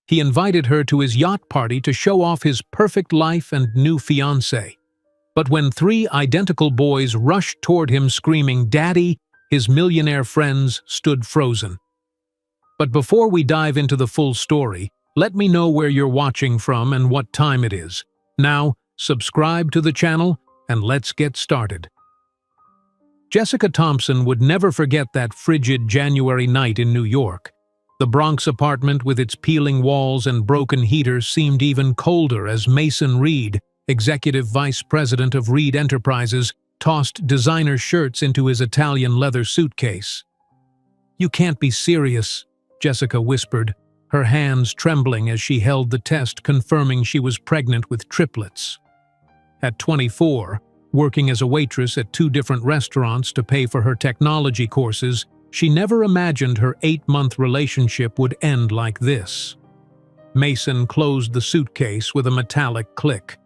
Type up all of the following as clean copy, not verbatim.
He invited her to his yacht party to show off his perfect life and new fiancée. But when three identical boys rushed toward him screaming, "Daddy," his millionaire friends stood frozen. But before we dive into the full story, let me know where you're watching from and what time it is. Now, subscribe to the channel and let's get started. Jessica Thompson would never forget that frigid January night in New York. The Bronx apartment with its peeling walls and broken heaters seemed even colder as Mason Reed, executive vice president of Reed Enterprises, tossed designer shirts into his Italian leather suitcase. "You can't be serious," Jessica whispered, her hands trembling as she held the test confirming she was pregnant with triplets. At 24, working as a waitress at 2 different restaurants to pay for her technology courses, she never imagined her 8-month relationship would end like this. Mason closed the suitcase with a metallic click.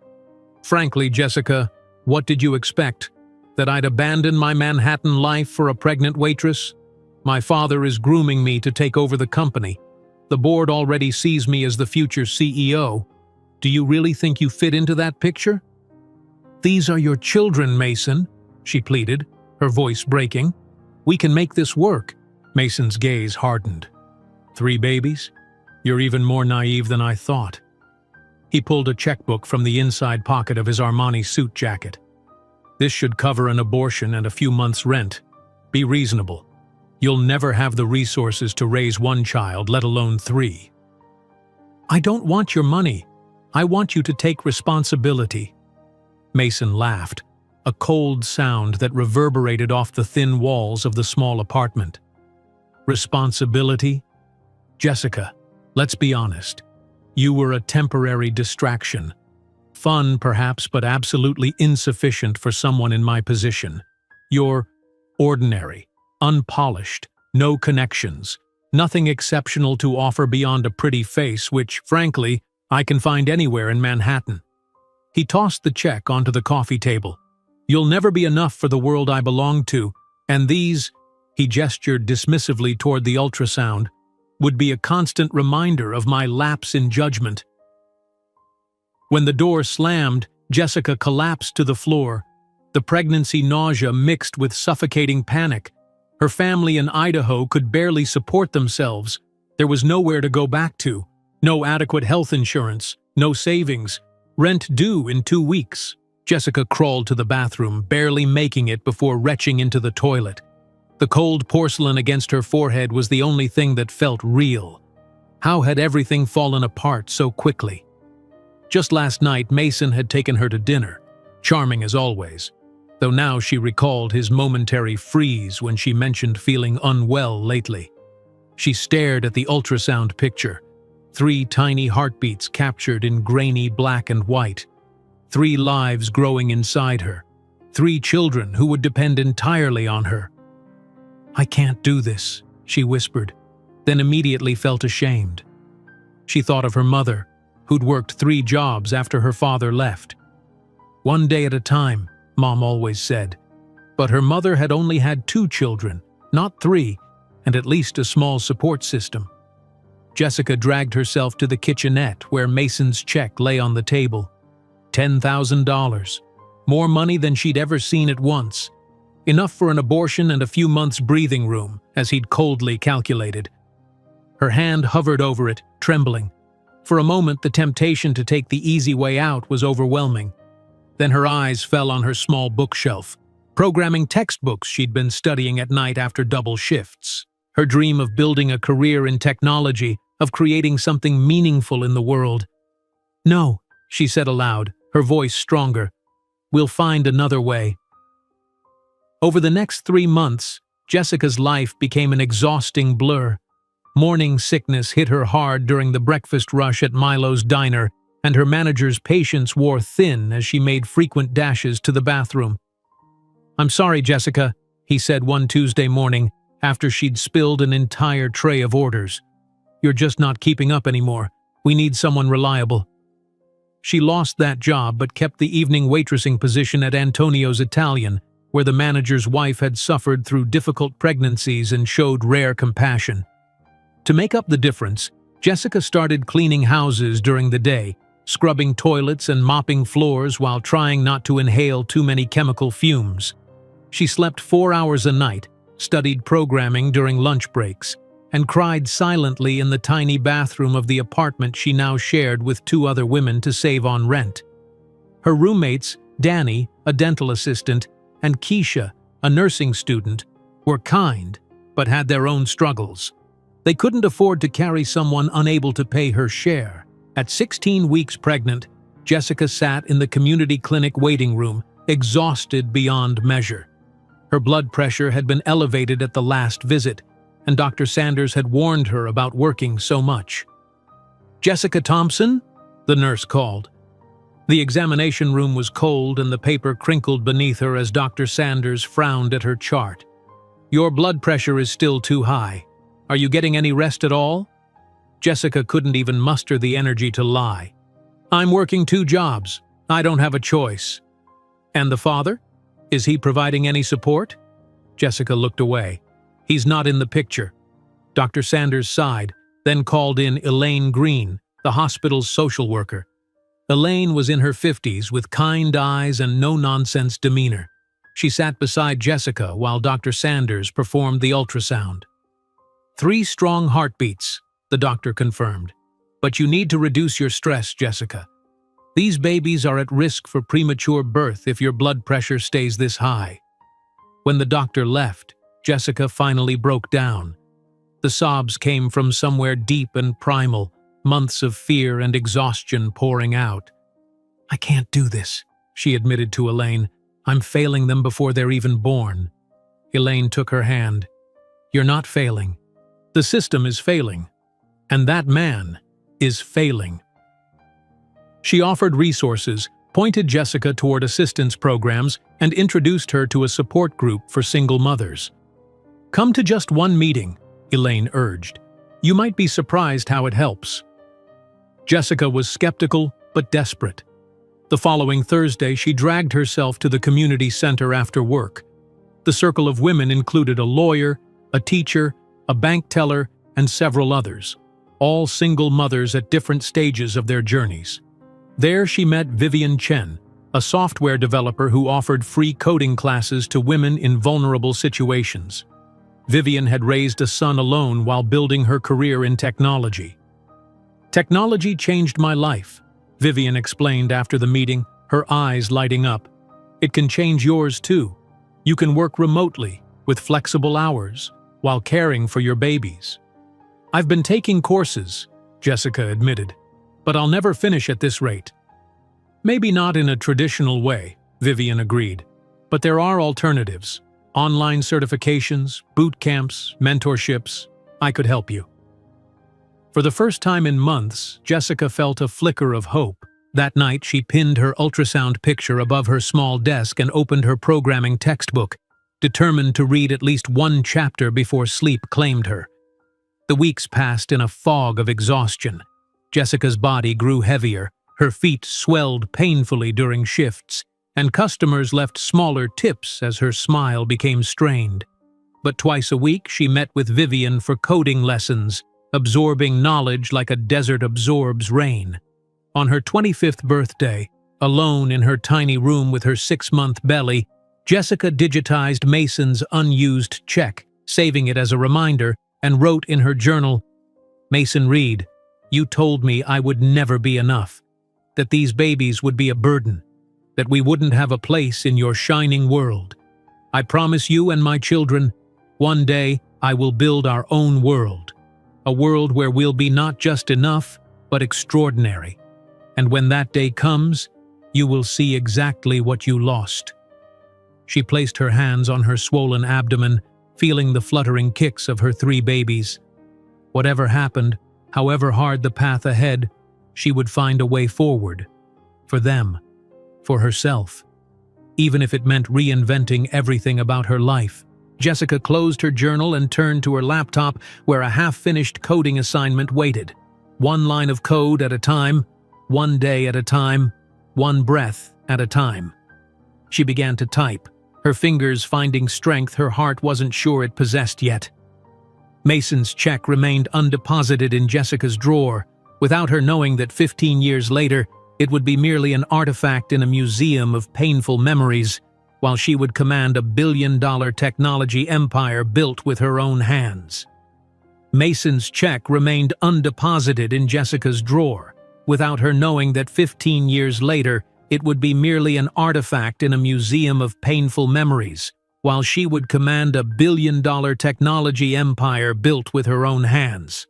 "Frankly, Jessica, what did you expect? That I'd abandon my Manhattan life for a pregnant waitress? My father is grooming me to take over the company. The board already sees me as the future CEO. Do you really think you fit into that picture?" "These are your children, Mason," she pleaded, her voice breaking. "We can make this work." Mason's gaze hardened. "3 babies? You're even more naive than I thought." He pulled a checkbook from the inside pocket of his Armani suit jacket. "This should cover an abortion and a few months' rent. Be reasonable. You'll never have the resources to raise 1 child, let alone 3. "I don't want your money. I want you to take responsibility." Mason laughed, a cold sound that reverberated off the thin walls of the small apartment. "Responsibility? Jessica, let's be honest. You were a temporary distraction. Fun, perhaps, but absolutely insufficient for someone in my position. You're ordinary. Unpolished, no connections, nothing exceptional to offer beyond a pretty face which, frankly, I can find anywhere in Manhattan." He tossed the check onto the coffee table. "You'll never be enough for the world I belong to, and these," he gestured dismissively toward the ultrasound, "would be a constant reminder of my lapse in judgment." When the door slammed, Jessica collapsed to the floor, the pregnancy nausea mixed with suffocating panic. Her family in Idaho could barely support themselves. There was nowhere to go back to, no adequate health insurance, no savings, rent due in 2 weeks. Jessica crawled to the bathroom, barely making it before retching into the toilet. The cold porcelain against her forehead was the only thing that felt real. How had everything fallen apart so quickly? Just last night, Mason had taken her to dinner, charming as always, though now she recalled his momentary freeze when she mentioned feeling unwell lately. She stared at the ultrasound picture, 3 tiny heartbeats captured in grainy black and white, 3 lives growing inside her, 3 children who would depend entirely on her. "I can't do this," she whispered, then immediately felt ashamed. She thought of her mother, who'd worked 3 jobs after her father left. "One day at a time," Mom always said. But her mother had only had 2 children, not 3, and at least a small support system. Jessica dragged herself to the kitchenette where Mason's check lay on the table. $10,000. More money than she'd ever seen at once. Enough for an abortion and a few months' breathing room, as he'd coldly calculated. Her hand hovered over it, trembling. For a moment, the temptation to take the easy way out was overwhelming. Then her eyes fell on her small bookshelf, programming textbooks she'd been studying at night after double shifts. Her dream of building a career in technology, of creating something meaningful in the world. "No," she said aloud, her voice stronger. "We'll find another way." Over the next 3 months, Jessica's life became an exhausting blur. Morning sickness hit her hard during the breakfast rush at Milo's diner, and her manager's patience wore thin as she made frequent dashes to the bathroom. "I'm sorry, Jessica," he said one Tuesday morning after she'd spilled an entire tray of orders. "You're just not keeping up anymore. We need someone reliable." She lost that job but kept the evening waitressing position at Antonio's Italian, where the manager's wife had suffered through difficult pregnancies and showed rare compassion. To make up the difference, Jessica started cleaning houses during the day, scrubbing toilets and mopping floors while trying not to inhale too many chemical fumes. She slept 4 hours a night, studied programming during lunch breaks, and cried silently in the tiny bathroom of the apartment she now shared with 2 other women to save on rent. Her roommates, Danny, a dental assistant, and Keisha, a nursing student, were kind, but had their own struggles. They couldn't afford to carry someone unable to pay her share. At 16 weeks pregnant, Jessica sat in the community clinic waiting room, exhausted beyond measure. Her blood pressure had been elevated at the last visit, and Dr. Sanders had warned her about working so much. "Jessica Thompson?" the nurse called. The examination room was cold and the paper crinkled beneath her as Dr. Sanders frowned at her chart. "Your blood pressure is still too high. Are you getting any rest at all?" Jessica couldn't even muster the energy to lie. "I'm working 2 jobs. I don't have a choice." "And the father? Is he providing any support?" Jessica looked away. "He's not in the picture." Dr. Sanders sighed, then called in Elaine Green, the hospital's social worker. Elaine was in her 50s with kind eyes and no-nonsense demeanor. She sat beside Jessica while Dr. Sanders performed the ultrasound. 3 strong heartbeats, the doctor confirmed. "But you need to reduce your stress, Jessica. These babies are at risk for premature birth if your blood pressure stays this high." When the doctor left, Jessica finally broke down. The sobs came from somewhere deep and primal, months of fear and exhaustion pouring out. "I can't do this," she admitted to Elaine. "I'm failing them before they're even born." Elaine took her hand. "You're not failing. The system is failing. And that man is failing." She offered resources, pointed Jessica toward assistance programs, and introduced her to a support group for single mothers. "Come to just 1 meeting," Elaine urged. "You might be surprised how it helps." Jessica was skeptical but desperate. The following Thursday, she dragged herself to the community center after work. The circle of women included a lawyer, a teacher, a bank teller, and several others, all single mothers at different stages of their journeys. There she met Vivian Chen, a software developer who offered free coding classes to women in vulnerable situations. Vivian had raised a son alone while building her career in technology. "Technology changed my life," Vivian explained after the meeting, her eyes lighting up. "It can change yours too. You can work remotely, with flexible hours, while caring for your babies." "I've been taking courses," Jessica admitted, "but I'll never finish at this rate." "Maybe not in a traditional way," Vivian agreed, "but there are alternatives. Online certifications, boot camps, mentorships. I could help you." For the first time in months, Jessica felt a flicker of hope. That night, she pinned her ultrasound picture above her small desk and opened her programming textbook, determined to read at least 1 chapter before sleep claimed her. The weeks passed in a fog of exhaustion. Jessica's body grew heavier, her feet swelled painfully during shifts, and customers left smaller tips as her smile became strained. But twice a week, she met with Vivian for coding lessons, absorbing knowledge like a desert absorbs rain. On her 25th birthday, alone in her tiny room with her 6-month belly, Jessica digitized Mason's unused check, saving it as a reminder, and wrote in her journal, "Mason Reed, you told me I would never be enough, that these babies would be a burden, that we wouldn't have a place in your shining world. I promise you and my children, one day I will build our own world, a world where we'll be not just enough, but extraordinary. And when that day comes, you will see exactly what you lost." She placed her hands on her swollen abdomen, feeling the fluttering kicks of her 3 babies. Whatever happened, however hard the path ahead, she would find a way forward. For them. For herself. Even if it meant reinventing everything about her life. Jessica closed her journal and turned to her laptop where a half-finished coding assignment waited. 1 line of code at a time, 1 day at a time, 1 breath at a time. She began to type, her fingers finding strength her heart wasn't sure it possessed yet. Mason's check remained undeposited in Jessica's drawer, without her knowing that 15 years later, it would be merely an artifact in a museum of painful memories, while she would command a billion-dollar technology empire built with her own hands. Mason's check remained undeposited in Jessica's drawer, without her knowing that 15 years later, it would be merely an artifact in a museum of painful memories, while she would command a billion-dollar technology empire built with her own hands.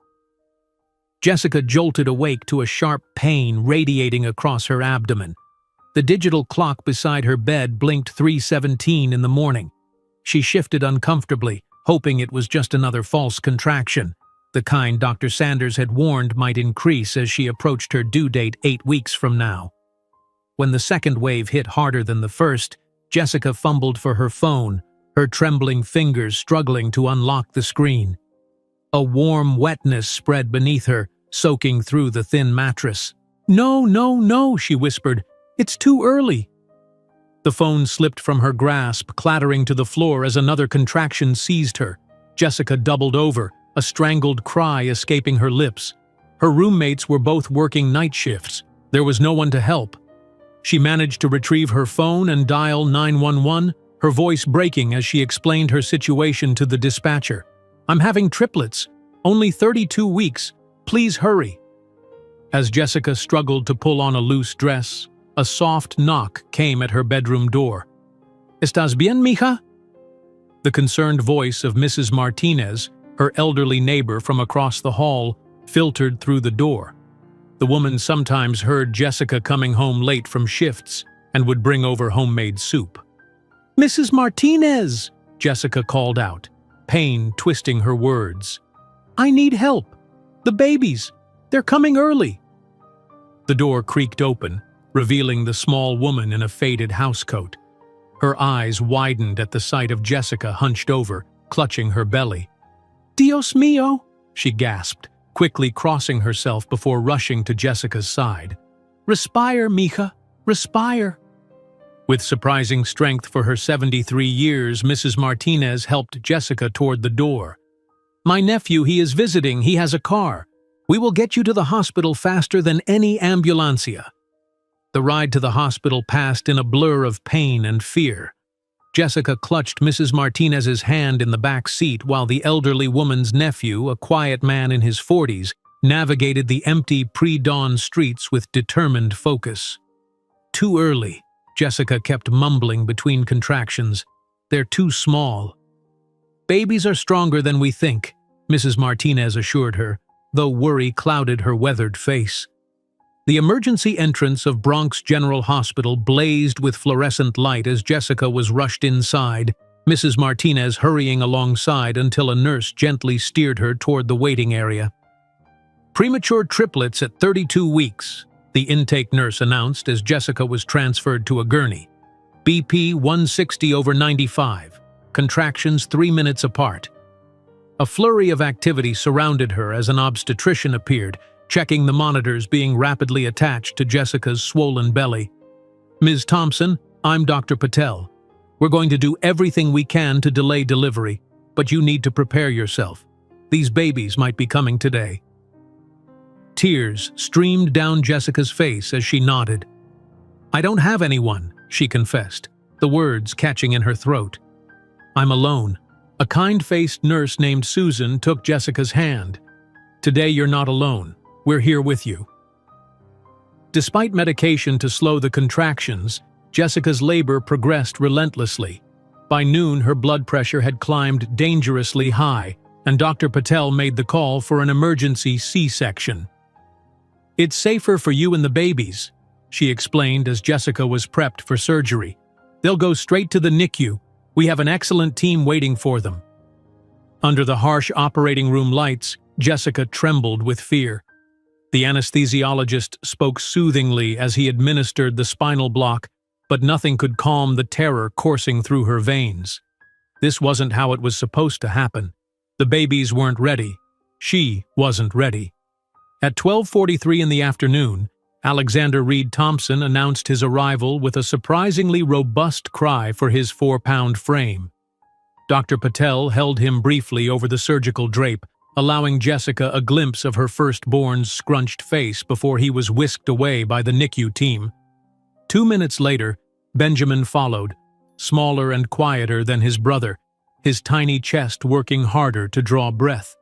Jessica jolted awake to a sharp pain radiating across her abdomen. The digital clock beside her bed blinked 3:17 in the morning. She shifted uncomfortably, hoping it was just another false contraction, the kind Dr. Sanders had warned might increase as she approached her due date 8 weeks from now. When the second wave hit harder than the first, Jessica fumbled for her phone, her trembling fingers struggling to unlock the screen. A warm wetness spread beneath her, soaking through the thin mattress. "No, no, no," she whispered. "It's too early." The phone slipped from her grasp, clattering to the floor as another contraction seized her. Jessica doubled over, a strangled cry escaping her lips. Her roommates were both working night shifts. There was no one to help. She managed to retrieve her phone and dial 911, her voice breaking as she explained her situation to the dispatcher. "I'm having triplets. Only 32 weeks. Please hurry." As Jessica struggled to pull on a loose dress, a soft knock came at her bedroom door. "Estás bien, mija?" The concerned voice of Mrs. Martinez, her elderly neighbor from across the hall, filtered through the door. The woman sometimes heard Jessica coming home late from shifts and would bring over homemade soup. "Mrs. Martinez!" Jessica called out, pain twisting her words. "I need help. The babies. They're coming early." The door creaked open, revealing the small woman in a faded housecoat. Her eyes widened at the sight of Jessica hunched over, clutching her belly. "Dios mío!" she gasped, quickly crossing herself before rushing to Jessica's side. "Respire, mija, respire." With surprising strength for her 73 years, Mrs. Martinez helped Jessica toward the door. "My nephew, he is visiting. He has a car. We will get you to the hospital faster than any ambulancia." The ride to the hospital passed in a blur of pain and fear. Jessica clutched Mrs. Martinez's hand in the back seat while the elderly woman's nephew, a quiet man in his 40s, navigated the empty pre-dawn streets with determined focus. "Too early," Jessica kept mumbling between contractions. "They're too small." "Babies are stronger than we think," Mrs. Martinez assured her, though worry clouded her weathered face. The emergency entrance of Bronx General Hospital blazed with fluorescent light as Jessica was rushed inside, Mrs. Martinez hurrying alongside until a nurse gently steered her toward the waiting area. "Premature triplets at 32 weeks, the intake nurse announced as Jessica was transferred to a gurney. BP 160/95, contractions 3 minutes apart. A flurry of activity surrounded her as an obstetrician appeared, checking the monitors being rapidly attached to Jessica's swollen belly. "Ms. Thompson, I'm Dr. Patel. We're going to do everything we can to delay delivery, but you need to prepare yourself. These babies might be coming today." Tears streamed down Jessica's face as she nodded. "I don't have anyone," she confessed, the words catching in her throat. "I'm alone." A kind-faced nurse named Susan took Jessica's hand. "Today you're not alone. We're here with you." Despite medication to slow the contractions, Jessica's labor progressed relentlessly. By noon, her blood pressure had climbed dangerously high, and Dr. Patel made the call for an emergency C-section. "It's safer for you and the babies," she explained as Jessica was prepped for surgery. "They'll go straight to the NICU. We have an excellent team waiting for them." Under the harsh operating room lights, Jessica trembled with fear. The anesthesiologist spoke soothingly as he administered the spinal block, but nothing could calm the terror coursing through her veins. This wasn't how it was supposed to happen. The babies weren't ready. She wasn't ready. At 12:43 in the afternoon, Alexander Reed Thompson announced his arrival with a surprisingly robust cry for his 4-pound frame. Dr. Patel held him briefly over the surgical drape, allowing Jessica a glimpse of her firstborn's scrunched face before he was whisked away by the NICU team. 2 minutes later, Benjamin followed, smaller and quieter than his brother, his tiny chest working harder to draw breath.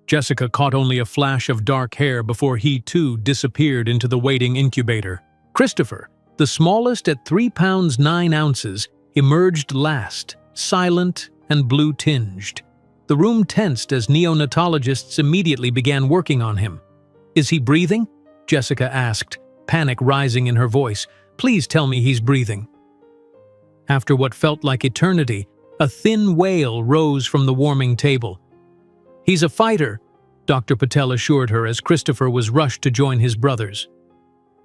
Jessica caught only a flash of dark hair before he too disappeared into the waiting incubator. Christopher, the smallest at 3 pounds 9 ounces, emerged last, silent and blue-tinged. The room tensed as neonatologists immediately began working on him. "Is he breathing?" Jessica asked, panic rising in her voice. "Please tell me he's breathing." After what felt like eternity, a thin wail rose from the warming table. "He's a fighter," Dr. Patel assured her as Christopher was rushed to join his brothers.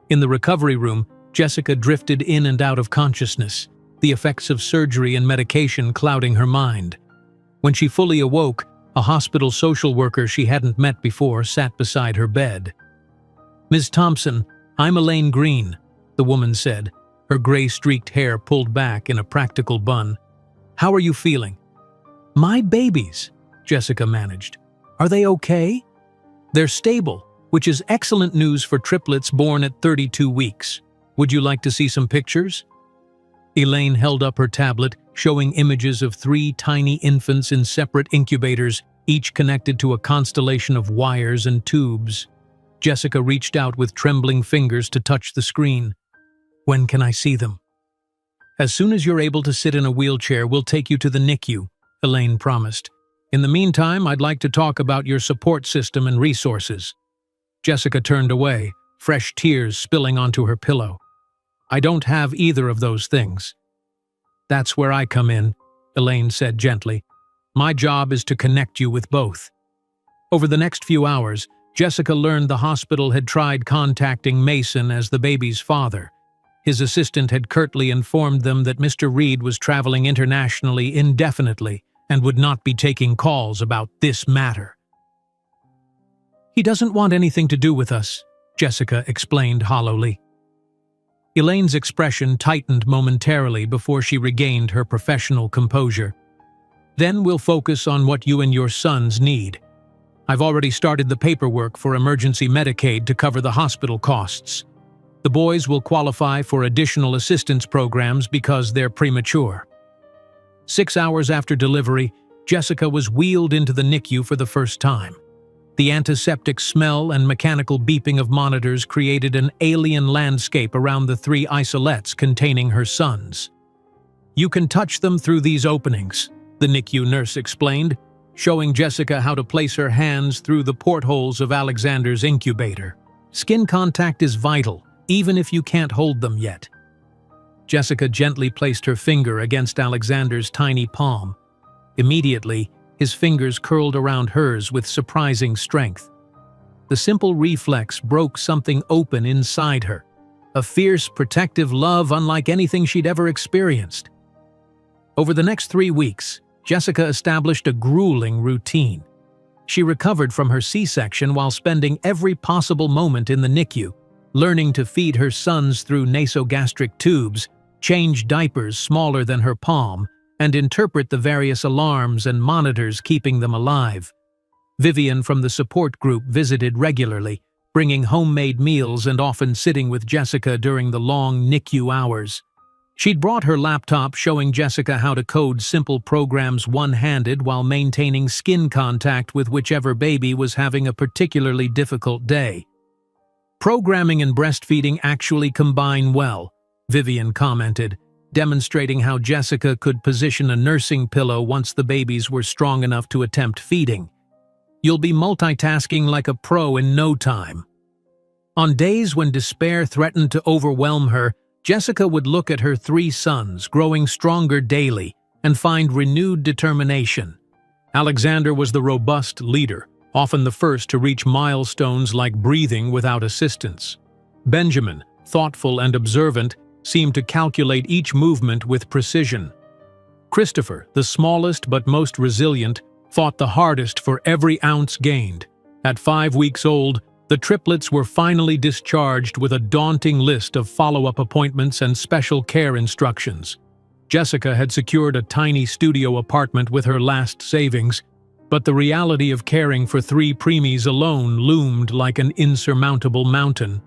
In the recovery room, Jessica drifted in and out of consciousness, the effects of surgery and medication clouding her mind. When she fully awoke, a hospital social worker she hadn't met before sat beside her bed. "Ms. Thompson, I'm Elaine Green," the woman said, her gray-streaked hair pulled back in a practical bun. "How are you feeling?" "My babies," Jessica managed. "Are they okay?" "They're stable, which is excellent news for triplets born at 32 weeks. Would you like to see some pictures?" Elaine held up her tablet, showing images of 3 tiny infants in separate incubators, each connected to a constellation of wires and tubes. Jessica reached out with trembling fingers to touch the screen. "When can I see them?" "As soon as you're able to sit in a wheelchair, we'll take you to the NICU," Elaine promised. "In the meantime, I'd like to talk about your support system and resources." Jessica turned away, fresh tears spilling onto her pillow. "I don't have either of those things." "That's where I come in," Elaine said gently. "My job is to connect you with both." Over the next few hours, Jessica learned the hospital had tried contacting Mason as the baby's father. His assistant had curtly informed them that Mr. Reed was traveling internationally indefinitely and would not be taking calls about this matter. "He doesn't want anything to do with us," Jessica explained hollowly. Elaine's expression tightened momentarily before she regained her professional composure. "Then we'll focus on what you and your sons need. I've already started the paperwork for emergency Medicaid to cover the hospital costs. The boys will qualify for additional assistance programs because they're premature." 6 hours after delivery, Jessica was wheeled into the NICU for the first time. The antiseptic smell and mechanical beeping of monitors created an alien landscape around the 3 isolettes containing her sons. "You can touch them through these openings," the NICU nurse explained, showing Jessica how to place her hands through the portholes of Alexander's incubator. "Skin contact is vital, even if you can't hold them yet." Jessica gently placed her finger against Alexander's tiny palm. Immediately, his fingers curled around hers with surprising strength. The simple reflex broke something open inside her, a fierce, protective love unlike anything she'd ever experienced. Over the next 3 weeks, Jessica established a grueling routine. She recovered from her C-section while spending every possible moment in the NICU, learning to feed her sons through nasogastric tubes, change diapers smaller than her palm, and interpret the various alarms and monitors keeping them alive. Vivian from the support group visited regularly, bringing homemade meals and often sitting with Jessica during the long NICU hours. She'd brought her laptop, showing Jessica how to code simple programs one-handed while maintaining skin contact with whichever baby was having a particularly difficult day. "Programming and breastfeeding actually combine well," Vivian commented, demonstrating how Jessica could position a nursing pillow once the babies were strong enough to attempt feeding. "You'll be multitasking like a pro in no time." On days when despair threatened to overwhelm her, Jessica would look at her 3 sons growing stronger daily and find renewed determination. Alexander was the robust leader, often the first to reach milestones like breathing without assistance. Benjamin, thoughtful and observant, seemed to calculate each movement with precision. Christopher, the smallest but most resilient, fought the hardest for every ounce gained. At 5 weeks old, the triplets were finally discharged with a daunting list of follow-up appointments and special care instructions. Jessica had secured a tiny studio apartment with her last savings, but the reality of caring for 3 preemies alone loomed like an insurmountable mountain.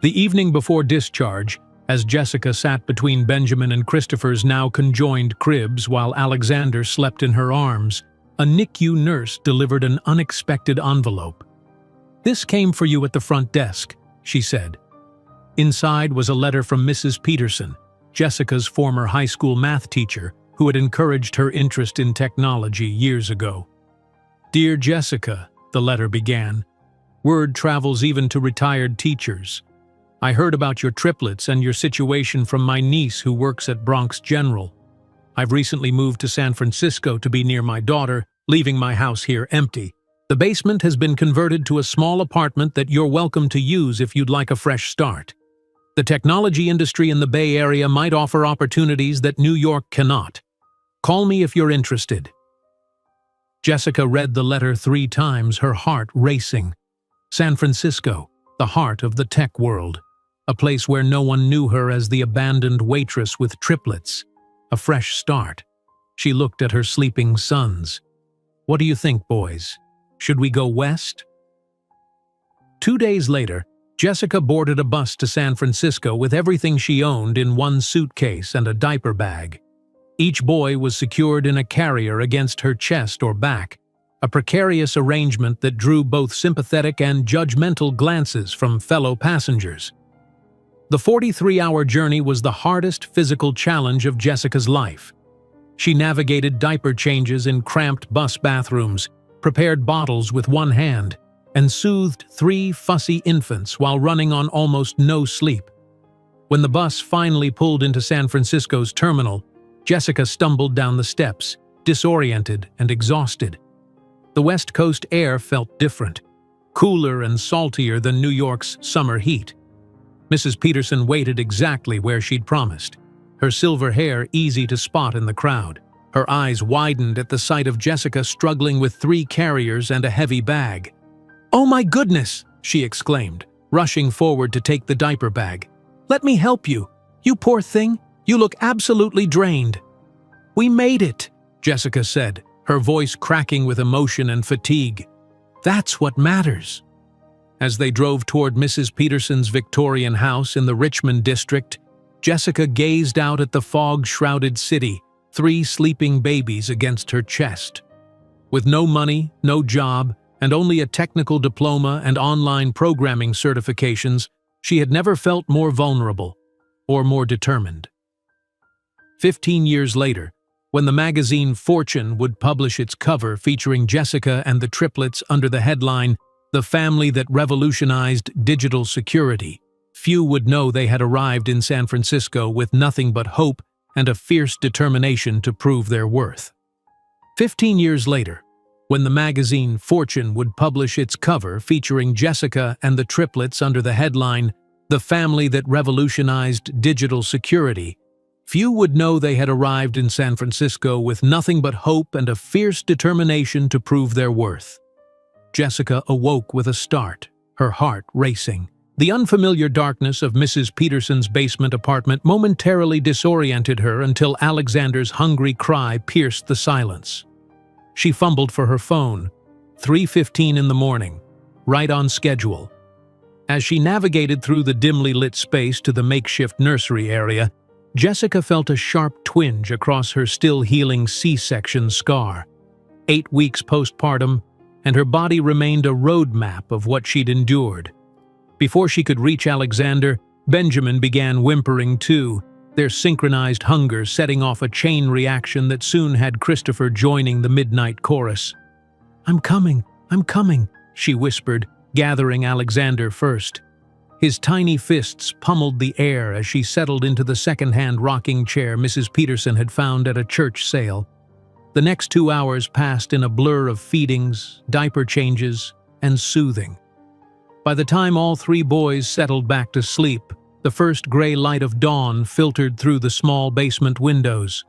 The evening before discharge, as Jessica sat between Benjamin and Christopher's now conjoined cribs while Alexander slept in her arms, a NICU nurse delivered an unexpected envelope. "This came for you at the front desk," she said. Inside was a letter from Mrs. Peterson, Jessica's former high school math teacher, who had encouraged her interest in technology years ago. "Dear Jessica," the letter began, "word travels even to retired teachers. I heard about your triplets and your situation from my niece who works at Bronx General. I've recently moved to San Francisco to be near my daughter, leaving my house here empty. The basement has been converted to a small apartment that you're welcome to use if you'd like a fresh start. The technology industry in the Bay Area might offer opportunities that New York cannot. Call me if you're interested." Jessica read the letter 3 times, her heart racing. San Francisco, the heart of the tech world. A place where no one knew her as the abandoned waitress with triplets. A fresh start. She looked at her sleeping sons. "What do you think, boys? Should we go west?" 2 days later, Jessica boarded a bus to San Francisco with everything she owned in one suitcase and a diaper bag. Each boy was secured in a carrier against her chest or back, a precarious arrangement that drew both sympathetic and judgmental glances from fellow passengers. The 43-hour journey was the hardest physical challenge of Jessica's life. She navigated diaper changes in cramped bus bathrooms, prepared bottles with one hand, and soothed 3 fussy infants while running on almost no sleep. When the bus finally pulled into San Francisco's terminal, Jessica stumbled down the steps, disoriented and exhausted. The West Coast air felt different, cooler and saltier than New York's summer heat. Mrs. Peterson waited exactly where she'd promised, her silver hair easy to spot in the crowd. Her eyes widened at the sight of Jessica struggling with 3 carriers and a heavy bag. "Oh my goodness!" she exclaimed, rushing forward to take the diaper bag. "Let me help you. You poor thing, you look absolutely drained." "We made it," Jessica said, her voice cracking with emotion and fatigue. "That's what matters." As they drove toward Mrs. Peterson's Victorian house in the Richmond district, Jessica gazed out at the fog-shrouded city, 3 sleeping babies against her chest. With no money, no job, and only a technical diploma and online programming certifications, she had never felt more vulnerable or more determined. 15 years later, when the magazine Fortune would publish its cover featuring Jessica and the triplets under the headline, "The Family That Revolutionized Digital Security," few would know they had arrived in San Francisco with nothing but hope and a fierce determination to prove their worth. 15 years later, when the magazine Fortune would publish its cover featuring Jessica and the triplets under the headline, "The Family That Revolutionized Digital Security," few would know they had arrived in San Francisco with nothing but hope and a fierce determination to prove their worth. Jessica awoke with a start, her heart racing. The unfamiliar darkness of Mrs. Peterson's basement apartment momentarily disoriented her until Alexander's hungry cry pierced the silence. She fumbled for her phone. 3:15 in the morning, right on schedule. As she navigated through the dimly lit space to the makeshift nursery area, Jessica felt a sharp twinge across her still-healing C-section scar. 8 weeks postpartum, and her body remained a roadmap of what she'd endured. Before she could reach Alexander, Benjamin began whimpering too, their synchronized hunger setting off a chain reaction that soon had Christopher joining the midnight chorus. I'm coming," she whispered, gathering Alexander first. His tiny fists pummeled the air as she settled into the second-hand rocking chair Mrs. Peterson had found at a church sale. The next 2 hours passed in a blur of feedings, diaper changes, and soothing. By the time all 3 boys settled back to sleep, the first gray light of dawn filtered through the small basement windows.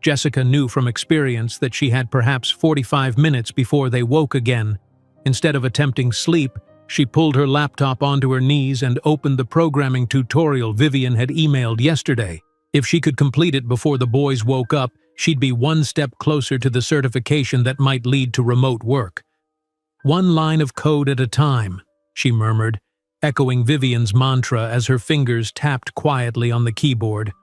Jessica knew from experience that she had perhaps 45 minutes before they woke again. Instead of attempting sleep, she pulled her laptop onto her knees and opened the programming tutorial Vivian had emailed yesterday. If she could complete it before the boys woke up, she'd be one step closer to the certification that might lead to remote work. "One line of code at a time," she murmured, echoing Vivian's mantra as her fingers tapped quietly on the keyboard.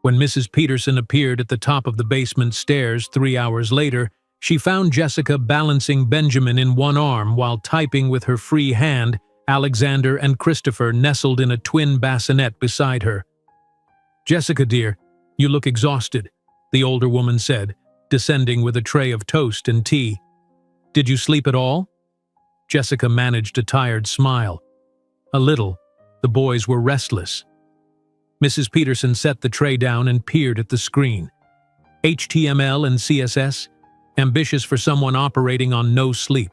When Mrs. Peterson appeared at the top of the basement stairs 3 hours later, she found Jessica balancing Benjamin in one arm while typing with her free hand, Alexander and Christopher nestled in a twin bassinet beside her. "Jessica, dear, you look exhausted," the older woman said, descending with a tray of toast and tea. "Did you sleep at all?" Jessica managed a tired smile. "A little. The boys were restless." Mrs. Peterson set the tray down and peered at the screen. HTML and CSS? Ambitious for someone operating on no sleep.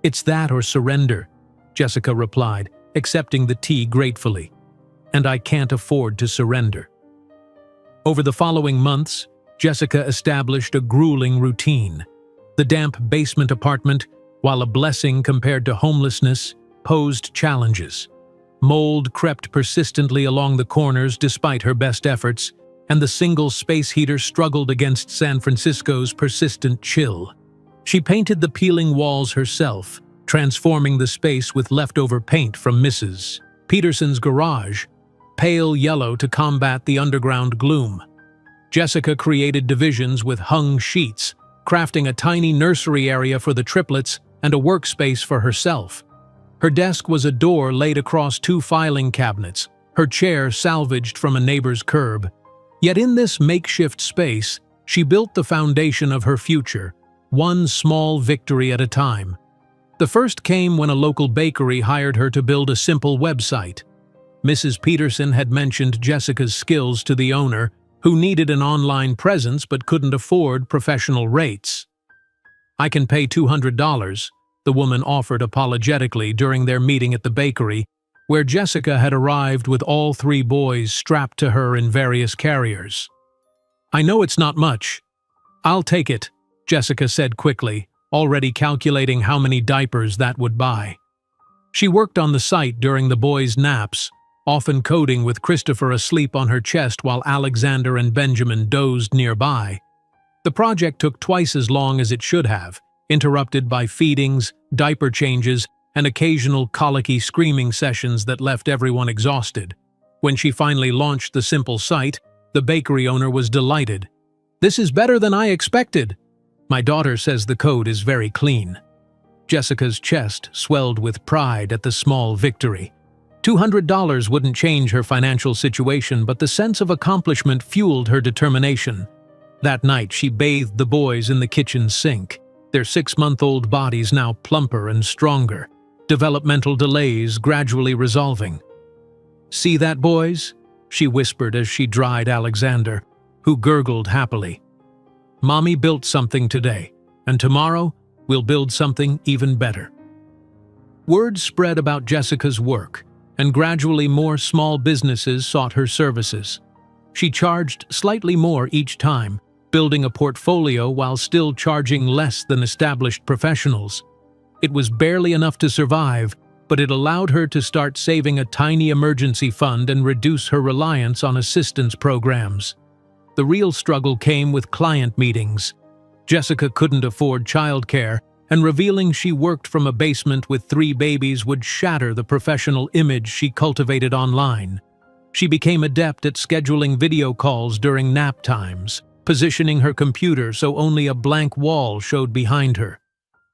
"It's that or surrender," Jessica replied, accepting the tea gratefully. "And I can't afford to surrender." Over the following months, Jessica established a grueling routine. The damp basement apartment, while a blessing compared to homelessness, posed challenges. Mold crept persistently along the corners despite her best efforts, and the single space heater struggled against San Francisco's persistent chill. She painted the peeling walls herself, transforming the space with leftover paint from Mrs. Peterson's garage, pale yellow to combat the underground gloom. Jessica created divisions with hung sheets, crafting a tiny nursery area for the triplets and a workspace for herself. Her desk was a door laid across 2 filing cabinets, her chair salvaged from a neighbor's curb. Yet in this makeshift space, she built the foundation of her future, one small victory at a time. The first came when a local bakery hired her to build a simple website. Mrs. Peterson had mentioned Jessica's skills to the owner, who needed an online presence but couldn't afford professional rates. "I can pay $200, the woman offered apologetically during their meeting at the bakery, where Jessica had arrived with all 3 boys strapped to her in various carriers. "I know it's not much. I'll take it," Jessica said quickly, already calculating how many diapers that would buy. She worked on the site during the boys' naps, often coding with Christopher asleep on her chest while Alexander and Benjamin dozed nearby. The project took twice as long as it should have, interrupted by feedings, diaper changes, and occasional colicky screaming sessions that left everyone exhausted. When she finally launched the simple site, the bakery owner was delighted. "This is better than I expected. My daughter says the code is very clean." Jessica's chest swelled with pride at the small victory. $200 wouldn't change her financial situation, but the sense of accomplishment fueled her determination. That night, she bathed the boys in the kitchen sink, their 6-month-old bodies now plumper and stronger, developmental delays gradually resolving. "See that, boys?" she whispered as she dried Alexander, who gurgled happily. "Mommy built something today, and tomorrow we'll build something even better." Word spread about Jessica's work, and gradually more small businesses sought her services. She charged slightly more each time, building a portfolio while still charging less than established professionals. It was barely enough to survive, but it allowed her to start saving a tiny emergency fund and reduce her reliance on assistance programs. The real struggle came with client meetings. Jessica couldn't afford childcare, and revealing she worked from a basement with 3 babies would shatter the professional image she cultivated online. She became adept at scheduling video calls during nap times, positioning her computer so only a blank wall showed behind her.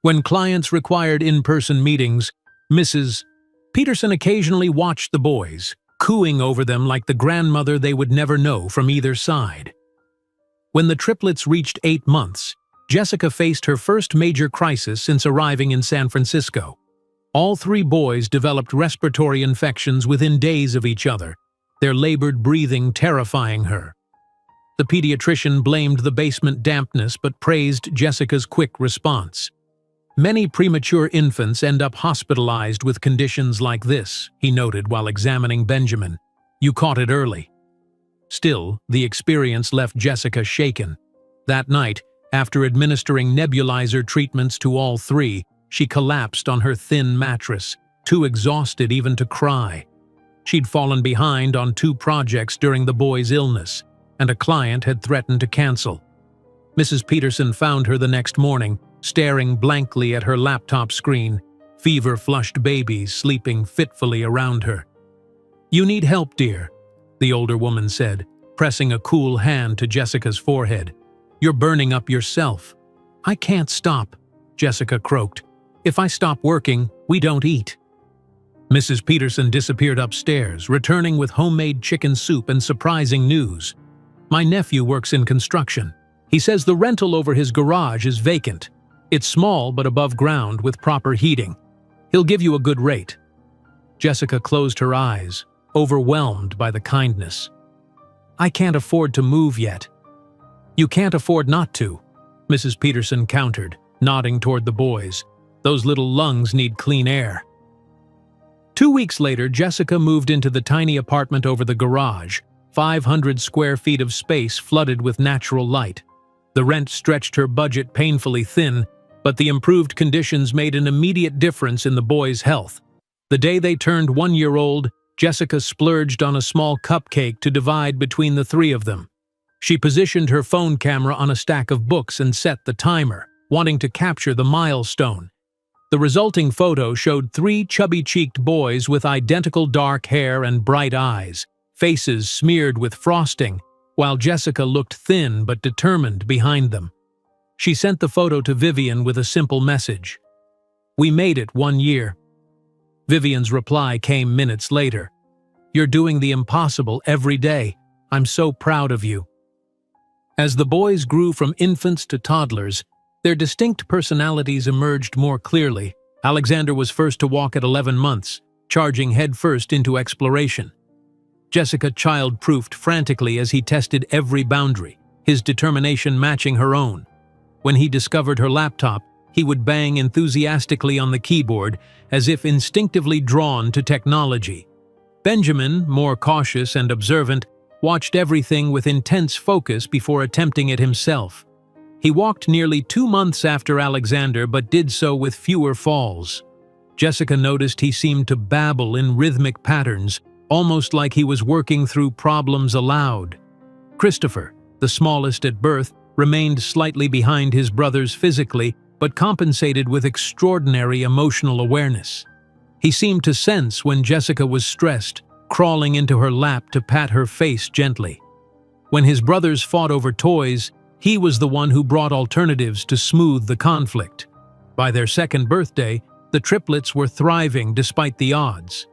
When clients required in-person meetings, Mrs. Peterson occasionally watched the boys, cooing over them like the grandmother they would never know from either side. When the triplets reached 8 months, Jessica faced her first major crisis since arriving in San Francisco. All 3 boys developed respiratory infections within days of each other, their labored breathing terrifying her. The pediatrician blamed the basement dampness but praised Jessica's quick response. "Many premature infants end up hospitalized with conditions like this," he noted while examining Benjamin. "You caught it early." Still, the experience left Jessica shaken. That night, after administering nebulizer treatments to all 3, she collapsed on her thin mattress, too exhausted even to cry. She'd fallen behind on 2 projects during the boy's illness, and a client had threatened to cancel. Mrs. Peterson found her the next morning, staring blankly at her laptop screen, fever-flushed babies sleeping fitfully around her. "You need help, dear," the older woman said, pressing a cool hand to Jessica's forehead. "You're burning up yourself." "I can't stop," Jessica croaked. "If I stop working, we don't eat." Mrs. Peterson disappeared upstairs, returning with homemade chicken soup and surprising news. "My nephew works in construction. He says the rental over his garage is vacant. It's small but above ground with proper heating. He'll give you a good rate." Jessica closed her eyes, overwhelmed by the kindness. "I can't afford to move yet." "You can't afford not to," Mrs. Peterson countered, nodding toward the boys. "Those little lungs need clean air." 2 weeks later, Jessica moved into the tiny apartment over the garage, 500 square feet of space flooded with natural light. The rent stretched her budget painfully thin, but the improved conditions made an immediate difference in the boys' health. The day they turned 1 year old, Jessica splurged on a small cupcake to divide between the 3 of them. She positioned her phone camera on a stack of books and set the timer, wanting to capture the milestone. The resulting photo showed 3 chubby-cheeked boys with identical dark hair and bright eyes, faces smeared with frosting, while Jessica looked thin but determined behind them. She sent the photo to Vivian with a simple message. "We made it 1 year." Vivian's reply came minutes later. "You're doing the impossible every day. I'm so proud of you." As the boys grew from infants to toddlers, their distinct personalities emerged more clearly. Alexander was first to walk at 11 months, charging headfirst into exploration. Jessica child-proofed frantically as he tested every boundary, his determination matching her own. When he discovered her laptop, he would bang enthusiastically on the keyboard, as if instinctively drawn to technology. Benjamin, more cautious and observant, watched everything with intense focus before attempting it himself. He walked nearly 2 months after Alexander, but did so with fewer falls. Jessica noticed he seemed to babble in rhythmic patterns, almost like he was working through problems aloud. Christopher, the smallest at birth, remained slightly behind his brothers physically, but compensated with extraordinary emotional awareness. He seemed to sense when Jessica was stressed, crawling into her lap to pat her face gently. When his brothers fought over toys, he was the one who brought alternatives to smooth the conflict. By their 2nd birthday, the triplets were thriving despite the odds.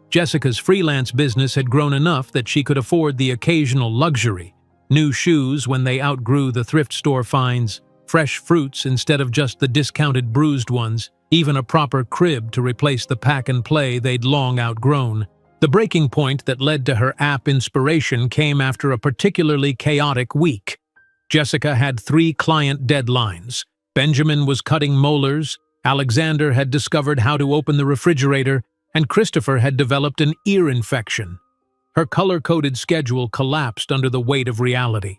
Jessica's freelance business had grown enough that she could afford the occasional luxury: new shoes when they outgrew the thrift store finds, fresh fruits instead of just the discounted bruised ones, even a proper crib to replace the pack-and-play they'd long outgrown. The breaking point that led to her app inspiration came after a particularly chaotic week. Jessica had 3 client deadlines. Benjamin was cutting molars, Alexander had discovered how to open the refrigerator, and Christopher had developed an ear infection. Her color-coded schedule collapsed under the weight of reality.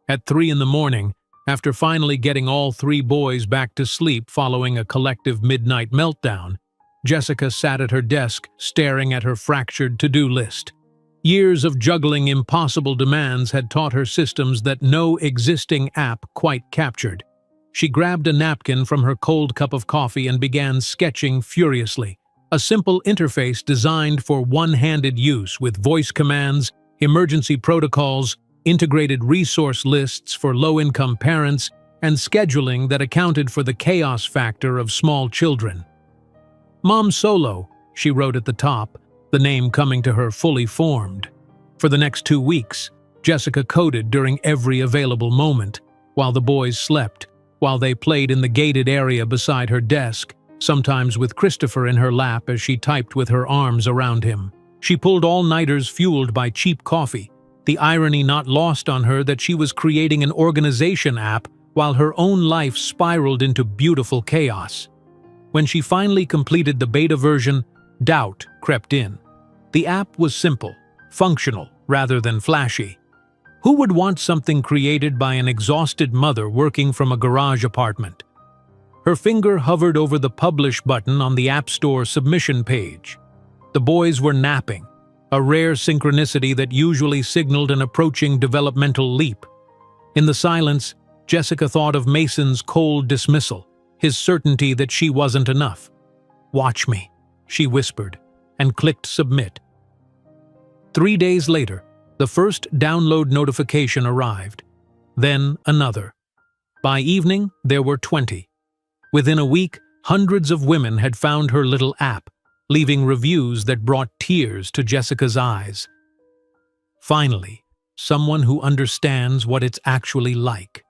At 3 in the morning, after finally getting all 3 boys back to sleep following a collective midnight meltdown, Jessica sat at her desk, staring at her fractured to-do list. Years of juggling impossible demands had taught her systems that no existing app quite captured. She grabbed a napkin from her cold cup of coffee and began sketching furiously. A simple interface designed for one-handed use with voice commands, emergency protocols, integrated resource lists for low-income parents, and scheduling that accounted for the chaos factor of small children. "Mom Solo," she wrote at the top, the name coming to her fully formed. For the next 2 weeks, Jessica coded during every available moment, while the boys slept, while they played in the gated area beside her desk, sometimes with Christopher in her lap as she typed with her arms around him. She pulled all-nighters fueled by cheap coffee, the irony not lost on her that she was creating an organization app while her own life spiraled into beautiful chaos. When she finally completed the beta version, doubt crept in. The app was simple, functional, rather than flashy. Who would want something created by an exhausted mother working from a garage apartment? Her finger hovered over the Publish button on the App Store submission page. The boys were napping, a rare synchronicity that usually signaled an approaching developmental leap. In the silence, Jessica thought of Mason's cold dismissal, his certainty that she wasn't enough. "Watch me," she whispered, and clicked submit. 3 days later, the first download notification arrived. Then another. By evening, there were 20. Within a week, hundreds of women had found her little app, leaving reviews that brought tears to Jessica's eyes. Finally, someone who understands what it's actually like.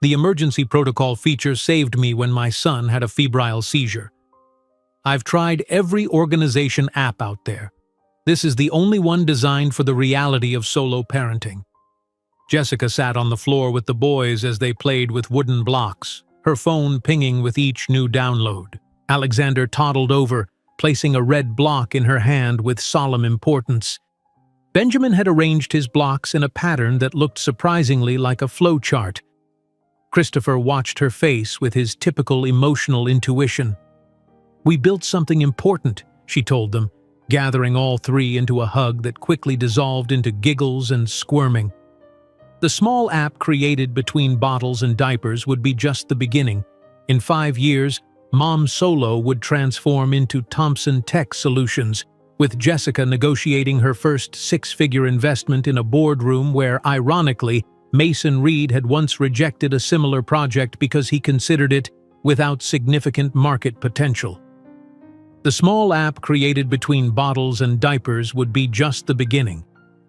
The emergency protocol feature saved me when my son had a febrile seizure. I've tried every organization app out there. This is the only one designed for the reality of solo parenting. Jessica sat on the floor with the boys as they played with wooden blocks, her phone pinging with each new download. Alexander toddled over, placing a red block in her hand with solemn importance. Benjamin had arranged his blocks in a pattern that looked surprisingly like a flowchart. Christopher watched her face with his typical emotional intuition. "We built something important," she told them, gathering all three into a hug that quickly dissolved into giggles and squirming. The small app created between bottles and diapers would be just the beginning. In 5 years, Mom Solo would transform into Thompson Tech Solutions, with Jessica negotiating her first 6-figure investment in a boardroom where, ironically, Mason Reed had once rejected a similar project because he considered it without significant market potential. The small app created between bottles and diapers would be just the beginning.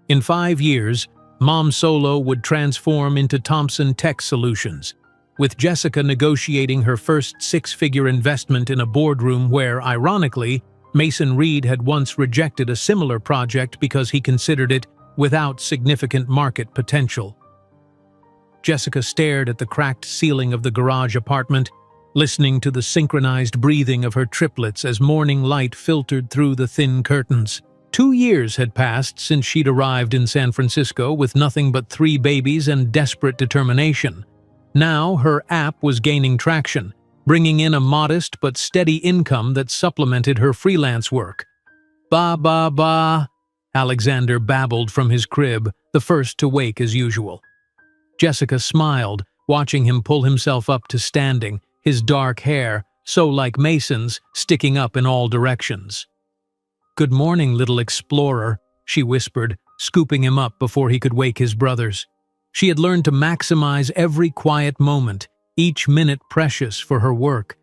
In 5 years, Mom Solo would transform into Thompson Tech Solutions, with Jessica negotiating her first 6-figure investment in a boardroom where, ironically, Mason Reed had once rejected a similar project because he considered it without significant market potential. Jessica stared at the cracked ceiling of the garage apartment, listening to the synchronized breathing of her triplets as morning light filtered through the thin curtains. 2 years had passed since she'd arrived in San Francisco with nothing but 3 babies and desperate determination. Now her app was gaining traction, bringing in a modest but steady income that supplemented her freelance work. Ba, Alexander babbled from his crib, the first to wake as usual. Jessica smiled, watching him pull himself up to standing, his dark hair, so like Mason's, sticking up in all directions. "Good morning, little explorer," she whispered, scooping him up before he could wake his brothers. She had learned to maximize every quiet moment, each minute precious for her work.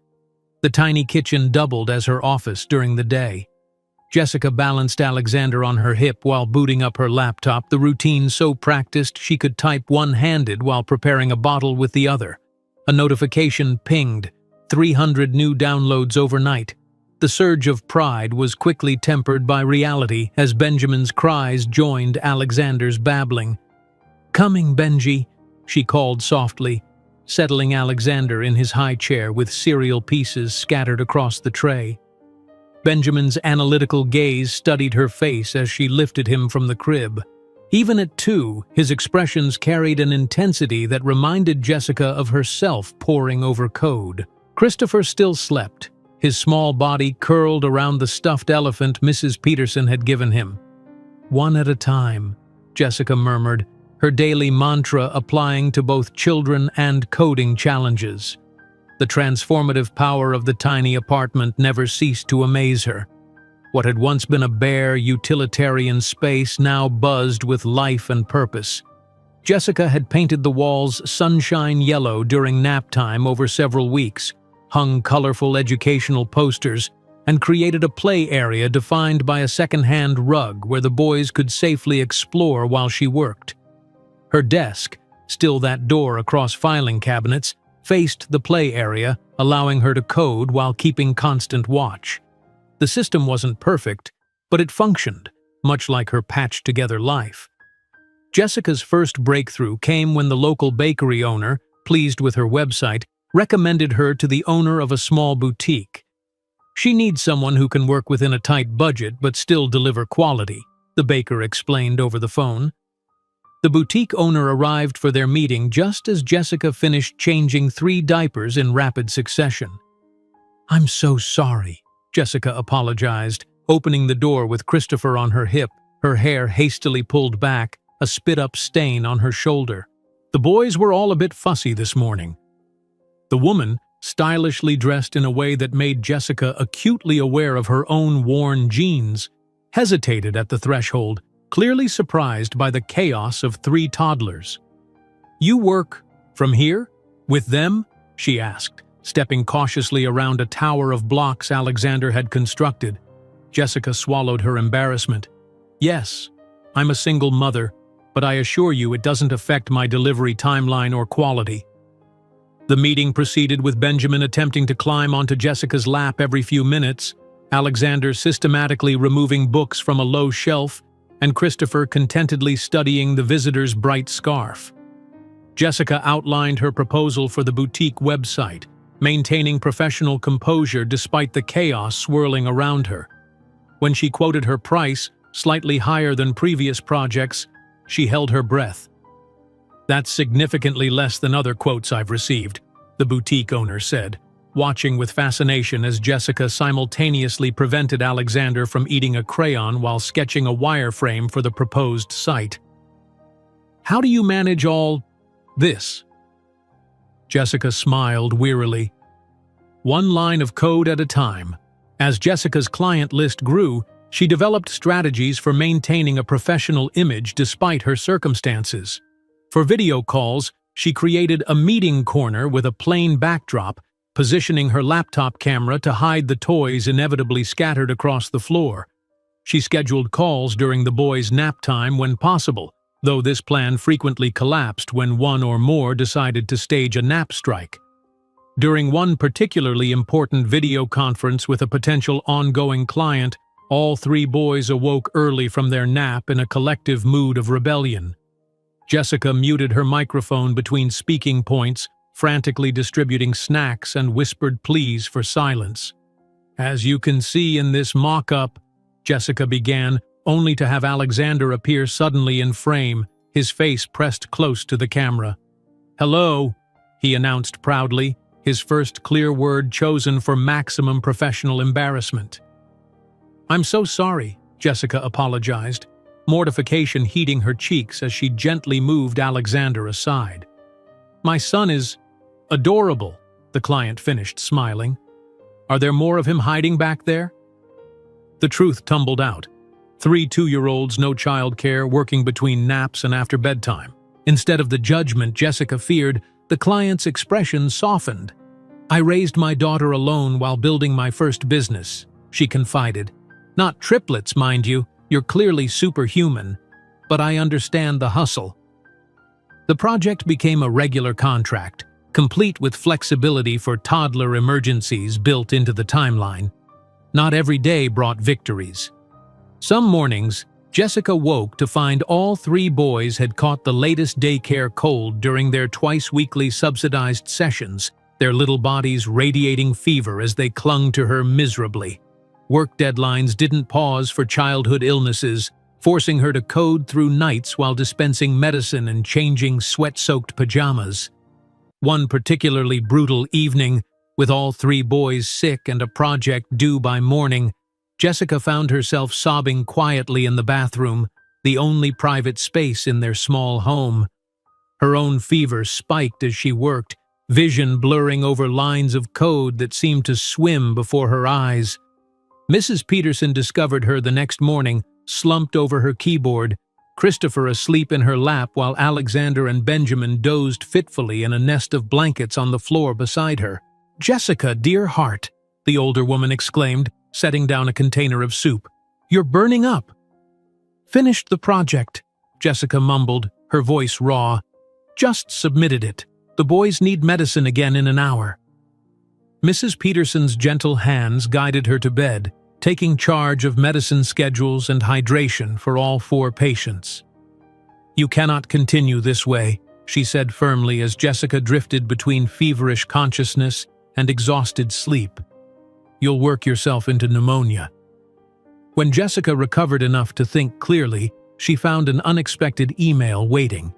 The tiny kitchen doubled as her office during the day. Jessica balanced Alexander on her hip while booting up her laptop, the routine so practiced she could type one-handed while preparing a bottle with the other. A notification pinged, 300 new downloads overnight. The surge of pride was quickly tempered by reality as Benjamin's cries joined Alexander's babbling. "Coming, Benji," she called softly, settling Alexander in his high chair with cereal pieces scattered across the tray. Benjamin's analytical gaze studied her face as she lifted him from the crib. Even at 2, his expressions carried an intensity that reminded Jessica of herself poring over code. Christopher still slept, his small body curled around the stuffed elephant Mrs. Peterson had given him. "One at a time," Jessica murmured, her daily mantra applying to both children and coding challenges. The transformative power of the tiny apartment never ceased to amaze her. What had once been a bare, utilitarian space now buzzed with life and purpose. Jessica had painted the walls sunshine yellow during nap time over several weeks, hung colorful educational posters, and created a play area defined by a second-hand rug where the boys could safely explore while she worked. Her desk, still that door across filing cabinets, faced the play area, allowing her to code while keeping constant watch. The system wasn't perfect, but it functioned, much like her patched-together life. Jessica's first breakthrough came when the local bakery owner, pleased with her website, recommended her to the owner of a small boutique. "She needs someone who can work within a tight budget but still deliver quality," the baker explained over the phone. The boutique owner arrived for their meeting just as Jessica finished changing 3 diapers in rapid succession. "I'm so sorry," Jessica apologized, opening the door with Christopher on her hip, her hair hastily pulled back, a spit-up stain on her shoulder. The boys were all a bit fussy this morning. The woman, stylishly dressed in a way that made Jessica acutely aware of her own worn jeans, hesitated at the threshold, clearly surprised by the chaos of 3 toddlers. "You work from here? With them?" she asked, stepping cautiously around a tower of blocks Alexander had constructed. Jessica swallowed her embarrassment. "Yes, I'm a single mother, but I assure you it doesn't affect my delivery timeline or quality." The meeting proceeded with Benjamin attempting to climb onto Jessica's lap every few minutes, Alexander systematically removing books from a low shelf, and Christopher contentedly studying the visitor's bright scarf. Jessica outlined her proposal for the boutique website, maintaining professional composure despite the chaos swirling around her. When she quoted her price, slightly higher than previous projects, she held her breath. "That's significantly less than other quotes I've received," the boutique owner said, watching with fascination as Jessica simultaneously prevented Alexander from eating a crayon while sketching a wireframe for the proposed site. "How do you manage all this?" Jessica smiled wearily. "One line of code at a time." As Jessica's client list grew, she developed strategies for maintaining a professional image despite her circumstances. For video calls, she created a meeting corner with a plain backdrop, positioning her laptop camera to hide the toys inevitably scattered across the floor. She scheduled calls during the boys' nap time when possible, though this plan frequently collapsed when one or more decided to stage a nap strike. During one particularly important video conference with a potential ongoing client, all 3 boys awoke early from their nap in a collective mood of rebellion. Jessica muted her microphone between speaking points, frantically distributing snacks and whispered pleas for silence. "As you can see in this mock-up," Jessica began, only to have Alexander appear suddenly in frame, his face pressed close to the camera. "Hello," he announced proudly, his first clear word chosen for maximum professional embarrassment. "I'm so sorry," Jessica apologized, mortification heating her cheeks as she gently moved Alexander aside. "My son is adorable," the client finished, smiling. "Are there more of him hiding back there?" The truth tumbled out. 3 two-year-olds, no childcare, working between naps and after bedtime. Instead of the judgment Jessica feared, the client's expression softened. "I raised my daughter alone while building my first business," she confided. "Not triplets, mind you, you're clearly superhuman, but I understand the hustle." The project became a regular contract, complete with flexibility for toddler emergencies built into the timeline. Not every day brought victories. Some mornings, Jessica woke to find all 3 boys had caught the latest daycare cold during their twice-weekly subsidized sessions, their little bodies radiating fever as they clung to her miserably. Work deadlines didn't pause for childhood illnesses, forcing her to code through nights while dispensing medicine and changing sweat-soaked pajamas. One particularly brutal evening, with all 3 boys sick and a project due by morning, Jessica found herself sobbing quietly in the bathroom, the only private space in their small home. Her own fever spiked as she worked, vision blurring over lines of code that seemed to swim before her eyes. Mrs. Peterson discovered her the next morning, slumped over her keyboard, Christopher asleep in her lap while Alexander and Benjamin dozed fitfully in a nest of blankets on the floor beside her. "Jessica, dear heart," the older woman exclaimed, setting down a container of soup. "You're burning up." "Finished the project," Jessica mumbled, her voice raw. "Just submitted it. The boys need medicine again in an hour." Mrs. Peterson's gentle hands guided her to bed, taking charge of medicine schedules and hydration for all 4 patients. "You cannot continue this way," she said firmly as Jessica drifted between feverish consciousness and exhausted sleep. "You'll work yourself into pneumonia." When Jessica recovered enough to think clearly, she found an unexpected email waiting.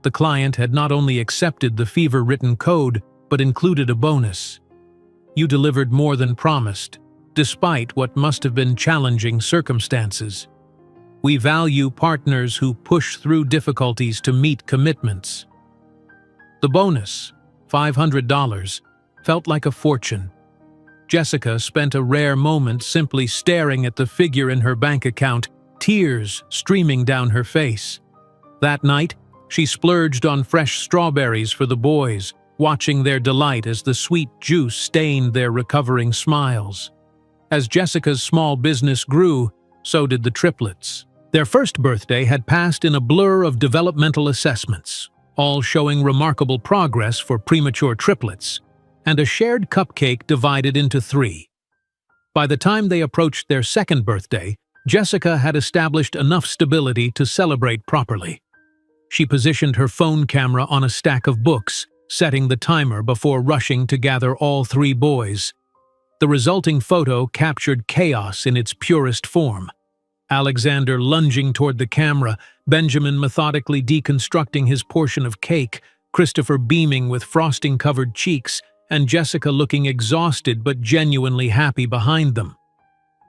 The client had not only accepted the fever-written code, but included a bonus. "You delivered more than promised. despite what must have been challenging circumstances. We value partners who push through difficulties to meet commitments. The bonus, $500, felt like a fortune. Jessica spent a rare moment simply staring at the figure in her bank account, tears streaming down her face. That night, she splurged on fresh strawberries for the boys, watching their delight as the sweet juice stained their recovering smiles. As Jessica's small business grew, so did the triplets. Their first birthday had passed in a blur of developmental assessments, all showing remarkable progress for premature triplets, and a shared cupcake divided into 3. By the time they approached their second birthday, Jessica had established enough stability to celebrate properly. She positioned her phone camera on a stack of books, setting the timer before rushing to gather all 3 boys. The resulting photo captured chaos in its purest form. Alexander lunging toward the camera, Benjamin methodically deconstructing his portion of cake, Christopher beaming with frosting-covered cheeks, and Jessica looking exhausted but genuinely happy behind them.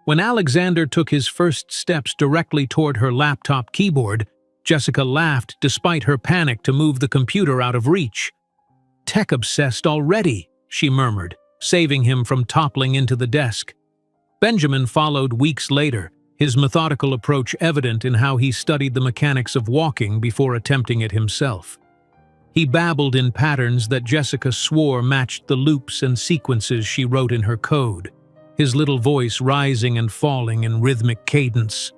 When Alexander took his first steps directly toward her laptop keyboard, Jessica laughed despite her panic to move the computer out of reach. "Tech-obsessed already," she murmured, saving him from toppling into the desk. Benjamin followed weeks later, his methodical approach evident in how he studied the mechanics of walking before attempting it himself. He babbled in patterns that Jessica swore matched the loops and sequences she wrote in her code, his little voice rising and falling in rhythmic cadence.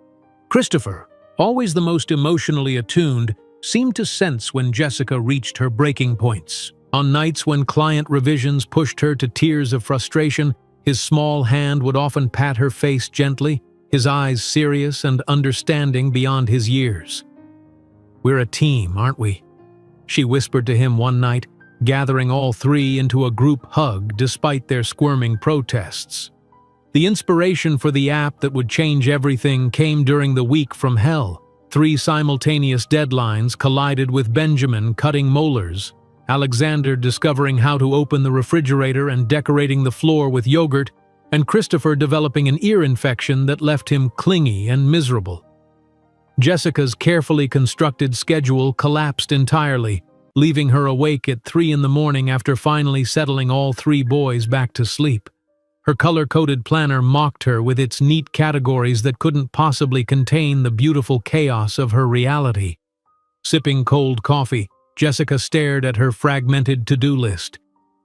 Christopher, always the most emotionally attuned, seemed to sense when Jessica reached her breaking points. On nights when client revisions pushed her to tears of frustration, his small hand would often pat her face gently, his eyes serious and understanding beyond his years. "We're a team, aren't we?" she whispered to him one night, gathering all 3 into a group hug despite their squirming protests. The inspiration for the app that would change everything came during the week from hell. 3 simultaneous deadlines collided with Benjamin cutting molars, Alexander discovering how to open the refrigerator and decorating the floor with yogurt, and Christopher developing an ear infection that left him clingy and miserable. Jessica's carefully constructed schedule collapsed entirely, leaving her awake at 3 in the morning after finally settling all 3 boys back to sleep. Her color-coded planner mocked her with its neat categories that couldn't possibly contain the beautiful chaos of her reality. Sipping cold coffee, Jessica stared at her fragmented to-do list.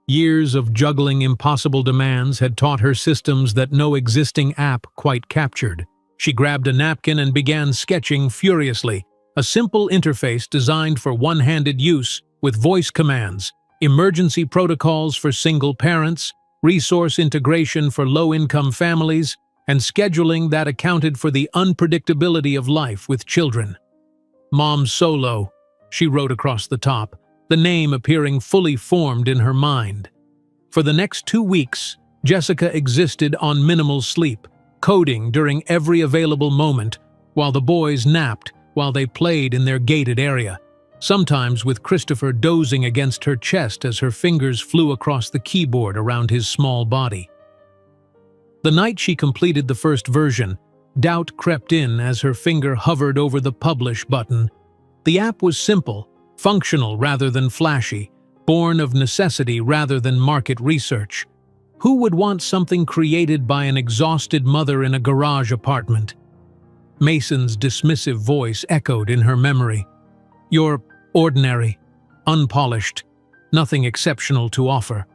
Years of juggling impossible demands had taught her systems that no existing app quite captured. She grabbed a napkin and began sketching furiously, a simple interface designed for one-handed use with voice commands, emergency protocols for single parents, resource integration for low-income families, and scheduling that accounted for the unpredictability of life with children. "Mom Solo," she wrote across the top, the name appearing fully formed in her mind. For the next 2 weeks, Jessica existed on minimal sleep, coding during every available moment, while the boys napped while they played in their gated area, sometimes with Christopher dozing against her chest as her fingers flew across the keyboard around his small body. The night she completed the first version, doubt crept in as her finger hovered over the publish button. The app was simple, functional rather than flashy, born of necessity rather than market research. Who would want something created by an exhausted mother in a garage apartment? Mason's dismissive voice echoed in her memory. "You're ordinary, unpolished, nothing exceptional to offer."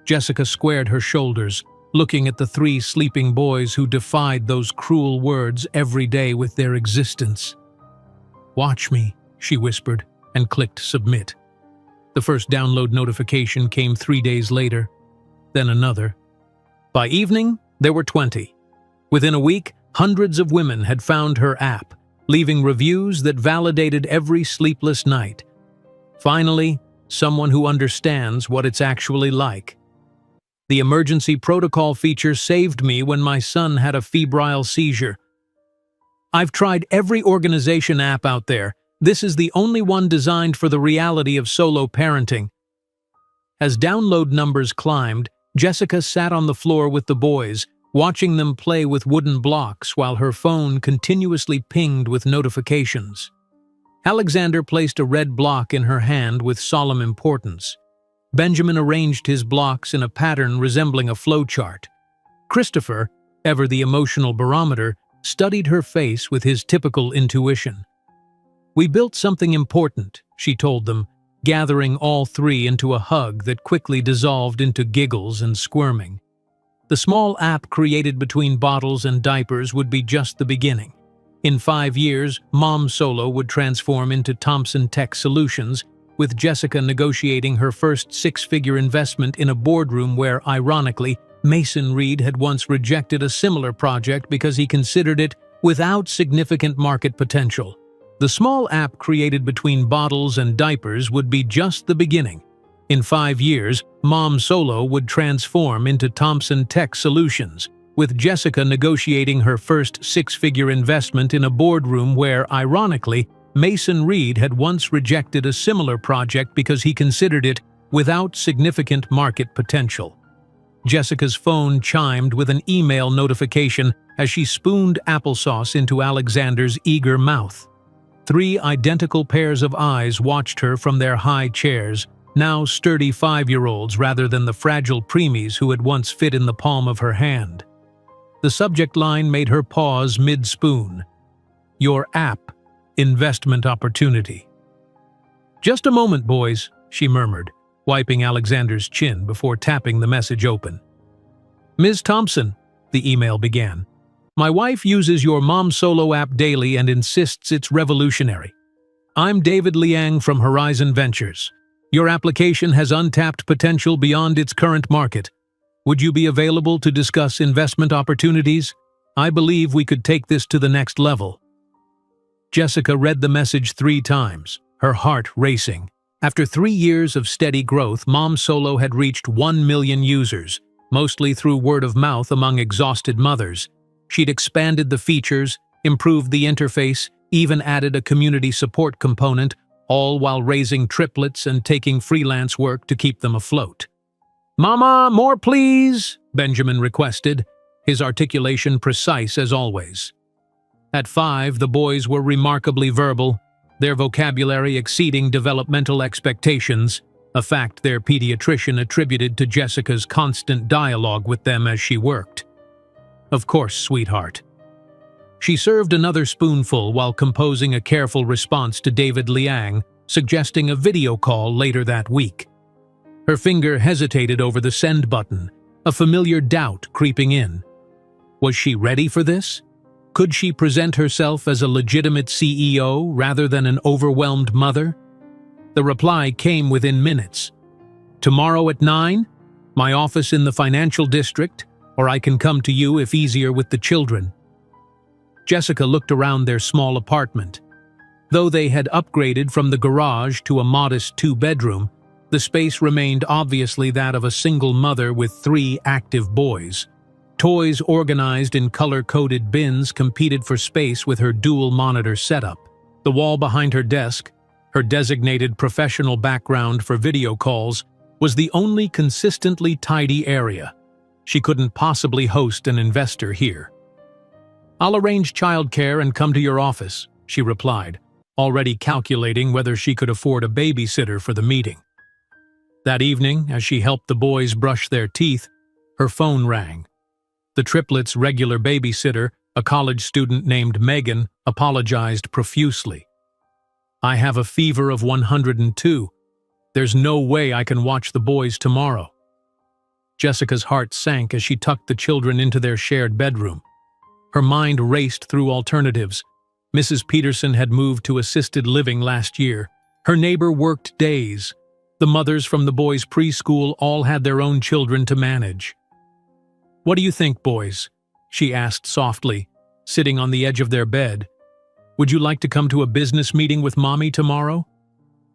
Jessica squared her shoulders, looking at the 3 sleeping boys who defied those cruel words every day with their existence. "Watch me," she whispered, and clicked submit. The first download notification came 3 days later, then another. By evening, there were 20. Within a week, hundreds of women had found her app, leaving reviews that validated every sleepless night. Finally, someone who understands what it's actually like. "The emergency protocol feature saved me when my son had a febrile seizure. I've tried every organization app out there. This is the only one designed for the reality of solo parenting." As download numbers climbed, Jessica sat on the floor with the boys, watching them play with wooden blocks while her phone continuously pinged with notifications. Alexander placed a red block in her hand with solemn importance. Benjamin arranged his blocks in a pattern resembling a flowchart. Christopher, ever the emotional barometer, studied her face with his typical intuition. "We built something important," she told them, gathering all three into a hug that quickly dissolved into giggles and squirming. The small app created between bottles and diapers would be just the beginning. In 5 years, Mom Solo would transform into Thompson Tech Solutions, with Jessica negotiating her first six-figure investment in a boardroom where, ironically, Mason Reed had once rejected a similar project because he considered it without significant market potential. The small app created between bottles and diapers would be just the beginning. In 5 years, Mom Solo would transform into Thompson Tech Solutions, with Jessica negotiating her first six-figure investment in a boardroom where, ironically, Mason Reed had once rejected a similar project because he considered it without significant market potential. Jessica's phone chimed with an email notification as she spooned applesauce into Alexander's eager mouth. 3 identical pairs of eyes watched her from their high chairs, now sturdy 5-year-olds rather than the fragile preemies who had once fit in the palm of her hand. The subject line made her pause mid-spoon. "Your app. Investment opportunity." "Just a moment, boys," she murmured, wiping Alexander's chin before tapping the message open. "Ms. Thompson," the email began, "my wife uses your Mom Solo app daily and insists it's revolutionary. I'm David Liang from Horizon Ventures. Your application has untapped potential beyond its current market. Would you be available to discuss investment opportunities? I believe we could take this to the next level." Jessica read the message 3 times, her heart racing. After 3 years of steady growth, Mom Solo had reached 1 million users, mostly through word of mouth among exhausted mothers. She'd expanded the features, improved the interface, even added a community support component, all while raising triplets and taking freelance work to keep them afloat. "Mama, more please," Benjamin requested, his articulation precise as always. At 5, the boys were remarkably verbal, their vocabulary exceeding developmental expectations, a fact their pediatrician attributed to Jessica's constant dialogue with them as she worked. "Of course, sweetheart." She served another spoonful while composing a careful response to David Liang, suggesting a video call later that week. Her finger hesitated over the send button, a familiar doubt creeping in. Was she ready for this? Could she present herself as a legitimate CEO rather than an overwhelmed mother? The reply came within minutes. "Tomorrow at 9? My office in the financial district, or I can come to you if easier with the children." Jessica looked around their small apartment. Though they had upgraded from the garage to a modest 2-bedroom, the space remained obviously that of a single mother with 3 active boys. Toys organized in color-coded bins competed for space with her dual-monitor setup. The wall behind her desk, her designated professional background for video calls, was the only consistently tidy area. She couldn't possibly host an investor here. "I'll arrange childcare and come to your office," she replied, already calculating whether she could afford a babysitter for the meeting. That evening, as she helped the boys brush their teeth, her phone rang. The triplets' regular babysitter, a college student named Megan, apologized profusely. "I have a fever of 102. There's no way I can watch the boys tomorrow." Jessica's heart sank as she tucked the children into their shared bedroom. Her mind raced through alternatives. Mrs. Peterson had moved to assisted living last year. Her neighbor worked days. The mothers from the boys' preschool all had their own children to manage. "What do you think, boys?" she asked softly, sitting on the edge of their bed. "Would you like to come to a business meeting with Mommy tomorrow?"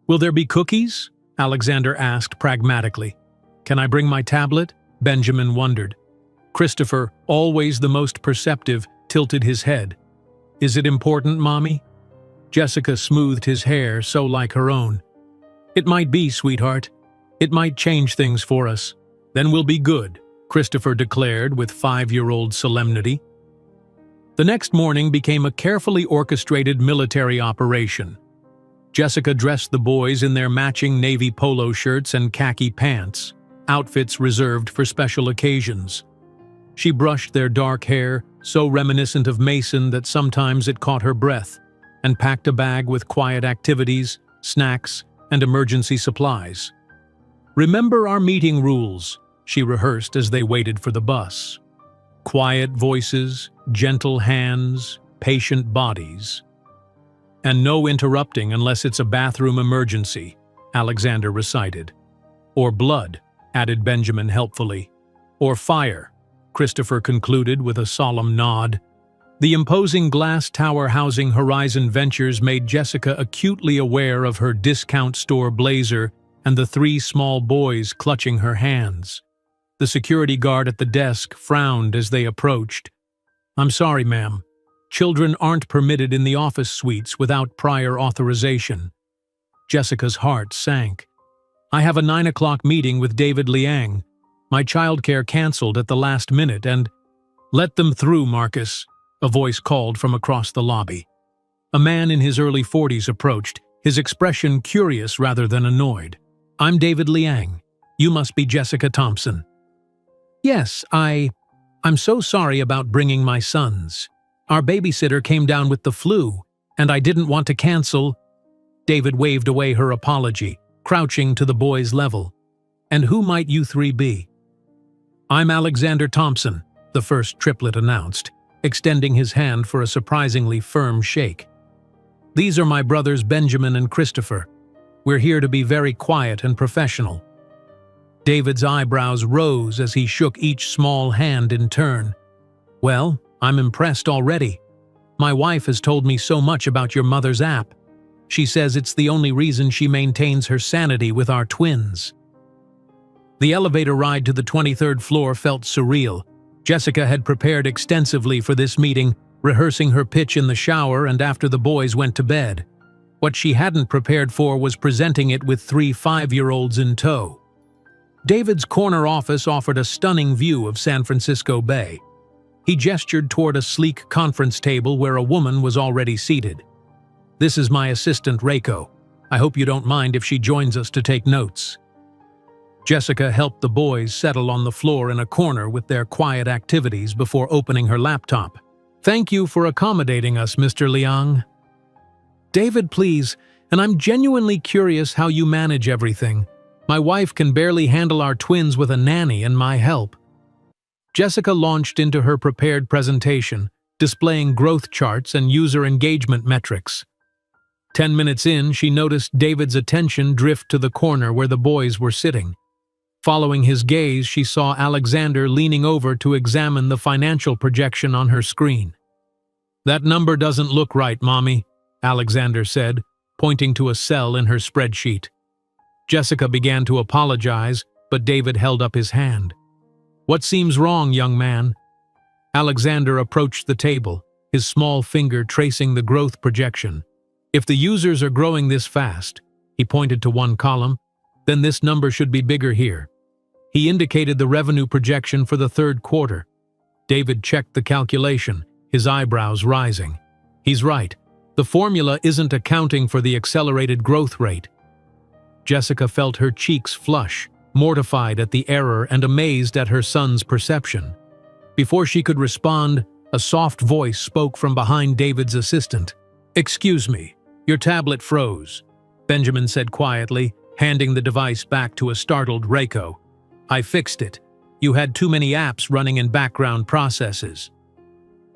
"Will there be cookies?" Alexander asked pragmatically. "Can I bring my tablet?" Benjamin wondered. Christopher, always the most perceptive, tilted his head. "Is it important, Mommy?" Jessica smoothed his hair so like her own. "It might be, sweetheart. It might change things for us. Then we'll be good," Christopher declared with 5-year-old solemnity. The next morning became a carefully orchestrated military operation. Jessica dressed the boys in their matching navy polo shirts and khaki pants, outfits reserved for special occasions. She brushed their dark hair, so reminiscent of Mason that sometimes it caught her breath, and packed a bag with quiet activities, snacks, and emergency supplies. "Remember our meeting rules," she rehearsed as they waited for the bus. "Quiet voices, gentle hands, patient bodies. And no interrupting unless it's a bathroom emergency," Alexander recited. "Or blood," added Benjamin helpfully. "Or fire," Christopher concluded with a solemn nod. The imposing glass tower housing Horizon Ventures made Jessica acutely aware of her discount store blazer and the 3 small boys clutching her hands. The security guard at the desk frowned as they approached. "I'm sorry, ma'am. Children aren't permitted in the office suites without prior authorization." Jessica's heart sank. "I have a 9 o'clock meeting with David Liang. My childcare canceled at the last minute and—" "Let them through, Marcus," a voice called from across the lobby. A man in his early 40s approached, his expression curious rather than annoyed. "I'm David Liang. You must be Jessica Thompson." "Yes, I'm so sorry about bringing my sons. Our babysitter came down with the flu, and I didn't want to cancel." David waved away her apology, crouching to the boy's level. "And who might you 3 be?" "I'm Alexander Thompson," the first triplet announced, extending his hand for a surprisingly firm shake. "These are my brothers Benjamin and Christopher. We're here to be very quiet and professional." David's eyebrows rose as he shook each small hand in turn. "Well, I'm impressed already. My wife has told me so much about your mother's app. She says it's the only reason she maintains her sanity with our twins." The elevator ride to the 23rd floor felt surreal. Jessica had prepared extensively for this meeting, rehearsing her pitch in the shower and after the boys went to bed. What she hadn't prepared for was presenting it with 3 5-year-olds in tow. David's corner office offered a stunning view of San Francisco Bay. He gestured toward a sleek conference table where a woman was already seated. "This is my assistant, Reiko. I hope you don't mind if she joins us to take notes." Jessica helped the boys settle on the floor in a corner with their quiet activities before opening her laptop. "Thank you for accommodating us, Mr. Liang." "David, please, and I'm genuinely curious how you manage everything. My wife can barely handle our twins with a nanny and my help." Jessica launched into her prepared presentation, displaying growth charts and user engagement metrics. 10 minutes in, she noticed David's attention drift to the corner where the boys were sitting. Following his gaze, she saw Alexander leaning over to examine the financial projection on her screen. "That number doesn't look right, Mommy," Alexander said, pointing to a cell in her spreadsheet. Jessica began to apologize, but David held up his hand. "What seems wrong, young man?" Alexander approached the table, his small finger tracing the growth projection. "If the users are growing this fast," he pointed to one column, "then this number should be bigger here." He indicated the revenue projection for the 3rd quarter. David checked the calculation, his eyebrows rising. "He's right. The formula isn't accounting for the accelerated growth rate." Jessica felt her cheeks flush, mortified at the error and amazed at her son's perception. Before she could respond, a soft voice spoke from behind David's assistant. "Excuse me, your tablet froze," Benjamin said quietly, handing the device back to a startled Reiko. "I fixed it. You had too many apps running in background processes."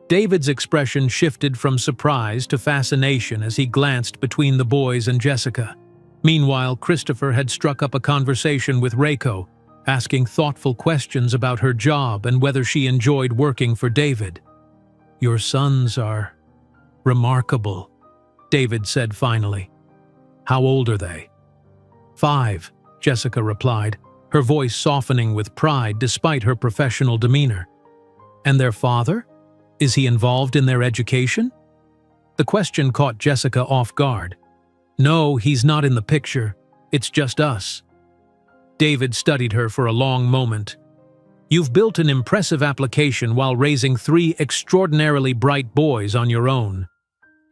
David's expression shifted from surprise to fascination as he glanced between the boys and Jessica. Meanwhile, Christopher had struck up a conversation with Reiko, asking thoughtful questions about her job and whether she enjoyed working for David. "Your sons are remarkable," David said finally. "How old are they?" 5, Jessica replied, her voice softening with pride despite her professional demeanor. "And their father? Is he involved in their education?" The question caught Jessica off guard. "No, he's not in the picture. It's just us." David studied her for a long moment. You've built an impressive application while raising 3 extraordinarily bright boys on your own.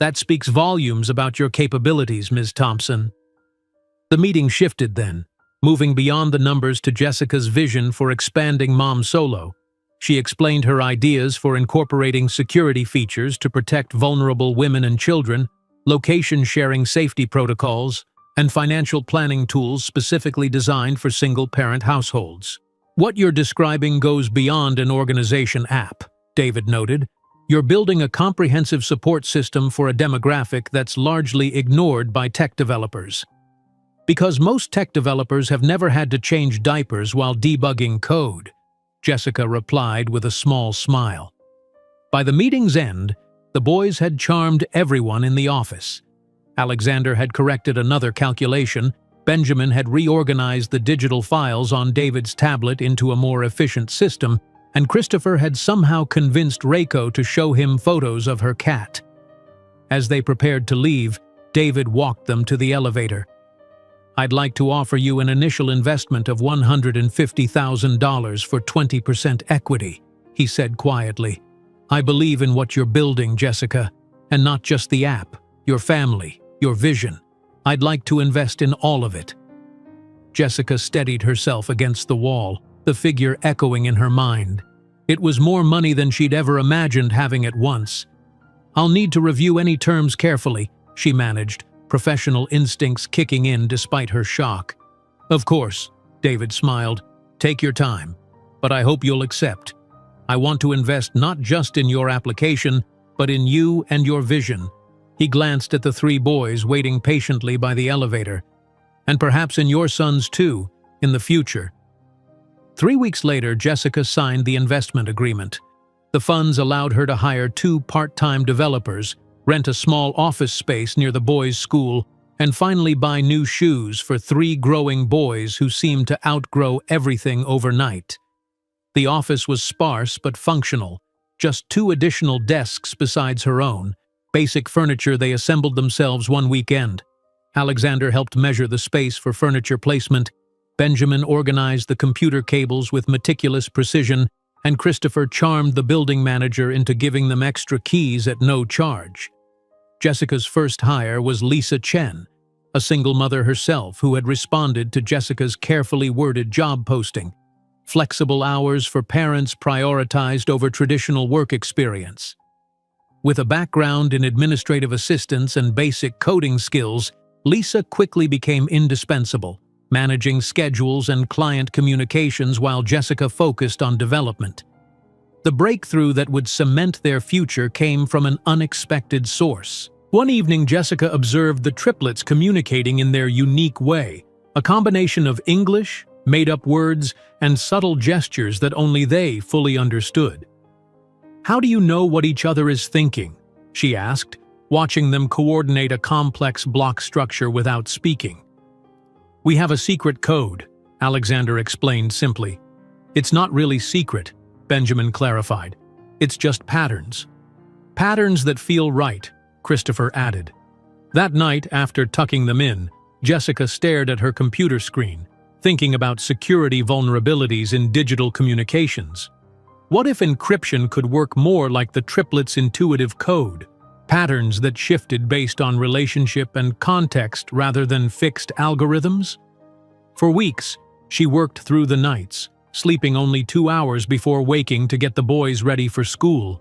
That speaks volumes about your capabilities, Ms. Thompson." The meeting shifted then, moving beyond the numbers to Jessica's vision for expanding Mom Solo. She explained her ideas for incorporating security features to protect vulnerable women and children, location-sharing safety protocols, and financial planning tools specifically designed for single-parent households. "What you're describing goes beyond an organization app," David noted. "You're building a comprehensive support system for a demographic that's largely ignored by tech developers." "Because most tech developers have never had to change diapers while debugging code," Jessica replied with a small smile. By the meeting's end, the boys had charmed everyone in the office. Alexander had corrected another calculation, Benjamin had reorganized the digital files on David's tablet into a more efficient system, and Christopher had somehow convinced Reiko to show him photos of her cat. As they prepared to leave, David walked them to the elevator. "I'd like to offer you an initial investment of $150,000 for 20% equity," he said quietly. "I believe in what you're building, Jessica, and not just the app, your family, your vision. I'd like to invest in all of it." Jessica steadied herself against the wall, the figure echoing in her mind. It was more money than she'd ever imagined having at once. "I'll need to review any terms carefully," she managed, professional instincts kicking in despite her shock. "Of course," David smiled. "Take your time, but I hope you'll accept. I want to invest not just in your application, but in you and your vision." He glanced at the 3 boys waiting patiently by the elevator. "And perhaps in your sons too, in the future." 3 weeks later, Jessica signed the investment agreement. The funds allowed her to hire 2 part-time developers, rent a small office space near the boys' school, and finally buy new shoes for 3 growing boys who seemed to outgrow everything overnight. The office was sparse but functional, just 2 additional desks besides her own, basic furniture they assembled themselves one weekend. Alexander helped measure the space for furniture placement, Benjamin organized the computer cables with meticulous precision, and Christopher charmed the building manager into giving them extra keys at no charge. Jessica's first hire was Lisa Chen, a single mother herself who had responded to Jessica's carefully worded job posting. Flexible hours for parents prioritized over traditional work experience. With a background in administrative assistance and basic coding skills, Lisa quickly became indispensable, managing schedules and client communications while Jessica focused on development. The breakthrough that would cement their future came from an unexpected source. One evening, Jessica observed the triplets communicating in their unique way, a combination of English, made-up words, and subtle gestures that only they fully understood. "How do you know what each other is thinking?" she asked, watching them coordinate a complex block structure without speaking. "We have a secret code," Alexander explained simply. "It's not really secret," Benjamin clarified. "It's just patterns. Patterns that feel right," Christopher added. That night, after tucking them in, Jessica stared at her computer screen, thinking about security vulnerabilities in digital communications. What if encryption could work more like the triplets' intuitive code? Patterns that shifted based on relationship and context rather than fixed algorithms? For weeks, she worked through the nights, sleeping only 2 hours before waking to get the boys ready for school.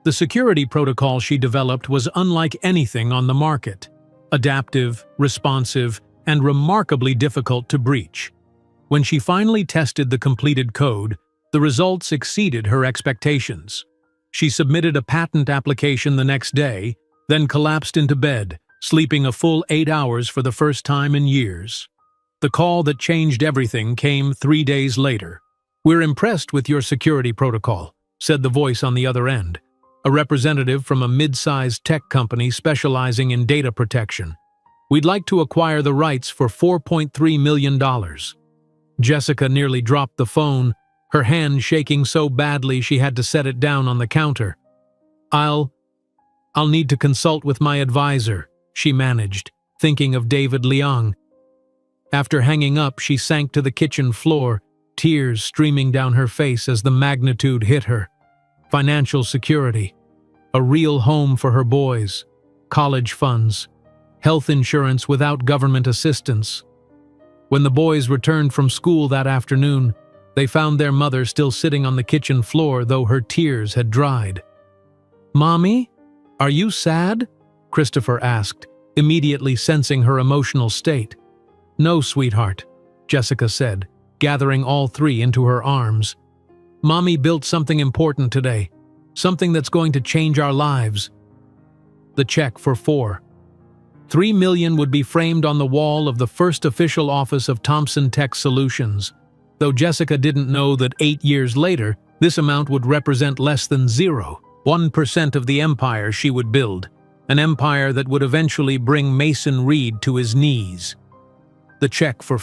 The security protocol she developed was unlike anything on the market. Adaptive, responsive, and remarkably difficult to breach. When she finally tested the completed code, the results exceeded her expectations. She submitted a patent application the next day, then collapsed into bed, sleeping a full 8 hours for the first time in years. The call that changed everything came 3 days later. "We're impressed with your security protocol," said the voice on the other end, a representative from a mid-sized tech company specializing in data protection. "We'd like to acquire the rights for $4.3 million. Jessica nearly dropped the phone, her hand shaking so badly she had to set it down on the counter. I'll need to consult with my advisor," she managed, thinking of David Liang. After hanging up, she sank to the kitchen floor, tears streaming down her face as the magnitude hit her. Financial security, a real home for her boys, college funds, health insurance without government assistance. When the boys returned from school that afternoon, they found their mother still sitting on the kitchen floor, though her tears had dried. "Mommy, are you sad?" Christopher asked, immediately sensing her emotional state. "No, sweetheart," Jessica said, gathering all three into her arms. "Mommy built something important today, something that's going to change our lives." The check for $3 million would be framed on the wall of the first official office of Thompson Tech Solutions, though Jessica didn't know that 8 years later, this amount would represent less than 0.1% of the empire she would build, an empire that would eventually bring Mason Reed to his knees. The check for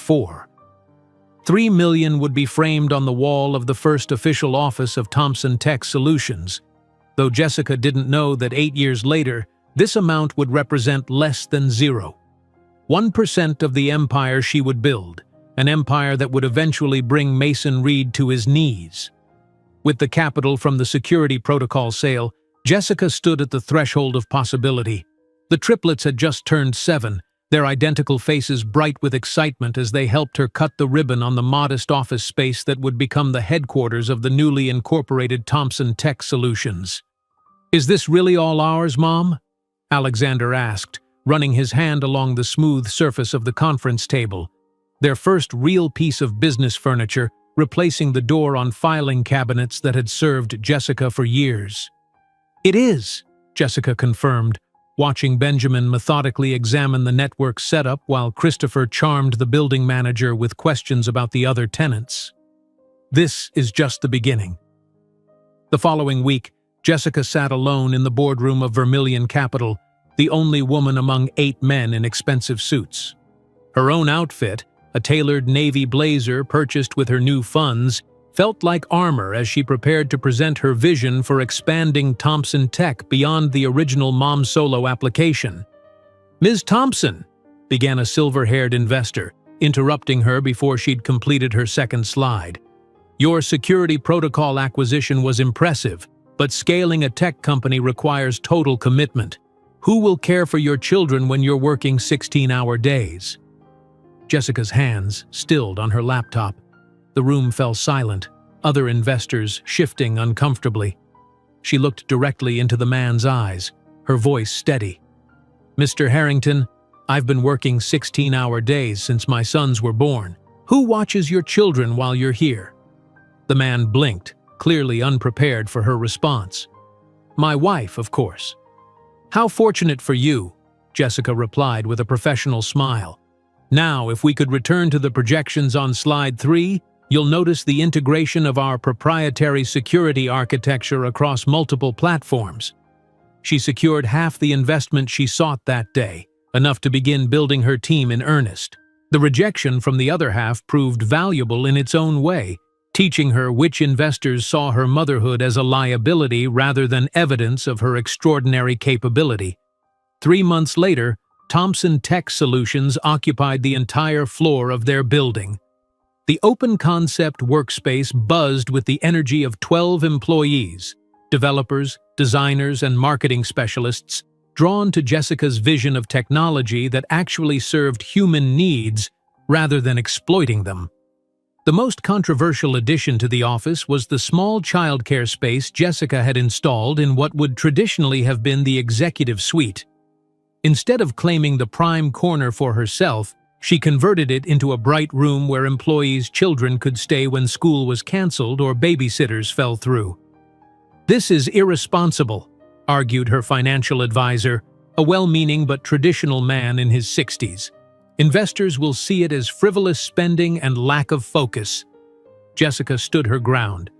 $3 million would be framed on the wall of the first official office of Thompson Tech Solutions, though Jessica didn't know that 8 years later, this amount would represent less than 0.1% of the empire she would build, an empire that would eventually bring Mason Reed to his knees. With the capital from the security protocol sale, Jessica stood at the threshold of possibility. The triplets had just turned 7, their identical faces bright with excitement as they helped her cut the ribbon on the modest office space that would become the headquarters of the newly incorporated Thompson Tech Solutions. "Is this really all ours, Mom?" Alexander asked, running his hand along the smooth surface of the conference table, their first real piece of business furniture, replacing the door on filing cabinets that had served Jessica for years. "It is," Jessica confirmed, watching Benjamin methodically examine the network setup while Christopher charmed the building manager with questions about the other tenants. This is just the beginning. The following week, Jessica sat alone in the boardroom of Vermilion Capital, the only woman among 8 men in expensive suits. Her own outfit, a tailored navy blazer purchased with her new funds, felt like armor as she prepared to present her vision for expanding Thompson Tech beyond the original Mom Solo application. "Ms. Thompson," began a silver-haired investor, interrupting her before she'd completed her second slide. "Your security protocol acquisition was impressive, but scaling a tech company requires total commitment. Who will care for your children when you're working 16-hour days?" Jessica's hands stilled on her laptop. The room fell silent, other investors shifting uncomfortably. She looked directly into the man's eyes, her voice steady. "Mr. Harrington, I've been working 16-hour days since my sons were born. Who watches your children while you're here?" The man blinked, clearly unprepared for her response. "My wife, of course." "How fortunate for you," Jessica replied with a professional smile. "Now, if we could return to the projections on slide 3, you'll notice the integration of our proprietary security architecture across multiple platforms." She secured half the investment she sought that day, enough to begin building her team in earnest. The rejection from the other half proved valuable in its own way, teaching her which investors saw her motherhood as a liability rather than evidence of her extraordinary capability. 3 months later, Thompson Tech Solutions occupied the entire floor of their building. The open-concept workspace buzzed with the energy of 12 employees, developers, designers, and marketing specialists, drawn to Jessica's vision of technology that actually served human needs rather than exploiting them. The most controversial addition to the office was the small childcare space Jessica had installed in what would traditionally have been the executive suite. Instead of claiming the prime corner for herself, she converted it into a bright room where employees' children could stay when school was canceled or babysitters fell through. "This is irresponsible," argued her financial advisor, a well-meaning but traditional man in his 60s. "Investors will see it as frivolous spending and lack of focus." Jessica stood her ground.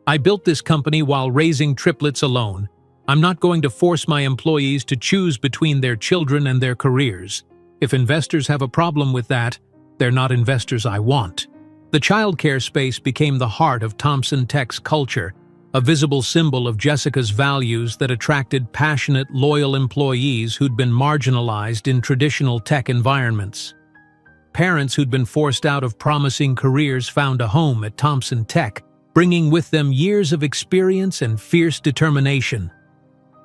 "I built this company while raising triplets alone. I'm not going to force my employees to choose between their children and their careers. If investors have a problem with that, they're not investors I want." The childcare space became the heart of Thompson Tech's culture, a visible symbol of Jessica's values that attracted passionate, loyal employees who'd been marginalized in traditional tech environments. parents who'd been forced out of promising careers found a home at Thompson Tech, bringing with them years of experience and fierce determination.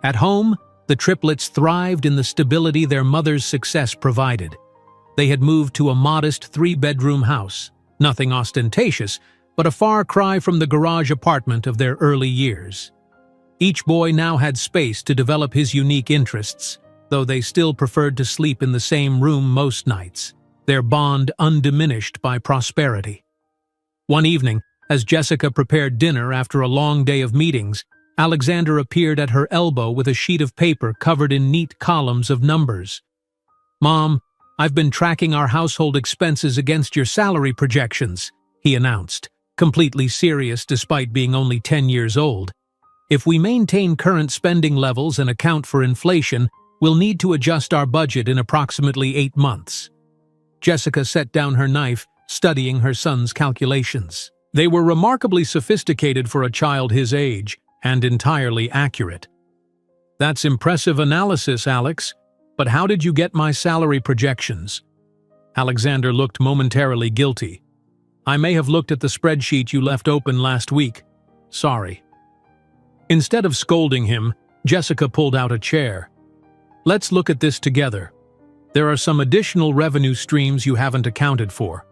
At home, the triplets thrived in the stability their mother's success provided. They had moved to a modest 3-bedroom house, nothing ostentatious, but a far cry from the garage apartment of their early years. Each boy now had space to develop his unique interests, though they still preferred to sleep in the same room most nights, their bond undiminished by prosperity. One evening, as Jessica prepared dinner after a long day of meetings, Alexander appeared at her elbow with a sheet of paper covered in neat columns of numbers. "Mom, I've been tracking our household expenses against your salary projections," he announced, completely serious despite being only 10 years old. "If we maintain current spending levels and account for inflation, we'll need to adjust our budget in approximately 8 months. Jessica set down her knife, studying her son's calculations. They were remarkably sophisticated for a child his age, and entirely accurate. "That's impressive analysis, Alex, but how did you get my salary projections?" Alexander looked momentarily guilty. "I may have looked at the spreadsheet you left open last week. Sorry." Instead of scolding him, Jessica pulled out a chair. "Let's look at this together. There are some additional revenue streams you haven't accounted for."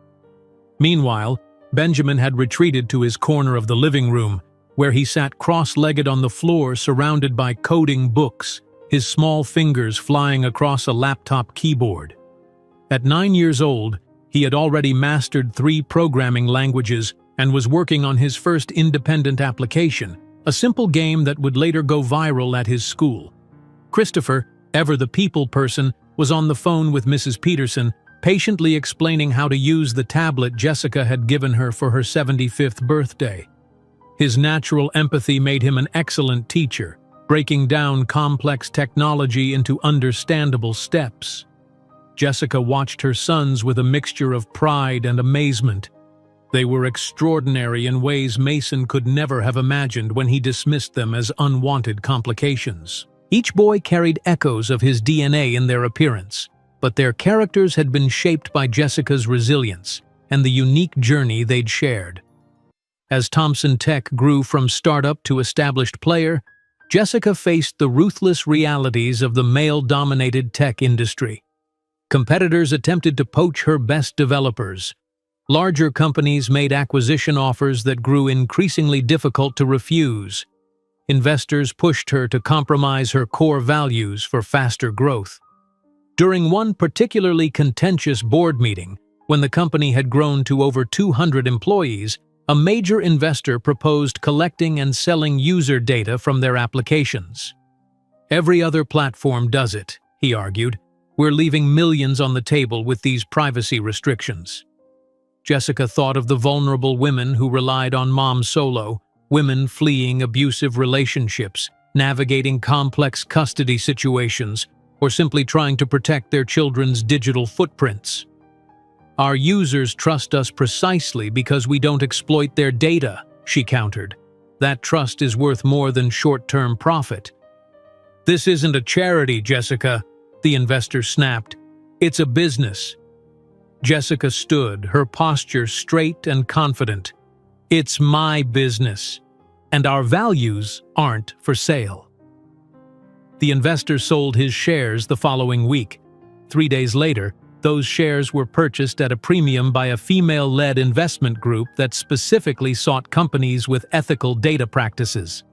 Meanwhile, Benjamin had retreated to his corner of the living room, where he sat cross-legged on the floor surrounded by coding books, his small fingers flying across a laptop keyboard. At 9 years old, he had already mastered 3 programming languages and was working on his first independent application, a simple game that would later go viral at his school. Christopher, ever the people person, was on the phone with Mrs. Peterson, patiently explaining how to use the tablet Jessica had given her for her 75th birthday. His natural empathy made him an excellent teacher, breaking down complex technology into understandable steps. Jessica watched her sons with a mixture of pride and amazement. They were extraordinary in ways Mason could never have imagined when he dismissed them as unwanted complications. Each boy carried echoes of his DNA in their appearance, but their characters had been shaped by Jessica's resilience and the unique journey they'd shared. As Thompson Tech grew from startup to established player, Jessica faced the ruthless realities of the male-dominated tech industry. Competitors attempted to poach her best developers. Larger companies made acquisition offers that grew increasingly difficult to refuse. Investors pushed her to compromise her core values for faster growth. During one particularly contentious board meeting, when the company had grown to over 200 employees, a major investor proposed collecting and selling user data from their applications. "Every other platform does it," he argued. "We're leaving millions on the table with these privacy restrictions." Jessica thought of the vulnerable women who relied on mom solo, women fleeing abusive relationships, navigating complex custody situations, or simply trying to protect their children's digital footprints. "Our users trust us precisely because we don't exploit their data," she countered. "That trust is worth more than short-term profit." "This isn't a charity, Jessica," the investor snapped. "It's a business." Jessica stood, her posture straight and confident. "It's my business, and our values aren't for sale." The investor sold his shares the following week. 3 days later, those shares were purchased at a premium by a female-led investment group that specifically sought companies with ethical data practices.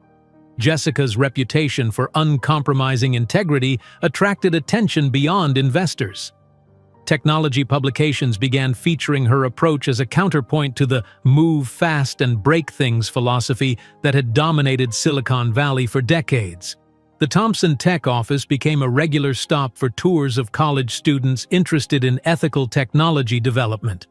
Jessica's reputation for uncompromising integrity attracted attention beyond investors. Technology publications began featuring her approach as a counterpoint to the "move fast and break things" philosophy that had dominated Silicon Valley for decades. The Thompson Tech office became a regular stop for tours of college students interested in ethical technology development.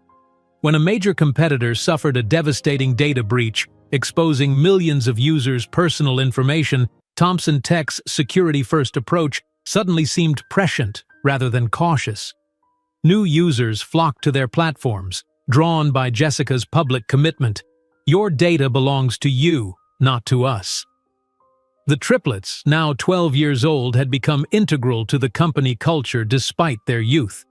When a major competitor suffered a devastating data breach, exposing millions of users' personal information, Thompson Tech's security-first approach suddenly seemed prescient rather than cautious. New users flocked to their platforms, drawn by Jessica's public commitment. "Your data belongs to you, not to us." The triplets, now 12 years old, had become integral to the company culture despite their youth.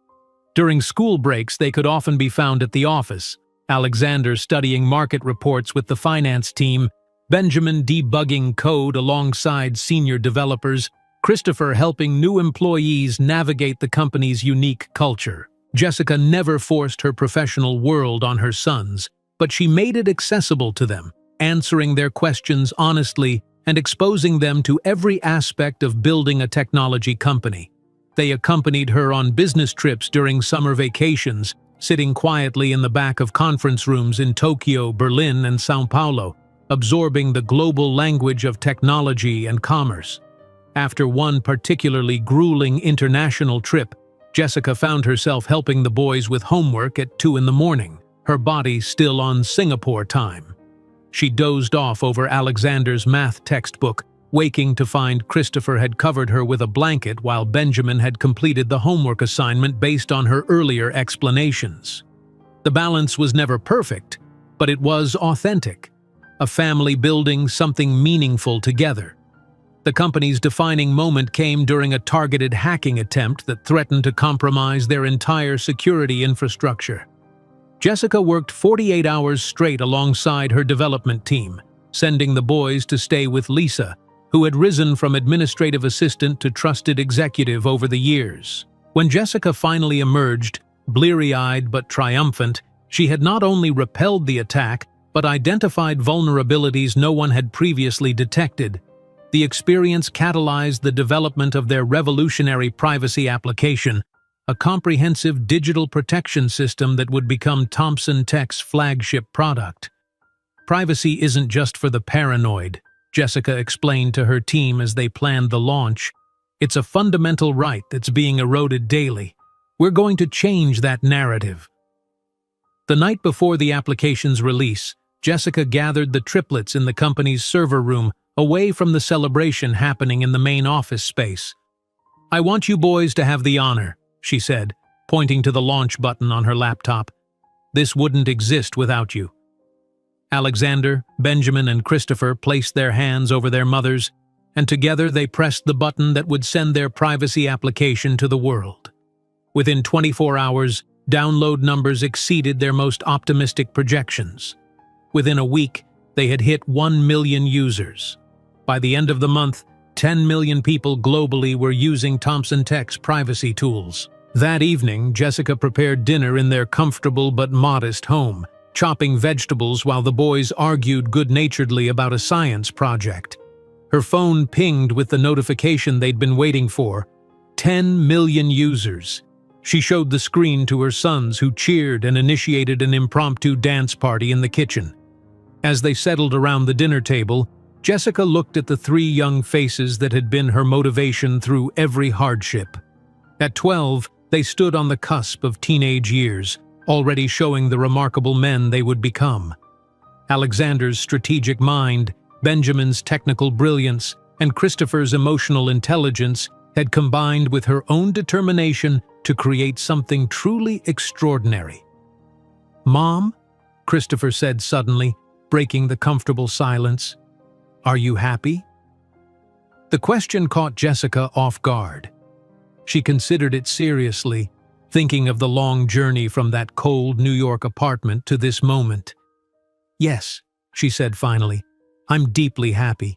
During school breaks, they could often be found at the office, Alexander studying market reports with the finance team, Benjamin debugging code alongside senior developers, Christopher helping new employees navigate the company's unique culture. Jessica never forced her professional world on her sons, but she made it accessible to them, answering their questions honestly and exposing them to every aspect of building a technology company. They accompanied her on business trips during summer vacations, sitting quietly in the back of conference rooms in Tokyo, Berlin, and São Paulo, absorbing the global language of technology and commerce. After one particularly grueling international trip, Jessica found herself helping the boys with homework at 2 in the morning, her body still on Singapore time. She dozed off over Alexander's math textbook, waking to find Christopher had covered her with a blanket while Benjamin had completed the homework assignment based on her earlier explanations. The balance was never perfect, but it was authentic. A family building something meaningful together. The company's defining moment came during a targeted hacking attempt that threatened to compromise their entire security infrastructure. Jessica worked 48 hours straight alongside her development team, sending the boys to stay with Lisa, who had risen from administrative assistant to trusted executive over the years. When Jessica finally emerged, bleary-eyed but triumphant, she had not only repelled the attack, but identified vulnerabilities no one had previously detected. The experience catalyzed the development of their revolutionary privacy application, a comprehensive digital protection system that would become Thomson Tech's flagship product. Privacy isn't just for the paranoid, Jessica explained to her team as they planned the launch. It's a fundamental right that's being eroded daily. We're going to change that narrative. The night before the application's release, Jessica gathered the triplets in the company's server room, away from the celebration happening in the main office space. "I want you boys to have the honor," she said, pointing to the launch button on her laptop. "This wouldn't exist without you." Alexander, Benjamin, and Christopher placed their hands over their mothers, and together they pressed the button that would send their privacy application to the world. Within 24 hours, download numbers exceeded their most optimistic projections. Within a week, they had hit 1 million users. By the end of the month, 10 million people globally were using Thomson Tech's privacy tools. That evening, Jessica prepared dinner in their comfortable but modest home, chopping vegetables while the boys argued good-naturedly about a science project. Her phone pinged with the notification they'd been waiting for: 10 million users. She showed the screen to her sons, who cheered and initiated an impromptu dance party in the kitchen. As they settled around the dinner table, Jessica looked at the 3 young faces that had been her motivation through every hardship. At 12, they stood on the cusp of teenage years, already showing the remarkable men they would become. Alexander's strategic mind, Benjamin's technical brilliance, and Christopher's emotional intelligence had combined with her own determination to create something truly extraordinary. "Mom," Christopher said suddenly, breaking the comfortable silence, "are you happy?" The question caught Jessica off guard. She considered it seriously, thinking of the long journey from that cold New York apartment to this moment. "Yes," she said finally, "I'm deeply happy.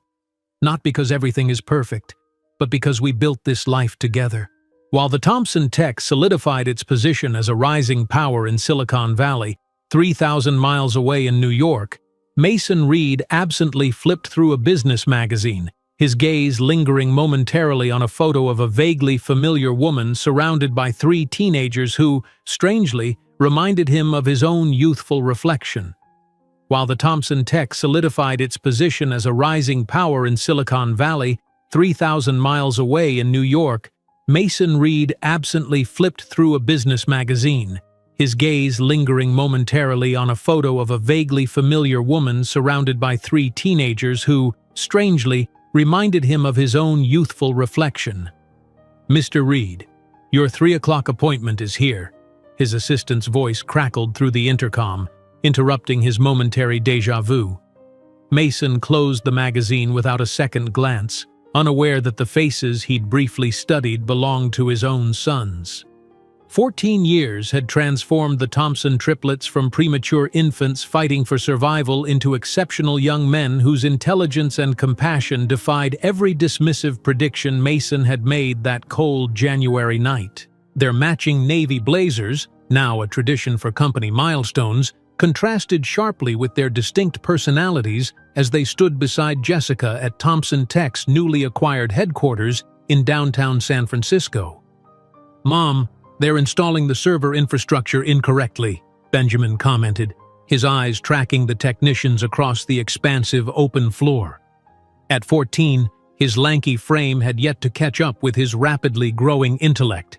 Not because everything is perfect, but because we built this life together." While the Thomson Tech solidified its position as a rising power in Silicon Valley, 3,000 miles away in New York, Mason Reed absently flipped through a business magazine, his gaze lingering momentarily on a photo of a vaguely familiar woman surrounded by 3 teenagers who, strangely, reminded him of his own youthful reflection. While the Thomson Tech solidified its position as a rising power in Silicon Valley, 3,000 miles away in New York, Mason Reed absently flipped through a business magazine, his gaze lingering momentarily on a photo of a vaguely familiar woman surrounded by 3 teenagers who, strangely, reminded him of his own youthful reflection. "Mr. Reed, your 3 o'clock appointment is here," his assistant's voice crackled through the intercom, interrupting his momentary déjà vu. Mason closed the magazine without a second glance, unaware that the faces he'd briefly studied belonged to his own sons. 14 years had transformed the Thompson triplets from premature infants fighting for survival into exceptional young men whose intelligence and compassion defied every dismissive prediction Mason had made that cold January night. Their matching navy blazers, now a tradition for company milestones, contrasted sharply with their distinct personalities as they stood beside Jessica at Thompson Tech's newly acquired headquarters in downtown San Francisco. "Mom, they're installing the server infrastructure incorrectly," Benjamin commented, his eyes tracking the technicians across the expansive open floor. At 14, his lanky frame had yet to catch up with his rapidly growing intellect.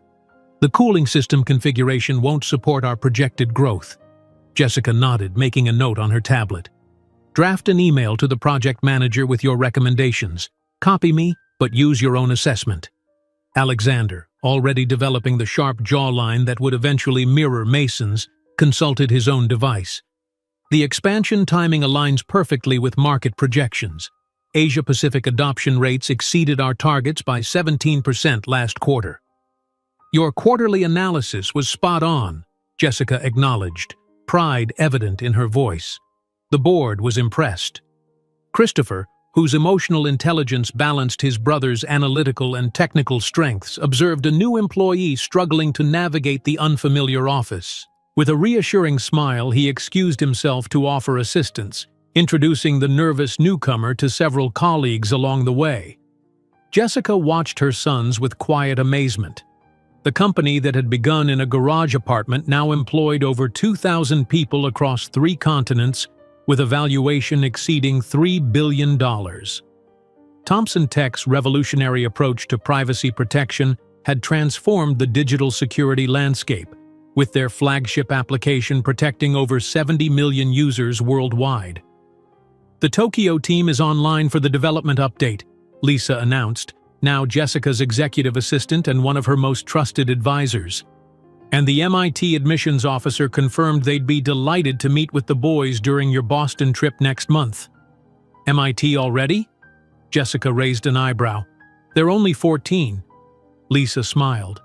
"The cooling system configuration won't support our projected growth." Jessica nodded, making a note on her tablet. "Draft an email to the project manager with your recommendations. Copy me, but use your own assessment." Alexander, already developing the sharp jawline that would eventually mirror Mason's, consulted his own device. "The expansion timing aligns perfectly with market projections. Asia-Pacific adoption rates exceeded our targets by 17% last quarter." "Your quarterly analysis was spot on," Jessica acknowledged, pride evident in her voice. The board was impressed. Christopher, whose emotional intelligence balanced his brother's analytical and technical strengths, observed a new employee struggling to navigate the unfamiliar office. With a reassuring smile, he excused himself to offer assistance, introducing the nervous newcomer to several colleagues along the way. Jessica watched her sons with quiet amazement. The company that had begun in a garage apartment now employed over 2,000 people across 3 continents, with a valuation exceeding $3 billion. Thompson Tech's revolutionary approach to privacy protection had transformed the digital security landscape, with their flagship application protecting over 70 million users worldwide. "The Tokyo team is online for the development update," Lisa announced, now Jessica's executive assistant and one of her most trusted advisors. "And the MIT admissions officer confirmed they'd be delighted to meet with the boys during your Boston trip next month." "MIT already?" Jessica raised an eyebrow. "They're only 14. Lisa smiled.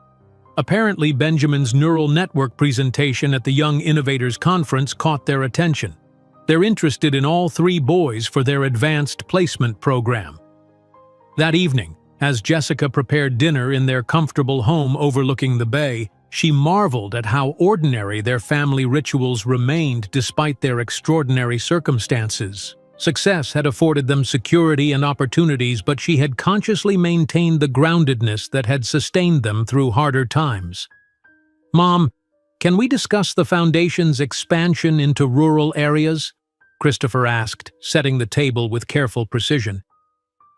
Apparently, Benjamin's neural network presentation at the Young Innovators Conference caught their attention. They're interested in all 3 boys for their advanced placement program. That evening, as Jessica prepared dinner in their comfortable home overlooking the bay, she marveled at how ordinary their family rituals remained despite their extraordinary circumstances. Success had afforded them security and opportunities, but she had consciously maintained the groundedness that had sustained them through harder times. "Mom, can we discuss the Foundation's expansion into rural areas?" Christopher asked, setting the table with careful precision.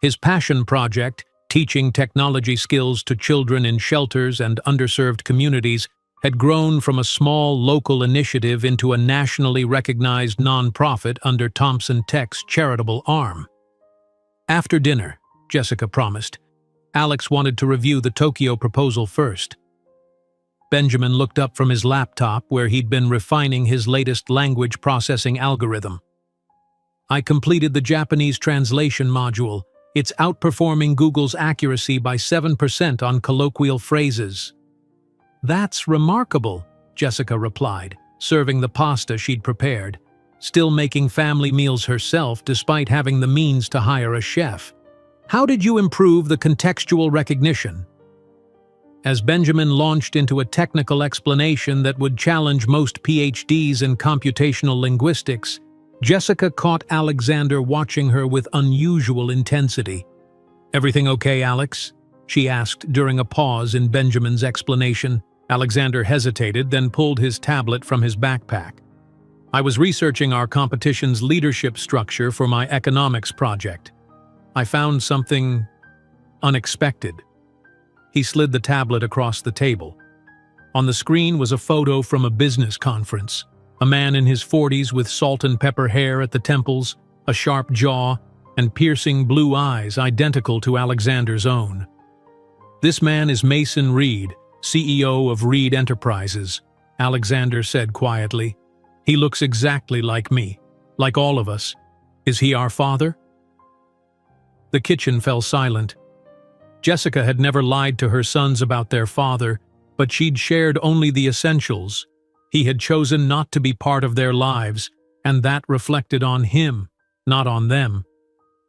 His passion project, teaching technology skills to children in shelters and underserved communities, had grown from a small local initiative into a nationally recognized nonprofit under Thompson Tech's charitable arm. After dinner, Jessica promised, Alex wanted to review the Tokyo proposal first. Benjamin looked up from his laptop where he'd been refining his latest language processing algorithm. "I completed the Japanese translation module. It's outperforming Google's accuracy by 7% on colloquial phrases." "That's remarkable," Jessica replied, serving the pasta she'd prepared, still making family meals herself despite having the means to hire a chef. "How did you improve the contextual recognition?" As Benjamin launched into a technical explanation that would challenge most PhDs in computational linguistics, Jessica caught Alexander watching her with unusual intensity. "Everything okay, Alex?" she asked during a pause in Benjamin's explanation. Alexander hesitated, then pulled his tablet from his backpack. "I was researching our competition's leadership structure for my economics project. I found something unexpected." He slid the tablet across the table. On the screen was a photo from a business conference. A man in his 40s with salt and pepper hair at the temples, a sharp jaw, and piercing blue eyes identical to Alexander's own. "This man is Mason Reed, CEO of Reed Enterprises," Alexander said quietly. "He looks exactly like me, like all of us. Is he our father?" The kitchen fell silent. Jessica had never lied to her sons about their father, but she'd shared only the essentials. He had chosen not to be part of their lives, and that reflected on him, not on them.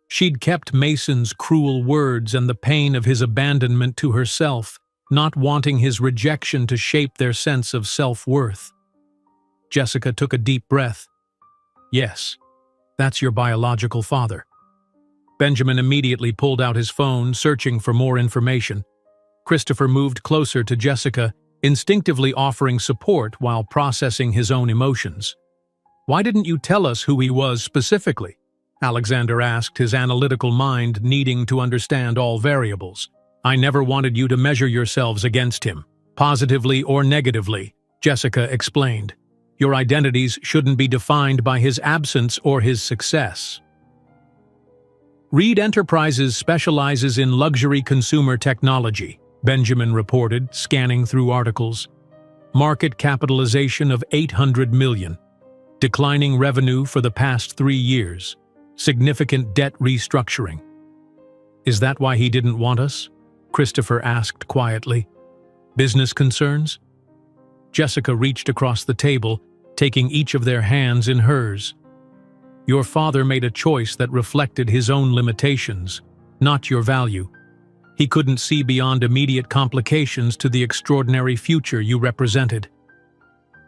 She'd kept Mason's cruel words and the pain of his abandonment to herself, not wanting his rejection to shape their sense of self-worth. Jessica took a deep breath. "Yes, that's your biological father." Benjamin immediately pulled out his phone, searching for more information. Christopher moved closer to Jessica, instinctively offering support while processing his own emotions. "Why didn't you tell us who he was specifically?" Alexander asked, his analytical mind needing to understand all variables. "I never wanted you to measure yourselves against him, positively or negatively," Jessica explained. "Your identities shouldn't be defined by his absence or his success." Reed Enterprises specializes in luxury consumer technology, Benjamin reported, scanning through articles. Market capitalization of $800 million. Declining revenue for the past 3 years. Significant debt restructuring. "Is that why he didn't want us?" Christopher asked quietly. "Business concerns?" Jessica reached across the table, taking each of their hands in hers. "Your father made a choice that reflected his own limitations, not your value. He couldn't see beyond immediate complications to the extraordinary future you represented."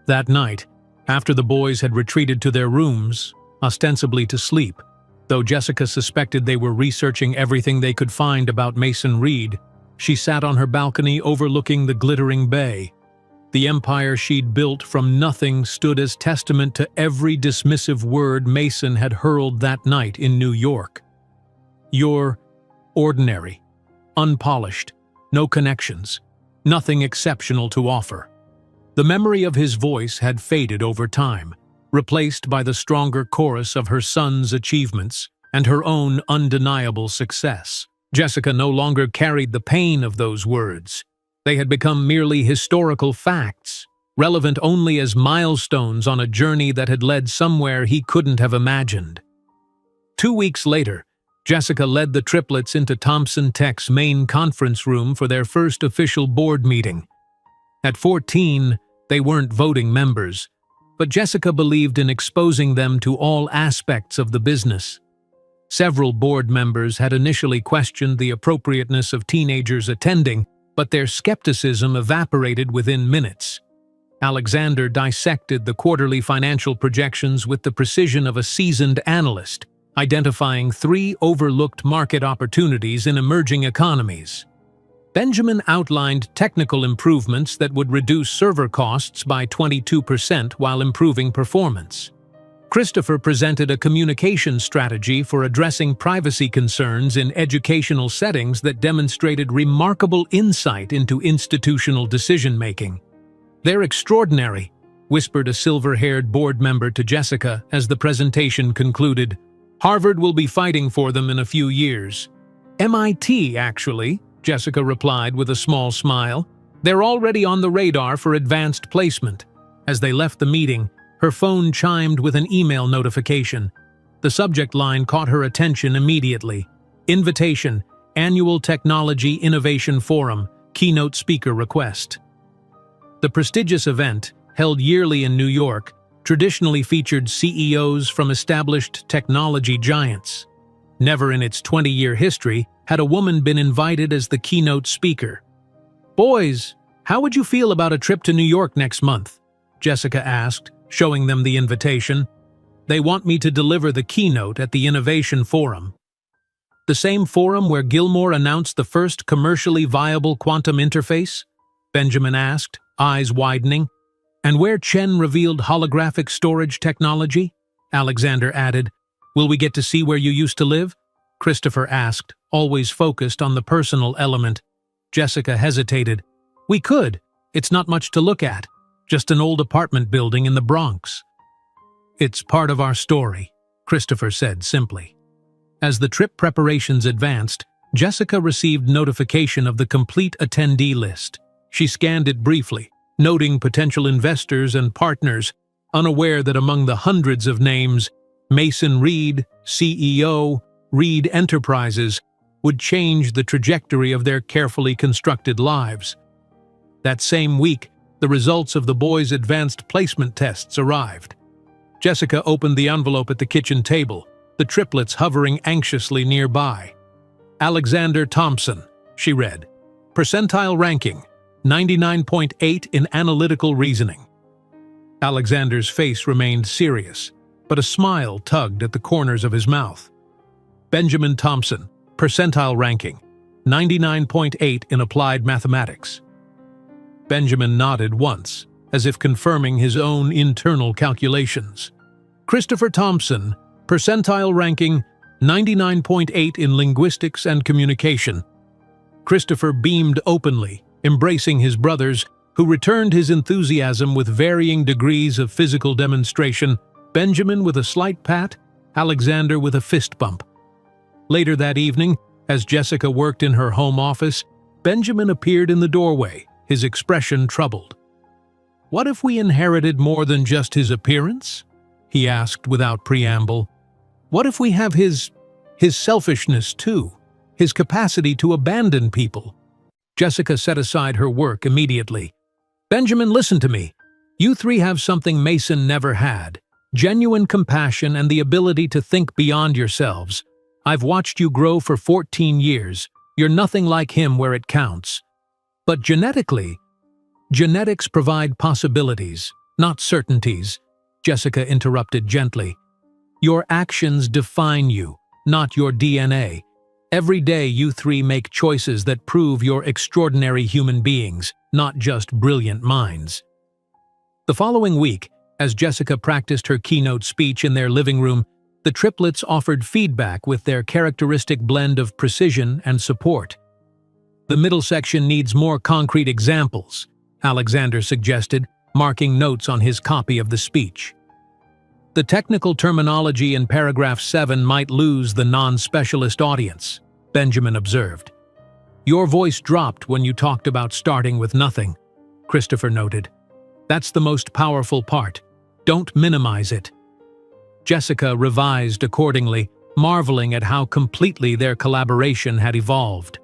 That night, after the boys had retreated to their rooms, ostensibly to sleep, though Jessica suspected they were researching everything they could find about Mason Reed, she sat on her balcony overlooking the glittering bay. The empire she'd built from nothing stood as testament to every dismissive word Mason had hurled that night in New York. "You're ordinary, unpolished, no connections, nothing exceptional to offer." The memory of his voice had faded over time, replaced by the stronger chorus of her son's achievements and her own undeniable success. Jessica no longer carried the pain of those words. They had become merely historical facts, relevant only as milestones on a journey that had led somewhere he couldn't have imagined. 2 weeks later, Jessica led the triplets into Thompson Tech's main conference room for their first official board meeting. At 14, they weren't voting members, but Jessica believed in exposing them to all aspects of the business. Several board members had initially questioned the appropriateness of teenagers attending, but their skepticism evaporated within minutes. Alexander dissected the quarterly financial projections with the precision of a seasoned analyst, identifying 3 overlooked market opportunities in emerging economies. Benjamin outlined technical improvements that would reduce server costs by 22% while improving performance. Christopher presented a communication strategy for addressing privacy concerns in educational settings that demonstrated remarkable insight into institutional decision-making. "They're extraordinary," whispered a silver-haired board member to Jessica as the presentation concluded. "Harvard will be fighting for them in a few years." "MIT, actually," Jessica replied with a small smile. "They're already on the radar for advanced placement." As they left the meeting, her phone chimed with an email notification. The subject line caught her attention immediately. "Invitation, Annual Technology Innovation Forum, Keynote Speaker Request." The prestigious event, held yearly in New York, traditionally featured CEOs from established technology giants. Never in its 20-year history had a woman been invited as the keynote speaker. "Boys, how would you feel about a trip to New York next month?" Jessica asked, showing them the invitation. "They want me to deliver the keynote at the Innovation Forum." "The same forum where Gilmore announced the first commercially viable quantum interface?" Benjamin asked, eyes widening. "And where Chen revealed holographic storage technology?" Alexander added. "Will we get to see where you used to live?" Christopher asked, always focused on the personal element. Jessica hesitated. "We could. It's not much to look at. Just an old apartment building in the Bronx." "It's part of our story," Christopher said simply. As the trip preparations advanced, Jessica received notification of the complete attendee list. She scanned it briefly, noting potential investors and partners, unaware that among the hundreds of names, Mason Reed, CEO, Reed Enterprises, would change the trajectory of their carefully constructed lives. That same week, the results of the boys' advanced placement tests arrived. Jessica opened the envelope at the kitchen table, the triplets hovering anxiously nearby. Alexander Thompson, she read. Percentile ranking, 99.8 in analytical reasoning. Alexander's face remained serious, but a smile tugged at the corners of his mouth. Benjamin Thompson, percentile ranking, 99.8 in applied mathematics. Benjamin nodded once, as if confirming his own internal calculations. Christopher Thompson, percentile ranking, 99.8 in linguistics and communication. Christopher beamed openly, embracing his brothers, who returned his enthusiasm with varying degrees of physical demonstration, Benjamin with a slight pat, Alexander with a fist bump. Later that evening, as Jessica worked in her home office, Benjamin appeared in the doorway, his expression troubled. "What if we inherited more than just his appearance?" he asked without preamble. "What if we have his selfishness too, his capacity to abandon people?" Jessica set aside her work immediately. "Benjamin, listen to me. You three have something Mason never had, genuine compassion and the ability to think beyond yourselves. I've watched you grow for 14 years. You're nothing like him where it counts. But genetics provide possibilities, not certainties," Jessica interrupted gently. "Your actions define you, not your DNA. Every day you three make choices that prove you're extraordinary human beings, not just brilliant minds." The following week, as Jessica practiced her keynote speech in their living room, the triplets offered feedback with their characteristic blend of precision and support. "The middle section needs more concrete examples," Alexander suggested, marking notes on his copy of the speech. "The technical terminology in paragraph 7 might lose the non-specialist audience," Benjamin observed. "Your voice dropped when you talked about starting with nothing," Christopher noted. "That's the most powerful part. Don't minimize it." Jessica revised accordingly, marveling at how completely their collaboration had evolved.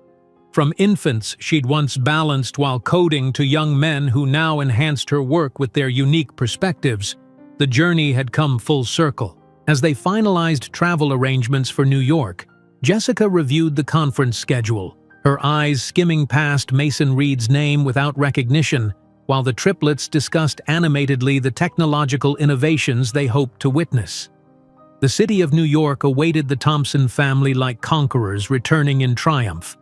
From infants she'd once balanced while coding to young men who now enhanced her work with their unique perspectives, the journey had come full circle. As they finalized travel arrangements for New York, Jessica reviewed the conference schedule, her eyes skimming past Mason Reed's name without recognition, while the triplets discussed animatedly the technological innovations they hoped to witness. The city of New York awaited the Thompson family like conquerors returning in triumph.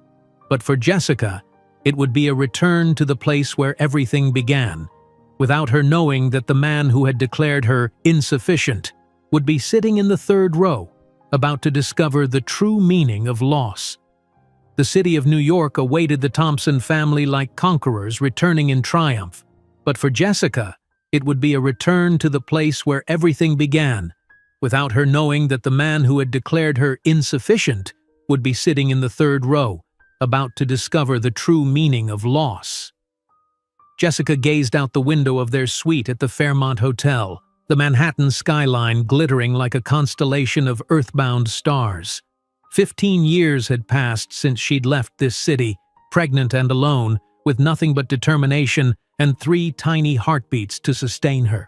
But for Jessica, it would be a return to the place where everything began, without her knowing that the man who had declared her insufficient would be sitting in the third row, about to discover the true meaning of loss. The city of New York awaited the Thompson family like conquerors returning in triumph, but for Jessica, it would be a return to the place where everything began, without her knowing that the man who had declared her insufficient would be sitting in the third row, about to discover the true meaning of loss. Jessica gazed out the window of their suite at the Fairmont Hotel, the Manhattan skyline glittering like a constellation of earthbound stars. 15 years had passed since she'd left this city, pregnant and alone, with nothing but determination and 3 tiny heartbeats to sustain her.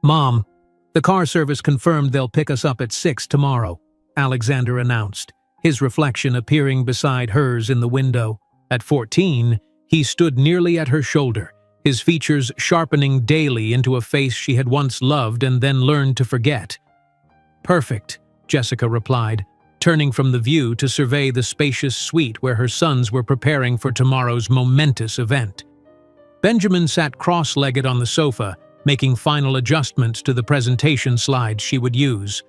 "Mom, the car service confirmed they'll pick us up at 6 tomorrow," Alexander announced, his reflection appearing beside hers in the window. At 14, he stood nearly at her shoulder, his features sharpening daily into a face she had once loved and then learned to forget. "Perfect," Jessica replied, turning from the view to survey the spacious suite where her sons were preparing for tomorrow's momentous event. Benjamin sat cross-legged on the sofa, making final adjustments to the presentation slides she would use.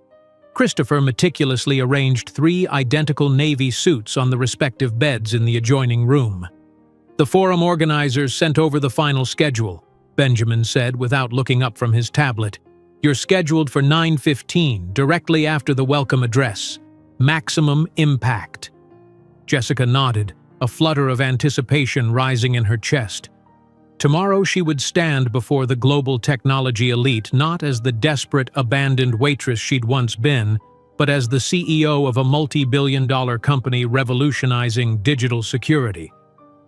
Christopher meticulously arranged 3 identical navy suits on the respective beds in the adjoining room. "The forum organizers sent over the final schedule," Benjamin said without looking up from his tablet. "You're scheduled for 9:15, directly after the welcome address. Maximum impact." Jessica nodded, a flutter of anticipation rising in her chest. Tomorrow she would stand before the global technology elite not as the desperate, abandoned waitress she'd once been, but as the CEO of a multi-billion-dollar company revolutionizing digital security.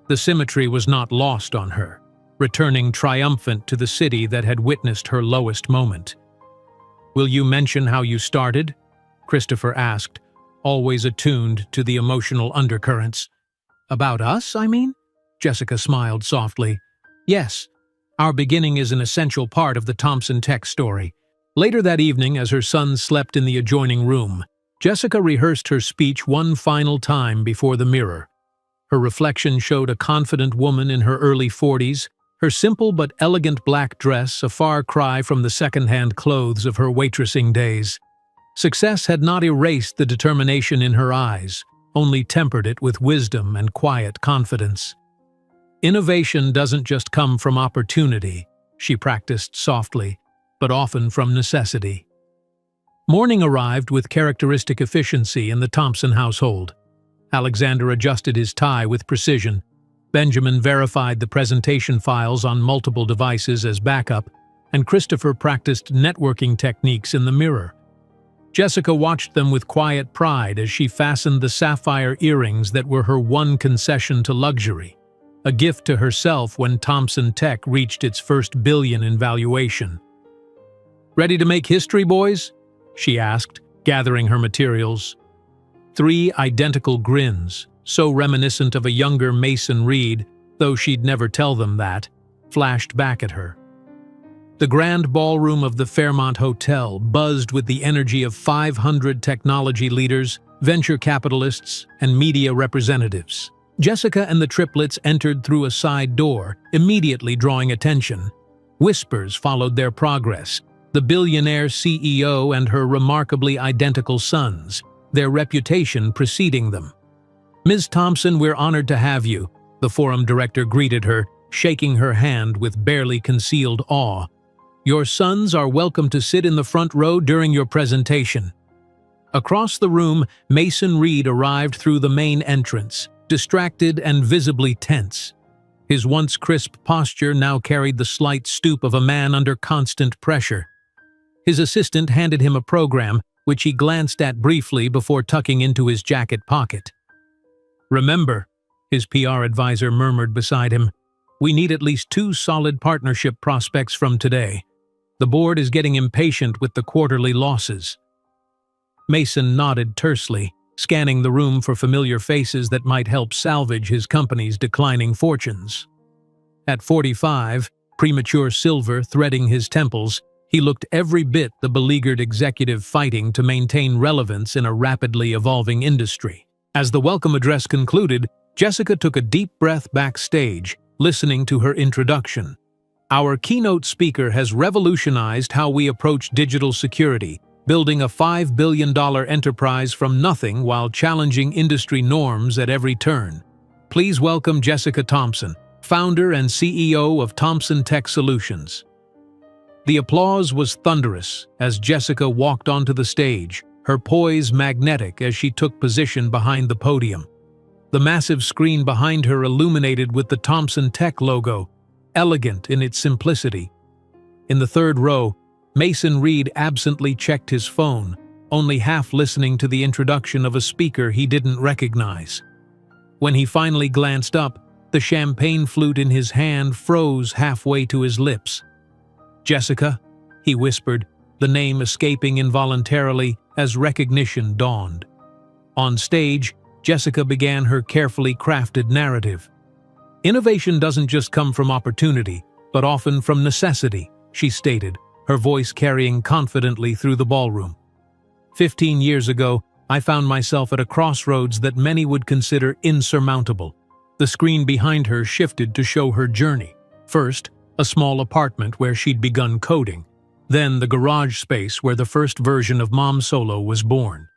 The symmetry was not lost on her, returning triumphant to the city that had witnessed her lowest moment. "Will you mention how you started?" Christopher asked, always attuned to the emotional undercurrents. "About us, I mean?" Jessica smiled softly. "Yes, our beginning is an essential part of the Thompson Tech story." Later that evening, as her son slept in the adjoining room, Jessica rehearsed her speech one final time before the mirror. Her reflection showed a confident woman in her early 40s, her simple but elegant black dress a far cry from the second-hand clothes of her waitressing days. Success had not erased the determination in her eyes, only tempered it with wisdom and quiet confidence. "Innovation doesn't just come from opportunity," she practiced softly, but often from necessity. Morning arrived with characteristic efficiency in the Thompson household. Alexander adjusted his tie with precision. Benjamin verified the presentation files on multiple devices as backup, and Christopher practiced networking techniques in the mirror. Jessica watched them with quiet pride as she fastened the sapphire earrings that were her one concession to luxury, a gift to herself when Thompson Tech reached its first billion in valuation. "Ready to make history, boys?" she asked, gathering her materials. 3 identical grins, so reminiscent of a younger Mason Reed, though she'd never tell them that, flashed back at her. The grand ballroom of the Fairmont Hotel buzzed with the energy of 500 technology leaders, venture capitalists, and media representatives. Jessica and the triplets entered through a side door, immediately drawing attention. Whispers followed their progress. The billionaire CEO and her remarkably identical sons, their reputation preceding them. "Ms. Thompson, we're honored to have you," the forum director greeted her, shaking her hand with barely concealed awe. "Your sons are welcome to sit in the front row during your presentation." Across the room, Mason Reed arrived through the main entrance, distracted and visibly tense. His once crisp posture now carried the slight stoop of a man under constant pressure. His assistant handed him a program, which he glanced at briefly before tucking into his jacket pocket. "Remember," his PR advisor murmured beside him, "we need at least 2 solid partnership prospects from today. The board is getting impatient with the quarterly losses." Mason nodded tersely, scanning the room for familiar faces that might help salvage his company's declining fortunes. At 45, premature silver threading his temples, he looked every bit the beleaguered executive fighting to maintain relevance in a rapidly evolving industry. As the welcome address concluded, Jessica took a deep breath backstage, listening to her introduction. "Our keynote speaker has revolutionized how we approach digital security, building a $5 billion enterprise from nothing while challenging industry norms at every turn. Please welcome Jessica Thompson, founder and CEO of Thompson Tech Solutions." The applause was thunderous as Jessica walked onto the stage, her poise magnetic as she took position behind the podium. The massive screen behind her illuminated with the Thompson Tech logo, elegant in its simplicity. In the third row, Mason Reed absently checked his phone, only half listening to the introduction of a speaker he didn't recognize. When he finally glanced up, the champagne flute in his hand froze halfway to his lips. "Jessica," he whispered, the name escaping involuntarily as recognition dawned. On stage, Jessica began her carefully crafted narrative. "Innovation doesn't just come from opportunity, but often from necessity," she stated, her voice carrying confidently through the ballroom. 15 years ago, I found myself at a crossroads that many would consider insurmountable. The screen behind her shifted to show her journey. First, a small apartment where she'd begun coding. Then the garage space where the first version of Mom Solo was born.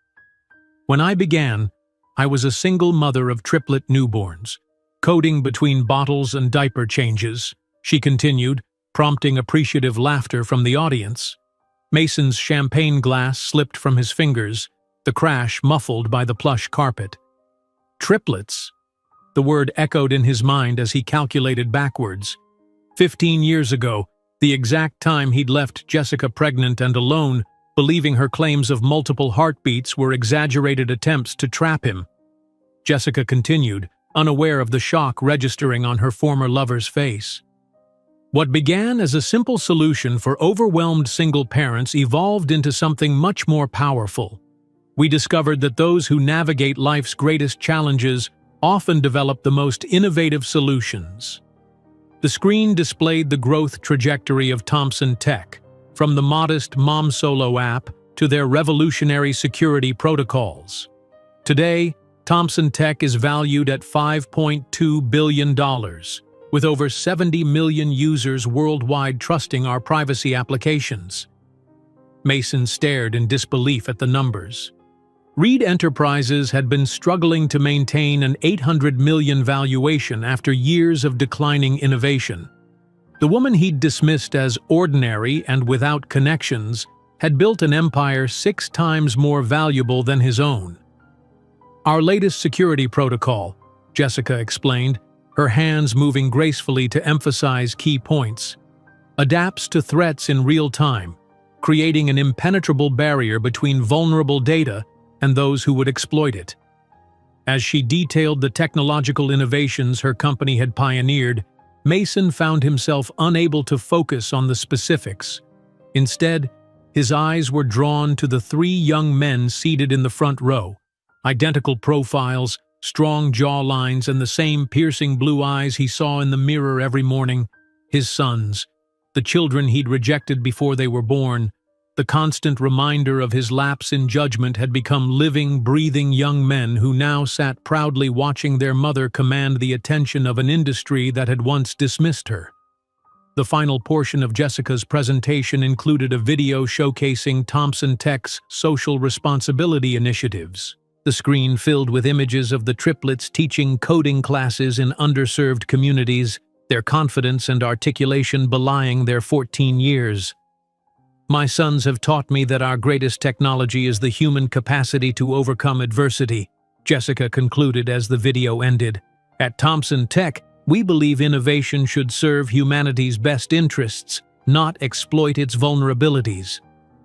"When I began, I was a single mother of triplet newborns, coding between bottles and diaper changes," she continued, prompting appreciative laughter from the audience. Mason's champagne glass slipped from his fingers, the crash muffled by the plush carpet. "Triplets?" The word echoed in his mind as he calculated backwards. 15 years ago, the exact time he'd left Jessica pregnant and alone, believing her claims of multiple heartbeats were exaggerated attempts to trap him. Jessica continued, unaware of the shock registering on her former lover's face. What began as a simple solution for overwhelmed single parents evolved into something much more powerful. We discovered that those who navigate life's greatest challenges often develop the most innovative solutions. The screen displayed the growth trajectory of Thomson Tech, from the modest Mom Solo app to their revolutionary security protocols. Today, Thomson Tech is valued at $5.2 billion, with over 70 million users worldwide trusting our privacy applications. Mason stared in disbelief at the numbers. Reed Enterprises had been struggling to maintain an $800 million valuation after years of declining innovation. The woman he'd dismissed as ordinary and without connections had built an empire 6 times more valuable than his own. "Our latest security protocol," Jessica explained, her hands moving gracefully to emphasize key points, "adapts to threats in real time, creating an impenetrable barrier between vulnerable data and those who would exploit it." As she detailed the technological innovations her company had pioneered, Mason found himself unable to focus on the specifics. Instead, his eyes were drawn to the 3 young men seated in the front row. Identical profiles, strong jawlines, and the same piercing blue eyes he saw in the mirror every morning. His sons, the children he'd rejected before they were born. The constant reminder of his lapse in judgment had become living, breathing young men who now sat proudly watching their mother command the attention of an industry that had once dismissed her. The final portion of Jessica's presentation included a video showcasing Thomson Tech's social responsibility initiatives. The screen filled with images of the triplets teaching coding classes in underserved communities, their confidence and articulation belying their 14 years. "My sons have taught me that our greatest technology is the human capacity to overcome adversity," Jessica concluded as the video ended. "At Thomson Tech, we believe innovation should serve humanity's best interests, not exploit its vulnerabilities."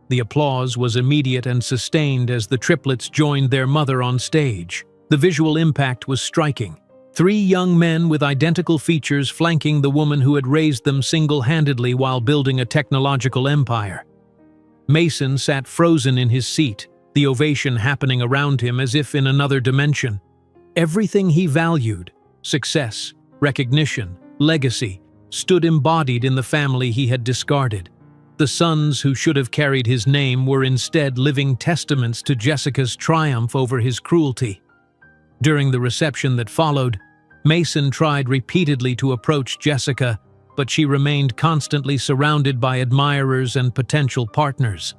The applause was immediate and sustained as the triplets joined their mother on stage. The visual impact was striking. 3 young men with identical features flanking the woman who had raised them single-handedly while building a technological empire. Mason sat frozen in his seat, the ovation happening around him as if in another dimension. Everything he valued, success, recognition, legacy, stood embodied in the family he had discarded. The sons who should have carried his name were instead living testaments to Jessica's triumph over his cruelty. During the reception that followed, Mason tried repeatedly to approach Jessica, but she remained constantly surrounded by admirers and potential partners.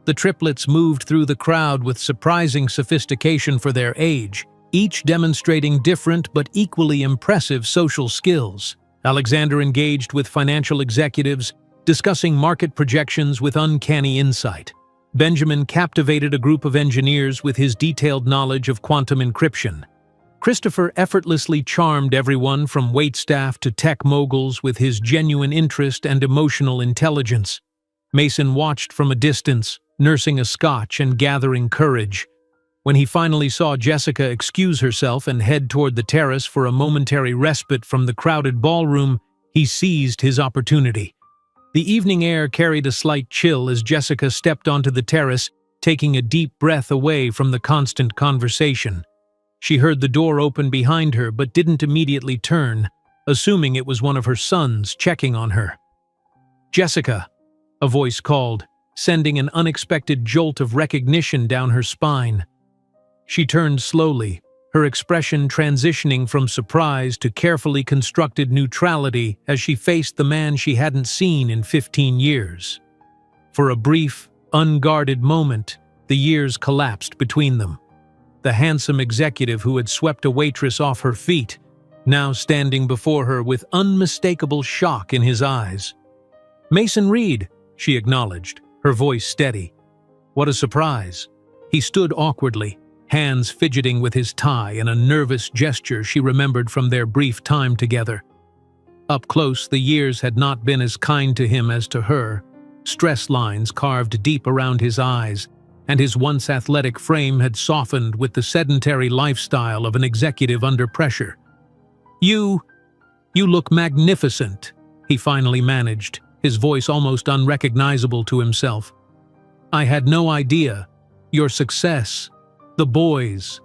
The triplets moved through the crowd with surprising sophistication for their age, each demonstrating different but equally impressive social skills. Alexander engaged with financial executives, discussing market projections with uncanny insight. Benjamin captivated a group of engineers with his detailed knowledge of quantum encryption. Christopher effortlessly charmed everyone from waitstaff to tech moguls with his genuine interest and emotional intelligence. Mason watched from a distance, nursing a scotch and gathering courage. When he finally saw Jessica excuse herself and head toward the terrace for a momentary respite from the crowded ballroom, he seized his opportunity. The evening air carried a slight chill as Jessica stepped onto the terrace, taking a deep breath away from the constant conversation. She heard the door open behind her but didn't immediately turn, assuming it was one of her sons checking on her. "Jessica," a voice called, sending an unexpected jolt of recognition down her spine. She turned slowly, her expression transitioning from surprise to carefully constructed neutrality as she faced the man she hadn't seen in 15 years. For a brief, unguarded moment, the years collapsed between them. The handsome executive who had swept a waitress off her feet, now standing before her with unmistakable shock in his eyes. "Mason Reed," she acknowledged, her voice steady. "What a surprise." He stood awkwardly, hands fidgeting with his tie in a nervous gesture she remembered from their brief time together. Up close, the years had not been as kind to him as to her, stress lines carved deep around his eyes, and his once athletic frame had softened with the sedentary lifestyle of an executive under pressure. You look magnificent," he finally managed, his voice almost unrecognizable to himself. "I had no idea. Your success. The boys."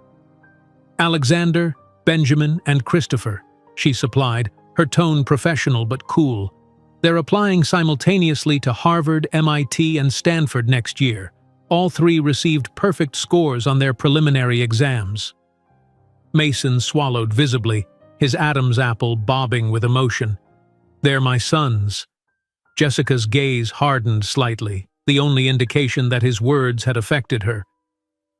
"Alexander, Benjamin, and Christopher," she supplied, her tone professional but cool. "They're applying simultaneously to Harvard, MIT, and Stanford next year. All three received perfect scores on their preliminary exams." Mason swallowed visibly, his Adam's apple bobbing with emotion. "They're my sons." Jessica's gaze hardened slightly, the only indication that his words had affected her.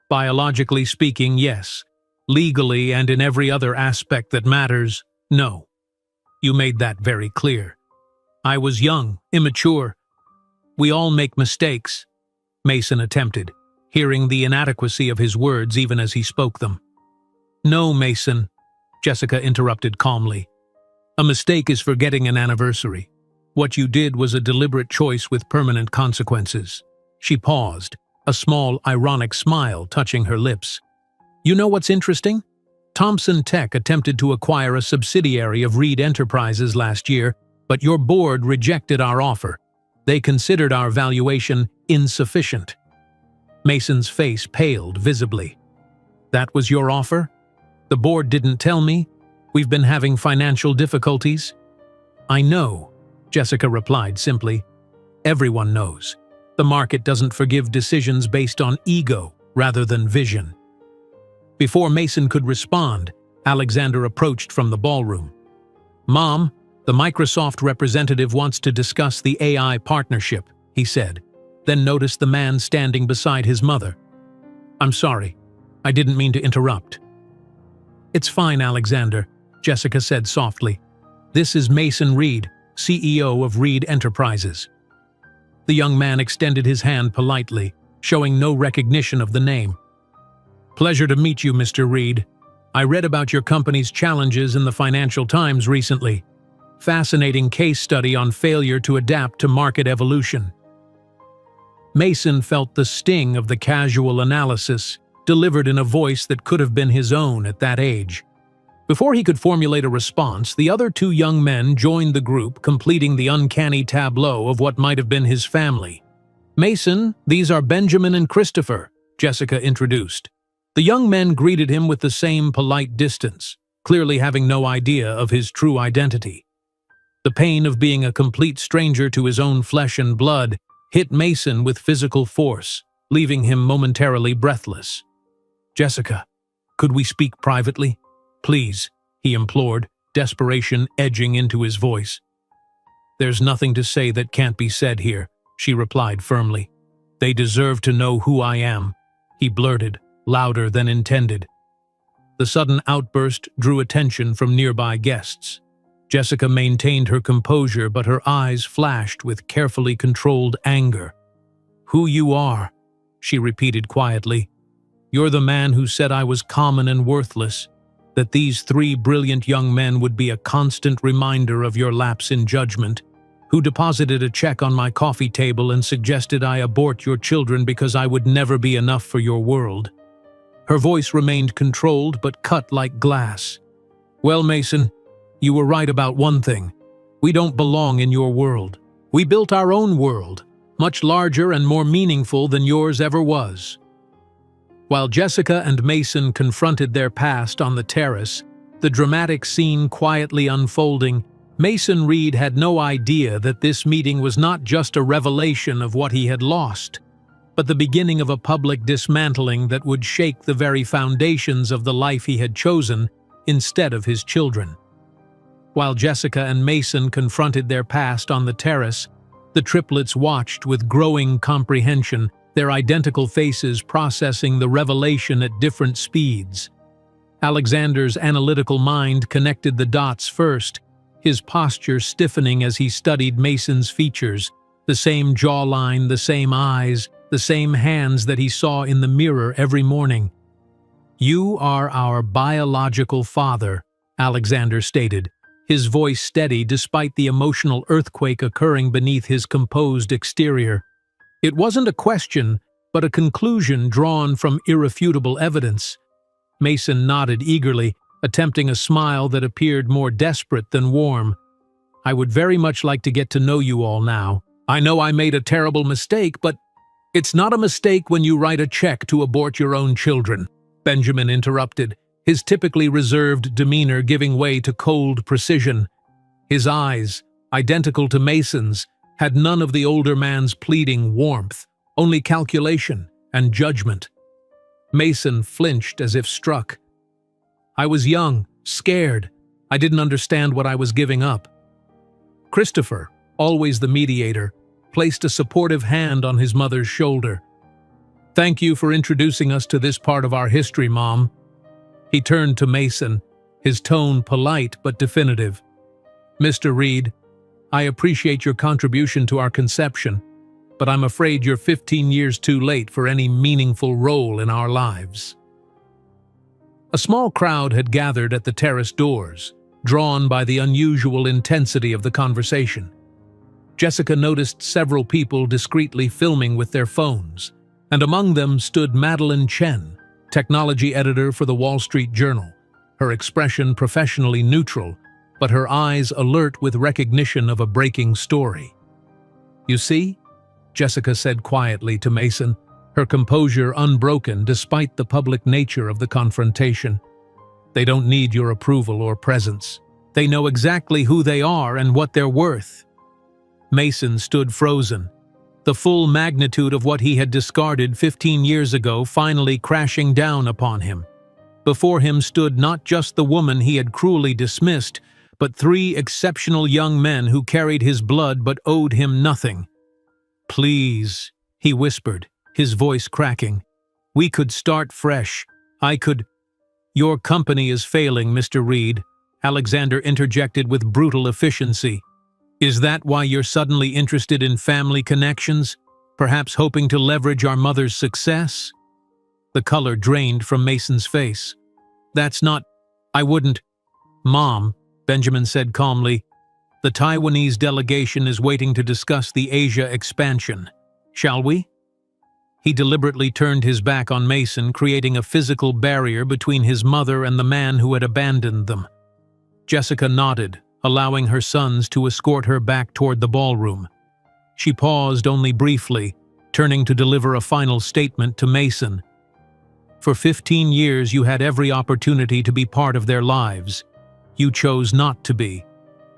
"Biologically speaking, yes. Legally and in every other aspect that matters, no. You made that very clear. I was young, immature. We all make mistakes," Mason attempted, hearing the inadequacy of his words even as he spoke them. "No, Mason," Jessica interrupted calmly. "A mistake is forgetting an anniversary. What you did was a deliberate choice with permanent consequences." She paused, a small, ironic smile touching her lips. "You know what's interesting? Thompson Tech attempted to acquire a subsidiary of Reed Enterprises last year, but your board rejected our offer. They considered our valuation insufficient." Mason's face paled visibly. "That was your offer? The board didn't tell me. We've been having financial difficulties." "I know," Jessica replied simply. "Everyone knows. The market doesn't forgive decisions based on ego rather than vision." Before Mason could respond, Alexander approached from the ballroom. "Mom, the Microsoft representative wants to discuss the AI partnership," he said, then noticed the man standing beside his mother. "I'm sorry. I didn't mean to interrupt." "It's fine, Alexander," Jessica said softly. "This is Mason Reed, CEO of Reed Enterprises." The young man extended his hand politely, showing no recognition of the name. "Pleasure to meet you, Mr. Reed. I read about your company's challenges in the Financial Times recently. Fascinating case study on failure to adapt to market evolution." Mason felt the sting of the casual analysis, delivered in a voice that could have been his own at that age. Before he could formulate a response, the other two young men joined the group, completing the uncanny tableau of what might have been his family. "Mason, these are Benjamin and Christopher," Jessica introduced. The young men greeted him with the same polite distance, clearly having no idea of his true identity. The pain of being a complete stranger to his own flesh and blood hit Mason with physical force, leaving him momentarily breathless. "Jessica, could we speak privately? Please," he implored, desperation edging into his voice. "There's nothing to say that can't be said here," she replied firmly. "They deserve to know who I am," he blurted, louder than intended. The sudden outburst drew attention from nearby guests. Jessica maintained her composure, but her eyes flashed with carefully controlled anger. "Who you are," she repeated quietly. "You're the man who said I was common and worthless, that these three brilliant young men would be a constant reminder of your lapse in judgment, who deposited a check on my coffee table and suggested I abort your children because I would never be enough for your world." Her voice remained controlled but cut like glass. "Well, Mason, you were right about one thing. We don't belong in your world. We built our own world, much larger and more meaningful than yours ever was." While Jessica and Mason confronted their past on the terrace, the dramatic scene quietly unfolding, Mason Reed had no idea that this meeting was not just a revelation of what he had lost, but the beginning of a public dismantling that would shake the very foundations of the life he had chosen instead of his children. While Jessica and Mason confronted their past on the terrace, the triplets watched with growing comprehension, their identical faces processing the revelation at different speeds. Alexander's analytical mind connected the dots first, his posture stiffening as he studied Mason's features, the same jawline, the same eyes, the same hands that he saw in the mirror every morning. "You are our biological father," Alexander stated, his voice steady despite the emotional earthquake occurring beneath his composed exterior. It wasn't a question, but a conclusion drawn from irrefutable evidence. Mason nodded eagerly, attempting a smile that appeared more desperate than warm. "I would very much like to get to know you all now. I know I made a terrible mistake, but it's not a mistake when you write a check to abort your own children," Benjamin interrupted, his typically reserved demeanor giving way to cold precision. His eyes, identical to Mason's, had none of the older man's pleading warmth, only calculation and judgment. Mason flinched as if struck. "I was young, scared. I didn't understand what I was giving up." Christopher, always the mediator, placed a supportive hand on his mother's shoulder. "Thank you for introducing us to this part of our history, Mom." He turned to Mason, his tone polite but definitive. "Mr. Reed, I appreciate your contribution to our conception, but I'm afraid you're 15 years too late for any meaningful role in our lives." A small crowd had gathered at the terrace doors, drawn by the unusual intensity of the conversation. Jessica noticed several people discreetly filming with their phones, and among them stood Madeline Chen, technology editor for the Wall Street Journal, her expression professionally neutral, but her eyes alert with recognition of a breaking story. "You see?" Jessica said quietly to Mason, her composure unbroken despite the public nature of the confrontation. "They don't need your approval or presence. They know exactly who they are and what they're worth." Mason stood frozen, the full magnitude of what he had discarded 15 years ago finally crashing down upon him. Before him stood not just the woman he had cruelly dismissed, but 3 exceptional young men who carried his blood but owed him nothing. "Please," he whispered, his voice cracking. "We could start fresh. I could—" "Your company is failing, Mr. Reed," Alexander interjected with brutal efficiency. "Is that why you're suddenly interested in family connections? Perhaps hoping to leverage our mother's success?" The color drained from Mason's face. "That's not— I wouldn't—" "Mom," Benjamin said calmly, "the Taiwanese delegation is waiting to discuss the Asia expansion. Shall we?" He deliberately turned his back on Mason, creating a physical barrier between his mother and the man who had abandoned them. Jessica nodded, allowing her sons to escort her back toward the ballroom. She paused only briefly, turning to deliver a final statement to Mason. "For 15 years you had every opportunity to be part of their lives. You chose not to be.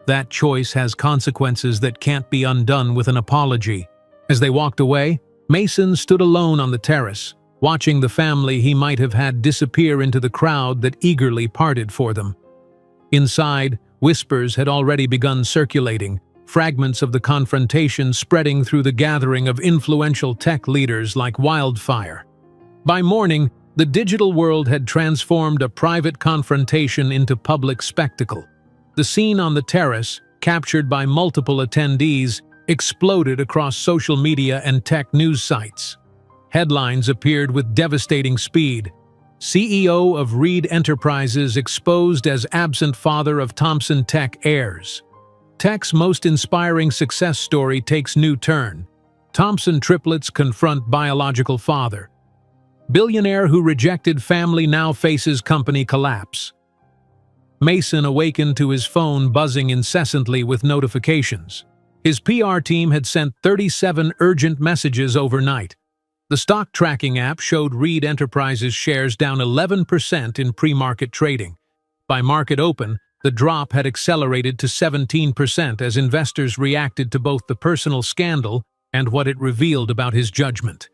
That choice has consequences that can't be undone with an apology." As they walked away, Mason stood alone on the terrace, watching the family he might have had disappear into the crowd that eagerly parted for them. Inside, whispers had already begun circulating, fragments of the confrontation spreading through the gathering of influential tech leaders like wildfire. By morning, the digital world had transformed a private confrontation into public spectacle. The scene on the terrace, captured by multiple attendees, exploded across social media and tech news sites. Headlines appeared with devastating speed. CEO of Reed Enterprises exposed as absent father of Thompson Tech heirs. Tech's most inspiring success story takes new turn. Thompson triplets confront biological father. Billionaire who rejected family now faces company collapse. Mason awakened to his phone buzzing incessantly with notifications. His PR team had sent 37 urgent messages overnight. The stock tracking app showed Reed Enterprises shares down 11% in pre-market trading. By market open, the drop had accelerated to 17% as investors reacted to both the personal scandal and what it revealed about his judgment.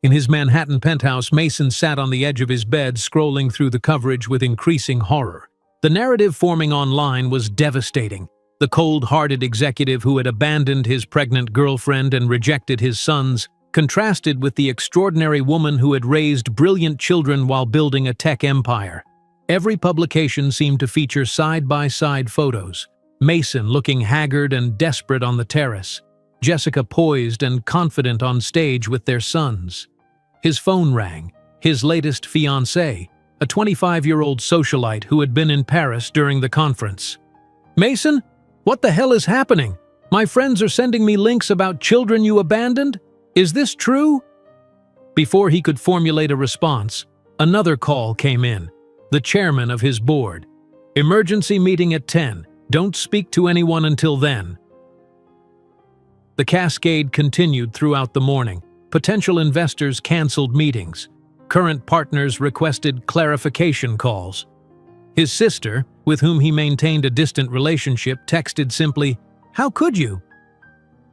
In his Manhattan penthouse, Mason sat on the edge of his bed, scrolling through the coverage with increasing horror. The narrative forming online was devastating. The cold-hearted executive who had abandoned his pregnant girlfriend and rejected his sons contrasted with the extraordinary woman who had raised brilliant children while building a tech empire. Every publication seemed to feature side-by-side photos. Mason looking haggard and desperate on the terrace. Jessica poised and confident on stage with their sons. His phone rang. His latest fiancée, a 25-year-old socialite who had been in Paris during the conference. "Mason? What the hell is happening? My friends are sending me links about children you abandoned? Is this true?" Before he could formulate a response, another call came in. The chairman of his board. "Emergency meeting at 10. Don't speak to anyone until then." The cascade continued throughout the morning. Potential investors canceled meetings. Current partners requested clarification calls. His sister, with whom he maintained a distant relationship, texted simply, "How could you?"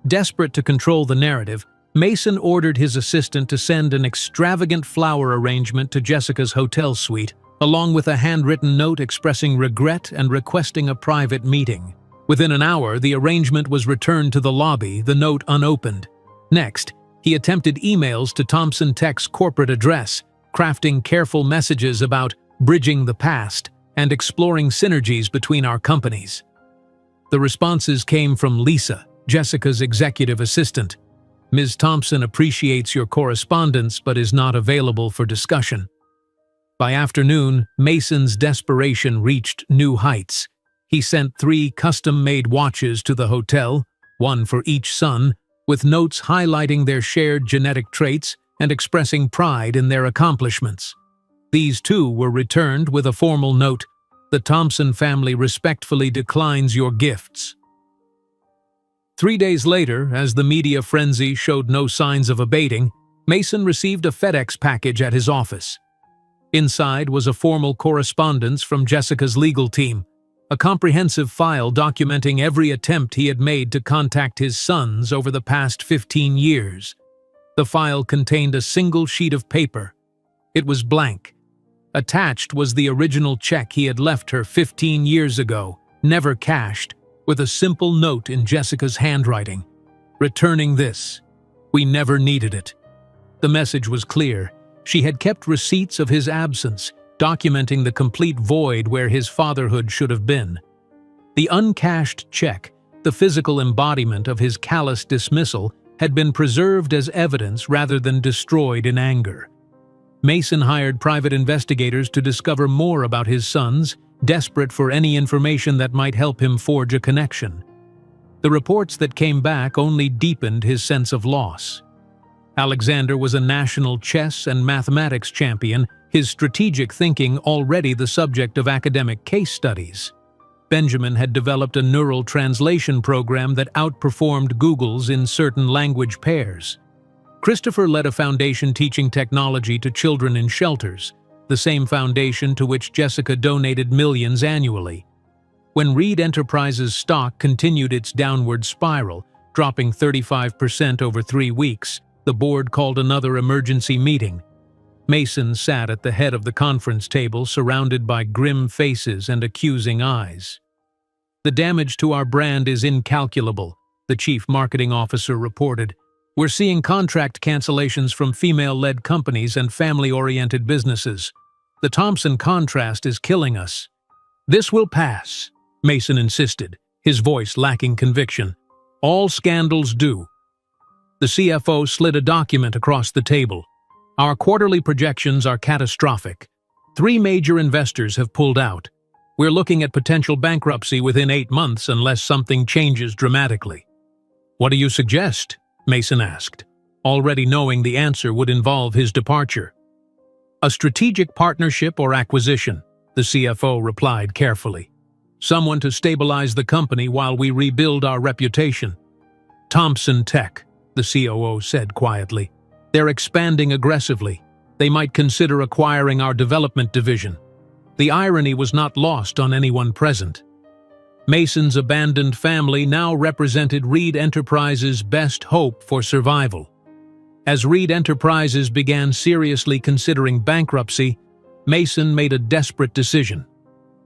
Desperate to control the narrative, Mason ordered his assistant to send an extravagant flower arrangement to Jessica's hotel suite, along with a handwritten note expressing regret and requesting a private meeting. Within an hour, the arrangement was returned to the lobby, the note unopened. Next, he attempted emails to Thompson Tech's corporate address, crafting careful messages about bridging the past and exploring synergies between our companies. The responses came from Lisa, Jessica's executive assistant. "Ms. Thompson appreciates your correspondence but is not available for discussion." By afternoon, Mason's desperation reached new heights. He sent 3 custom-made watches to the hotel, one for each son, with notes highlighting their shared genetic traits and expressing pride in their accomplishments. These too were returned with a formal note, "The Thompson family respectfully declines your gifts." 3 days later, as the media frenzy showed no signs of abating, Mason received a FedEx package at his office. Inside was a formal correspondence from Jessica's legal team, a comprehensive file documenting every attempt he had made to contact his sons over the past 15 years. The file contained a single sheet of paper. It was blank. Attached was the original check he had left her 15 years ago, never cashed, with a simple note in Jessica's handwriting. "Returning this. We never needed it." The message was clear. She had kept receipts of his absence, documenting the complete void where his fatherhood should have been. The uncashed check, the physical embodiment of his callous dismissal, had been preserved as evidence rather than destroyed in anger. Mason hired private investigators to discover more about his sons, desperate for any information that might help him forge a connection. The reports that came back only deepened his sense of loss. Alexander was a national chess and mathematics champion, his strategic thinking already the subject of academic case studies. Benjamin had developed a neural translation program that outperformed Google's in certain language pairs. Christopher led a foundation teaching technology to children in shelters, the same foundation to which Jessica donated millions annually. When Reed Enterprises' stock continued its downward spiral, dropping 35% over 3 weeks, the board called another emergency meeting. Mason sat at the head of the conference table, surrounded by grim faces and accusing eyes. "The damage to our brand is incalculable," the chief marketing officer reported. "We're seeing contract cancellations from female-led companies and family-oriented businesses. The Thompson contrast is killing us." "This will pass," Mason insisted, his voice lacking conviction. "All scandals do." The CFO slid a document across the table. "Our quarterly projections are catastrophic. 3 major investors have pulled out. We're looking at potential bankruptcy within 8 months unless something changes dramatically." "What do you suggest?" Mason asked, already knowing the answer would involve his departure. "A strategic partnership or acquisition," the CFO replied carefully. "Someone to stabilize the company while we rebuild our reputation." "Thompson Tech," the COO said quietly. "They're expanding aggressively. They might consider acquiring our development division." The irony was not lost on anyone present. Mason's abandoned family now represented Reed Enterprises' best hope for survival. As Reed Enterprises began seriously considering bankruptcy, Mason made a desperate decision.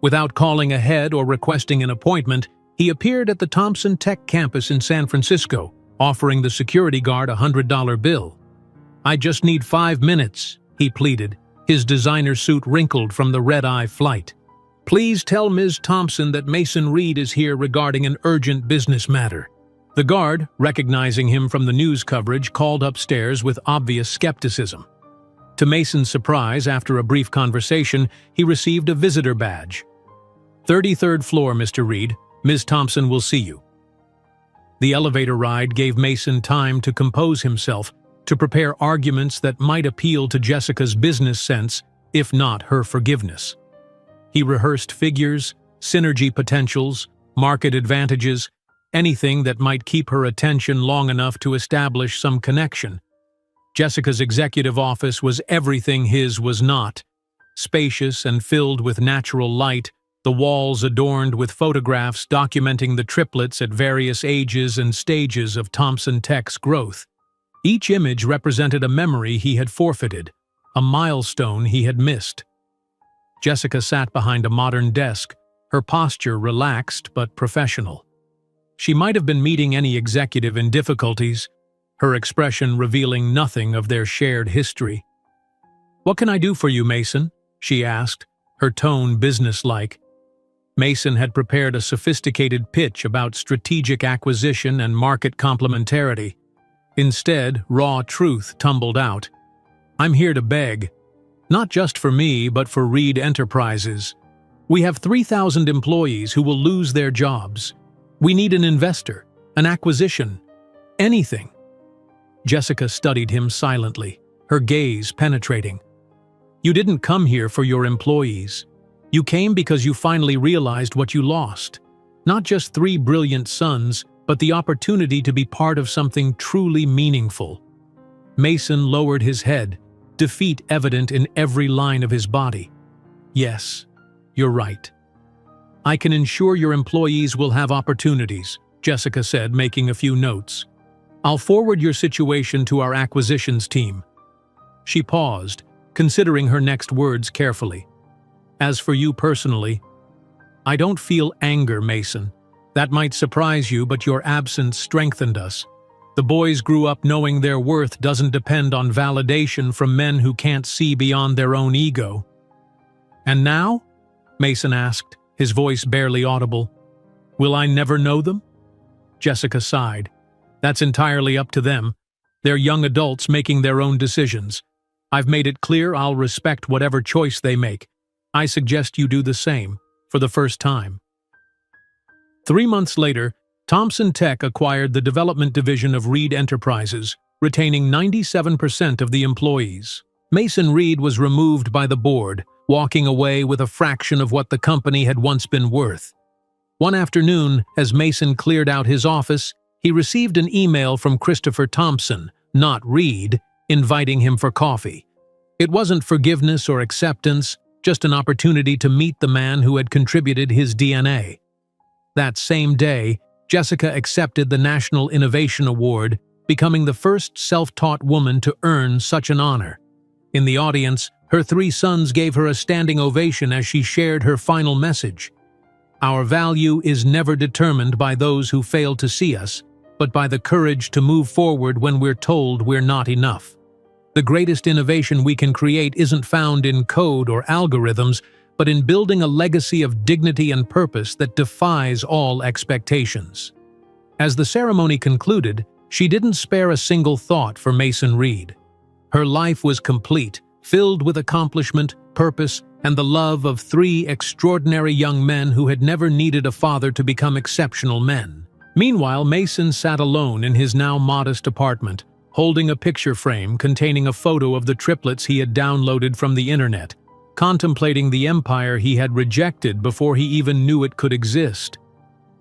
Without calling ahead or requesting an appointment, he appeared at the Thompson Tech campus in San Francisco, offering the security guard a $100 bill. "I just need 5 minutes," he pleaded, his designer suit wrinkled from the red-eye flight. "Please tell Ms. Thompson that Mason Reed is here regarding an urgent business matter." The guard, recognizing him from the news coverage, called upstairs with obvious skepticism. To Mason's surprise, after a brief conversation, he received a visitor badge. "33rd floor, Mr. Reed. Ms. Thompson will see you." The elevator ride gave Mason time to compose himself. to prepare arguments that might appeal to Jessica's business sense, if not her forgiveness. He rehearsed figures, synergy potentials, market advantages, anything that might keep her attention long enough to establish some connection. Jessica's executive office was everything his was not. Spacious and filled with natural light, the walls adorned with photographs documenting the triplets at various ages and stages of Thompson Tech's growth. Each image represented a memory he had forfeited, a milestone he had missed. Jessica sat behind a modern desk, her posture relaxed but professional. She might have been meeting any executive in difficulties, her expression revealing nothing of their shared history. "What can I do for you, Mason?" she asked, her tone businesslike. Mason had prepared a sophisticated pitch about strategic acquisition and market complementarity. Instead, raw truth tumbled out. "I'm here to beg. Not just for me, but for Reed Enterprises. We have 3,000 employees who will lose their jobs. We need an investor, an acquisition, anything." Jessica studied him silently, her gaze penetrating. "You didn't come here for your employees. You came because you finally realized what you lost. Not just 3 brilliant sons, but the opportunity to be part of something truly meaningful." Mason lowered his head, defeat evident in every line of his body. "Yes, you're right. I can ensure your employees will have opportunities," Jessica said, making a few notes. "I'll forward your situation to our acquisitions team." She paused, considering her next words carefully. "As for you personally, I don't feel anger, Mason. That might surprise you, but your absence strengthened us. The boys grew up knowing their worth doesn't depend on validation from men who can't see beyond their own ego." "And now?" Mason asked, his voice barely audible. "Will I never know them?" Jessica sighed. "That's entirely up to them. They're young adults making their own decisions. I've made it clear I'll respect whatever choice they make. I suggest you do the same, for the first time." 3 months later, Thompson Tech acquired the development division of Reed Enterprises, retaining 97% of the employees. Mason Reed was removed by the board, walking away with a fraction of what the company had once been worth. One afternoon, as Mason cleared out his office, he received an email from Christopher Thompson, not Reed, inviting him for coffee. It wasn't forgiveness or acceptance, just an opportunity to meet the man who had contributed his DNA. That same day, Jessica accepted the National Innovation Award, becoming the first self-taught woman to earn such an honor. In the audience, her 3 sons gave her a standing ovation as she shared her final message. "Our value is never determined by those who fail to see us, but by the courage to move forward when we're told we're not enough. The greatest innovation we can create isn't found in code or algorithms, but in building a legacy of dignity and purpose that defies all expectations." As the ceremony concluded, she didn't spare a single thought for Mason Reed. Her life was complete, filled with accomplishment, purpose, and the love of 3 extraordinary young men who had never needed a father to become exceptional men. Meanwhile, Mason sat alone in his now modest apartment, holding a picture frame containing a photo of the triplets he had downloaded from the internet, contemplating the empire he had rejected before he even knew it could exist.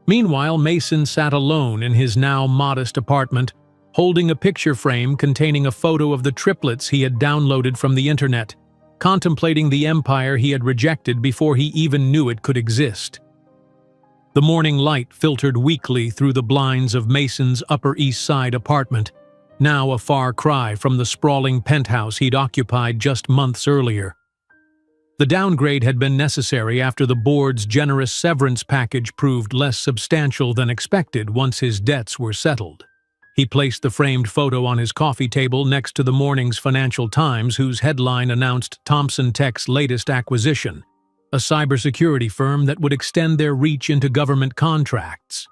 Meanwhile, Mason sat alone in his now modest apartment, holding a picture frame containing a photo of the triplets he had downloaded from the internet, contemplating the empire he had rejected before he even knew it could exist. The morning light filtered weakly through the blinds of Mason's Upper East Side apartment, now a far cry from the sprawling penthouse he'd occupied just months earlier. The downgrade had been necessary after the board's generous severance package proved less substantial than expected once his debts were settled. He placed the framed photo on his coffee table next to the morning's Financial Times, whose headline announced Thompson Tech's latest acquisition, a cybersecurity firm that would extend their reach into government contracts.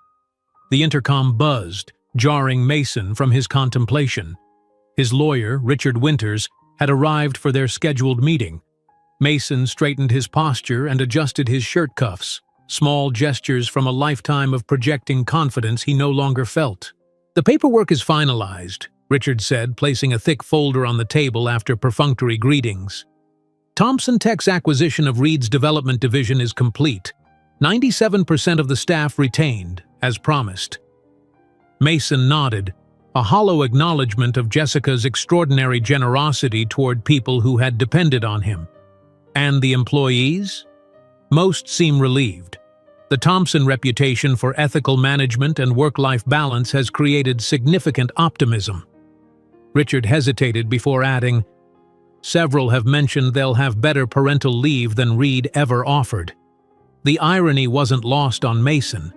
The intercom buzzed, jarring Mason from his contemplation. His lawyer, Richard Winters, had arrived for their scheduled meeting. Mason straightened his posture and adjusted his shirt cuffs, small gestures from a lifetime of projecting confidence he no longer felt. "The paperwork is finalized," Richard said, placing a thick folder on the table after perfunctory greetings. Thompson Tech's acquisition of Reed's development division is complete. 97% of the staff retained, as promised. Mason nodded, a hollow acknowledgement of Jessica's extraordinary generosity toward people who had depended on him. And the employees? Most seem relieved. The Thompson reputation for ethical management and work-life balance has created significant optimism. Richard hesitated before adding, "Several have mentioned they'll have better parental leave than Reed ever offered." The irony wasn't lost on Mason.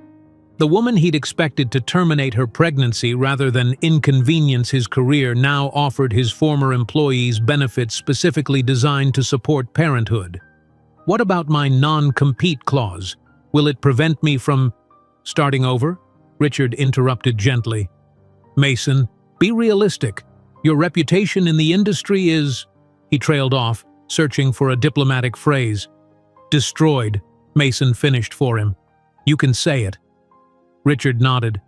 The woman he'd expected to terminate her pregnancy rather than inconvenience his career now offered his former employees benefits specifically designed to support parenthood. "What about my non-compete clause? Will it prevent me from starting over?" Richard interrupted gently. "Mason, be realistic. Your reputation in the industry is—" He trailed off, searching for a diplomatic phrase. "Destroyed," Mason finished for him. "You can say it." Richard nodded.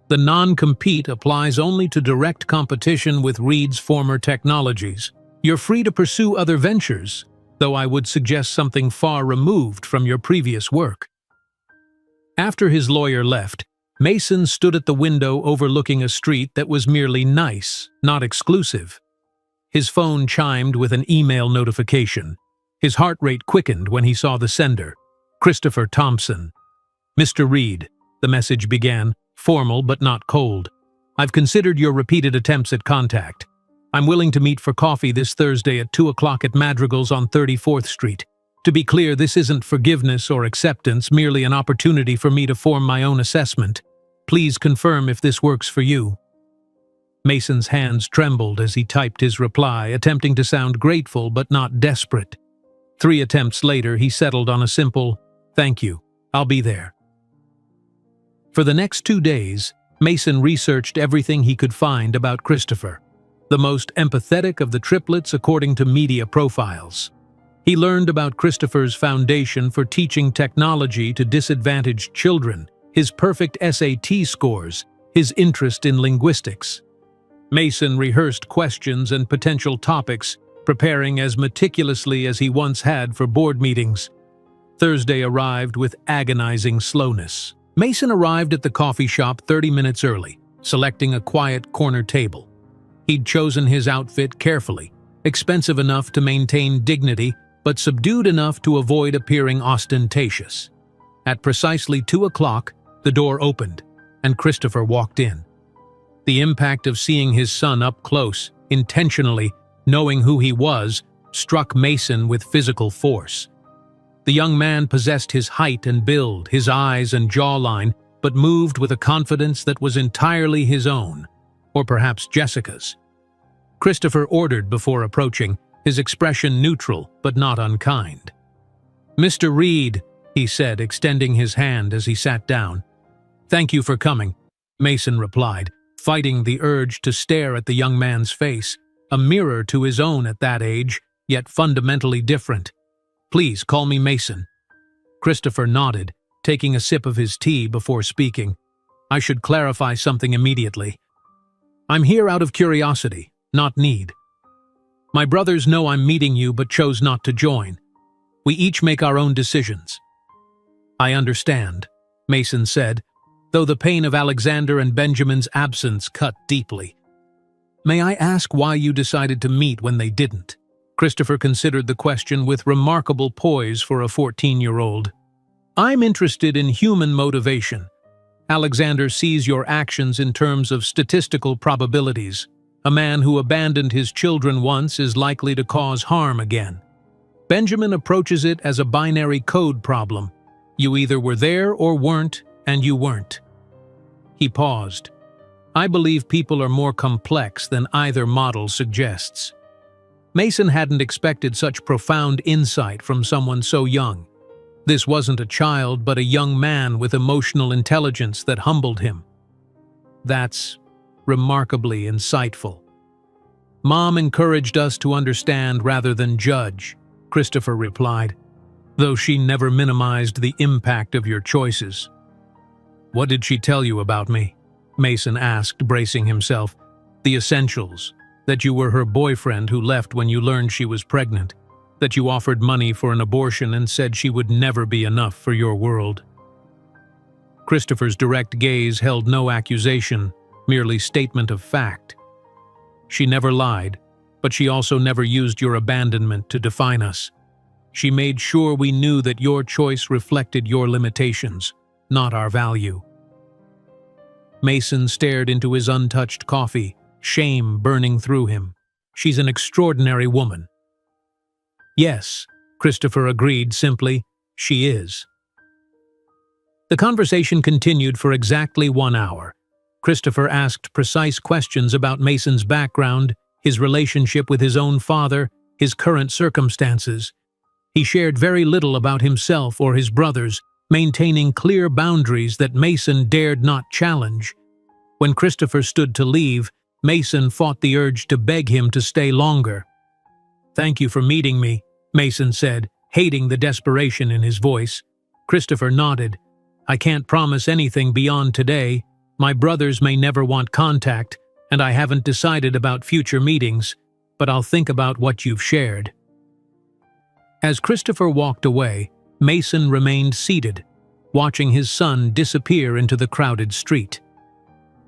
"The non-compete applies only to direct competition with Reed's former technologies. You're free to pursue other ventures, though I would suggest something far removed from your previous work." After his lawyer left, Mason stood at the window overlooking a street that was merely nice, not exclusive. His phone chimed with an email notification. His heart rate quickened when he saw the sender, Christopher Thompson. "Mr. Reed," the message began, formal but not cold. "I've considered your repeated attempts at contact. I'm willing to meet for coffee this Thursday at 2 o'clock at Madrigal's on 34th Street. To be clear, this isn't forgiveness or acceptance, merely an opportunity for me to form my own assessment. Please confirm if this works for you." Mason's hands trembled as he typed his reply, attempting to sound grateful but not desperate. 3 attempts later, he settled on a simple, "Thank you, I'll be there." For the next 2 days, Mason researched everything he could find about Christopher, the most empathetic of the triplets according to media profiles. He learned about Christopher's foundation for teaching technology to disadvantaged children, his perfect SAT scores, his interest in linguistics. Mason rehearsed questions and potential topics, preparing as meticulously as he once had for board meetings. Thursday arrived with agonizing slowness. Mason arrived at the coffee shop 30 minutes early, selecting a quiet corner table. He'd chosen his outfit carefully, expensive enough to maintain dignity, but subdued enough to avoid appearing ostentatious. At precisely 2 o'clock, the door opened, and Christopher walked in. The impact of seeing his son up close, intentionally, knowing who he was, struck Mason with physical force. The young man possessed his height and build, his eyes and jawline, but moved with a confidence that was entirely his own, or perhaps Jessica's. Christopher ordered before approaching, his expression neutral but not unkind. "Mr. Reed," he said, extending his hand as he sat down. "Thank you for coming," Mason replied, fighting the urge to stare at the young man's face, a mirror to his own at that age, yet fundamentally different. "Please call me Mason." Christopher nodded, taking a sip of his tea before speaking. "I should clarify something immediately. I'm here out of curiosity, not need. My brothers know I'm meeting you but chose not to join. We each make our own decisions." "I understand," Mason said, though the pain of Alexander and Benjamin's absence cut deeply. "May I ask why you decided to meet when they didn't?" Christopher considered the question with remarkable poise for a 14-year-old. "I'm interested in human motivation. Alexander sees your actions in terms of statistical probabilities. A man who abandoned his children once is likely to cause harm again. Benjamin approaches it as a binary code problem. You either were there or weren't, and you weren't." He paused. "I believe people are more complex than either model suggests." Mason hadn't expected such profound insight from someone so young. This wasn't a child, but a young man with emotional intelligence that humbled him. "That's remarkably insightful." "Mom encouraged us to understand rather than judge," Christopher replied, though she never minimized the impact of your choices. "What did she tell you about me?" Mason asked, bracing himself. The essentials: that you were her boyfriend who left when you learned she was pregnant, that you offered money for an abortion and said she would never be enough for your world. Christopher's direct gaze held no accusation, merely statement of fact. She never lied, but she also never used your abandonment to define us. She made sure we knew that your choice reflected your limitations, not our value. Mason stared into his untouched coffee, shame burning through him. She's an extraordinary woman. Yes, Christopher agreed simply, she is. The conversation continued for exactly 1 hour. Christopher asked precise questions about Mason's background, his relationship with his own father, his current circumstances. He shared very little about himself or his brothers, maintaining clear boundaries that Mason dared not challenge. When Christopher stood to leave, Mason fought the urge to beg him to stay longer. "Thank you for meeting me," Mason said, hating the desperation in his voice. Christopher nodded. "I can't promise anything beyond today. My brothers may never want contact, and I haven't decided about future meetings, but I'll think about what you've shared." As Christopher walked away, Mason remained seated, watching his son disappear into the crowded street.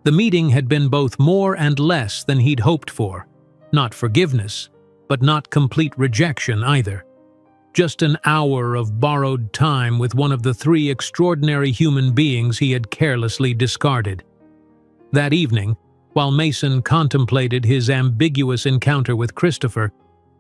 The meeting had been both more and less than he'd hoped for. Not forgiveness, but not complete rejection either. Just an hour of borrowed time with one of the 3 extraordinary human beings he had carelessly discarded. That evening, while Mason contemplated his ambiguous encounter with Christopher,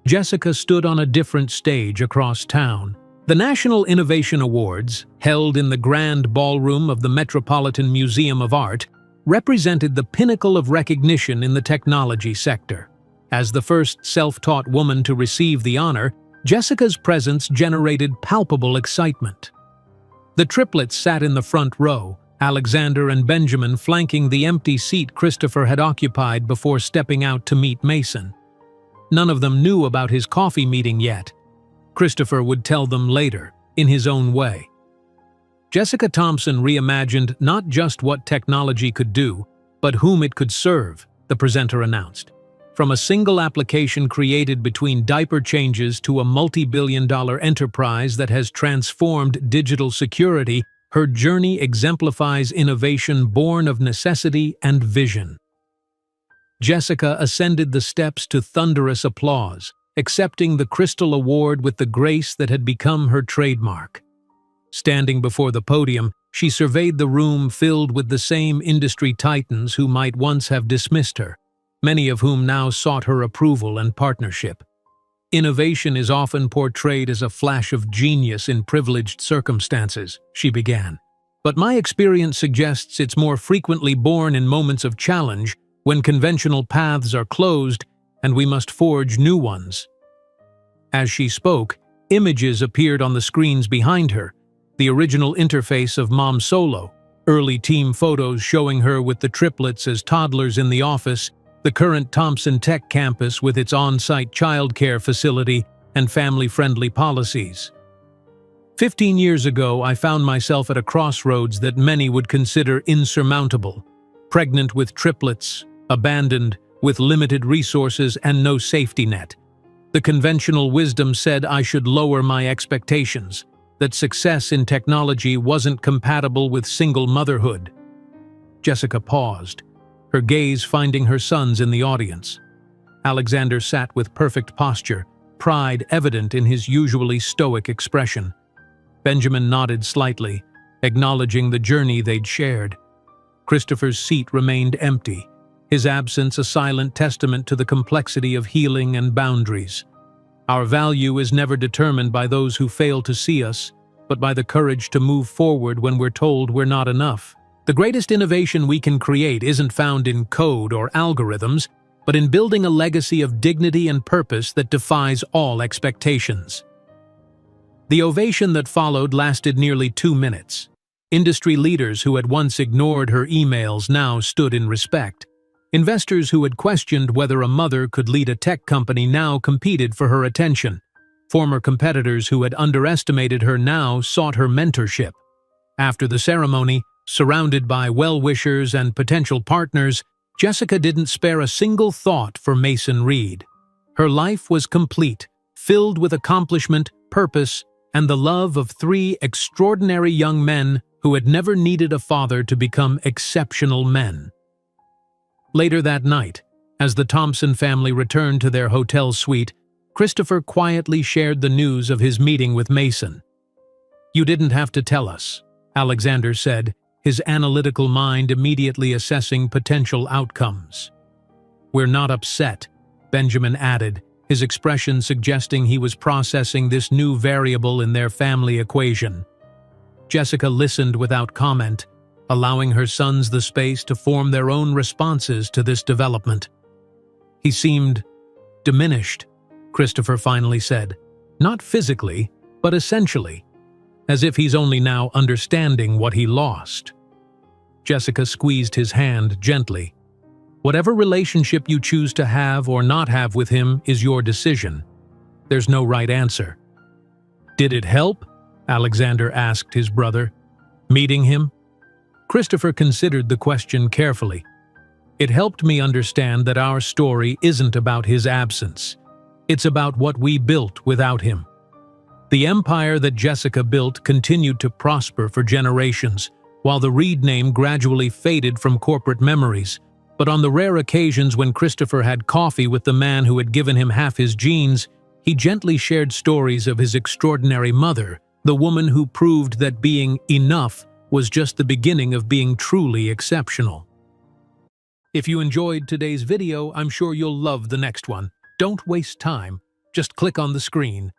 Jessica stood on a different stage across town. The National Innovation Awards, held in the grand ballroom of the Metropolitan Museum of Art, represented the pinnacle of recognition in the technology sector. As the first self-taught woman to receive the honor, Jessica's presence generated palpable excitement. The triplets sat in the front row, Alexander and Benjamin flanking the empty seat Christopher had occupied before stepping out to meet Mason. None of them knew about his coffee meeting yet. Christopher would tell them later, in his own way. Jessica Thompson reimagined not just what technology could do, but whom it could serve, the presenter announced. From a single application created between diaper changes to a multi-billion-dollar enterprise that has transformed digital security, her journey exemplifies innovation born of necessity and vision. Jessica ascended the steps to thunderous applause, accepting the Crystal Award with the grace that had become her trademark. Standing before the podium, she surveyed the room filled with the same industry titans who might once have dismissed her, many of whom now sought her approval and partnership. "Innovation is often portrayed as a flash of genius in privileged circumstances," she began. "But my experience suggests it's more frequently born in moments of challenge, when conventional paths are closed and we must forge new ones." As she spoke, images appeared on the screens behind her, the original interface of Mom Solo, early team photos showing her with the triplets as toddlers in the office, the current Thompson Tech campus with its on-site childcare facility and family-friendly policies. 15 years ago, I found myself at a crossroads that many would consider insurmountable. Pregnant with triplets, abandoned, with limited resources and no safety net. The conventional wisdom said I should lower my expectations, that success in technology wasn't compatible with single motherhood. Jessica paused, her gaze finding her sons in the audience. Alexander sat with perfect posture, pride evident in his usually stoic expression. Benjamin nodded slightly, acknowledging the journey they'd shared. Christopher's seat remained empty, his absence a silent testament to the complexity of healing and boundaries. Our value is never determined by those who fail to see us, but by the courage to move forward when we're told we're not enough. The greatest innovation we can create isn't found in code or algorithms, but in building a legacy of dignity and purpose that defies all expectations. The ovation that followed lasted nearly 2 minutes. Industry leaders who had once ignored her emails now stood in respect. Investors who had questioned whether a mother could lead a tech company now competed for her attention. Former competitors who had underestimated her now sought her mentorship. After the ceremony, surrounded by well-wishers and potential partners, Jessica didn't spare a single thought for Mason Reed. Her life was complete, filled with accomplishment, purpose, and the love of three extraordinary young men who had never needed a father to become exceptional men. Later that night, as the Thompson family returned to their hotel suite, Christopher quietly shared the news of his meeting with Mason. "You didn't have to tell us," Alexander said, his analytical mind immediately assessing potential outcomes. "We're not upset," Benjamin added, his expression suggesting he was processing this new variable in their family equation. Jessica listened without comment, allowing her sons the space to form their own responses to this development. "He seemed diminished," Christopher finally said. "Not physically, but essentially, as if he's only now understanding what he lost." Jessica squeezed his hand gently. "Whatever relationship you choose to have or not have with him is your decision. There's no right answer." "Did it help?" Alexander asked his brother. "Meeting him?" Christopher considered the question carefully. "It helped me understand that our story isn't about his absence. It's about what we built without him." The empire that Jessica built continued to prosper for generations, while the Reed name gradually faded from corporate memories. But on the rare occasions when Christopher had coffee with the man who had given him half his genes, he gently shared stories of his extraordinary mother, the woman who proved that being enough was just the beginning of being truly exceptional. If you enjoyed today's video, I'm sure you'll love the next one. Don't waste time. Just click on the screen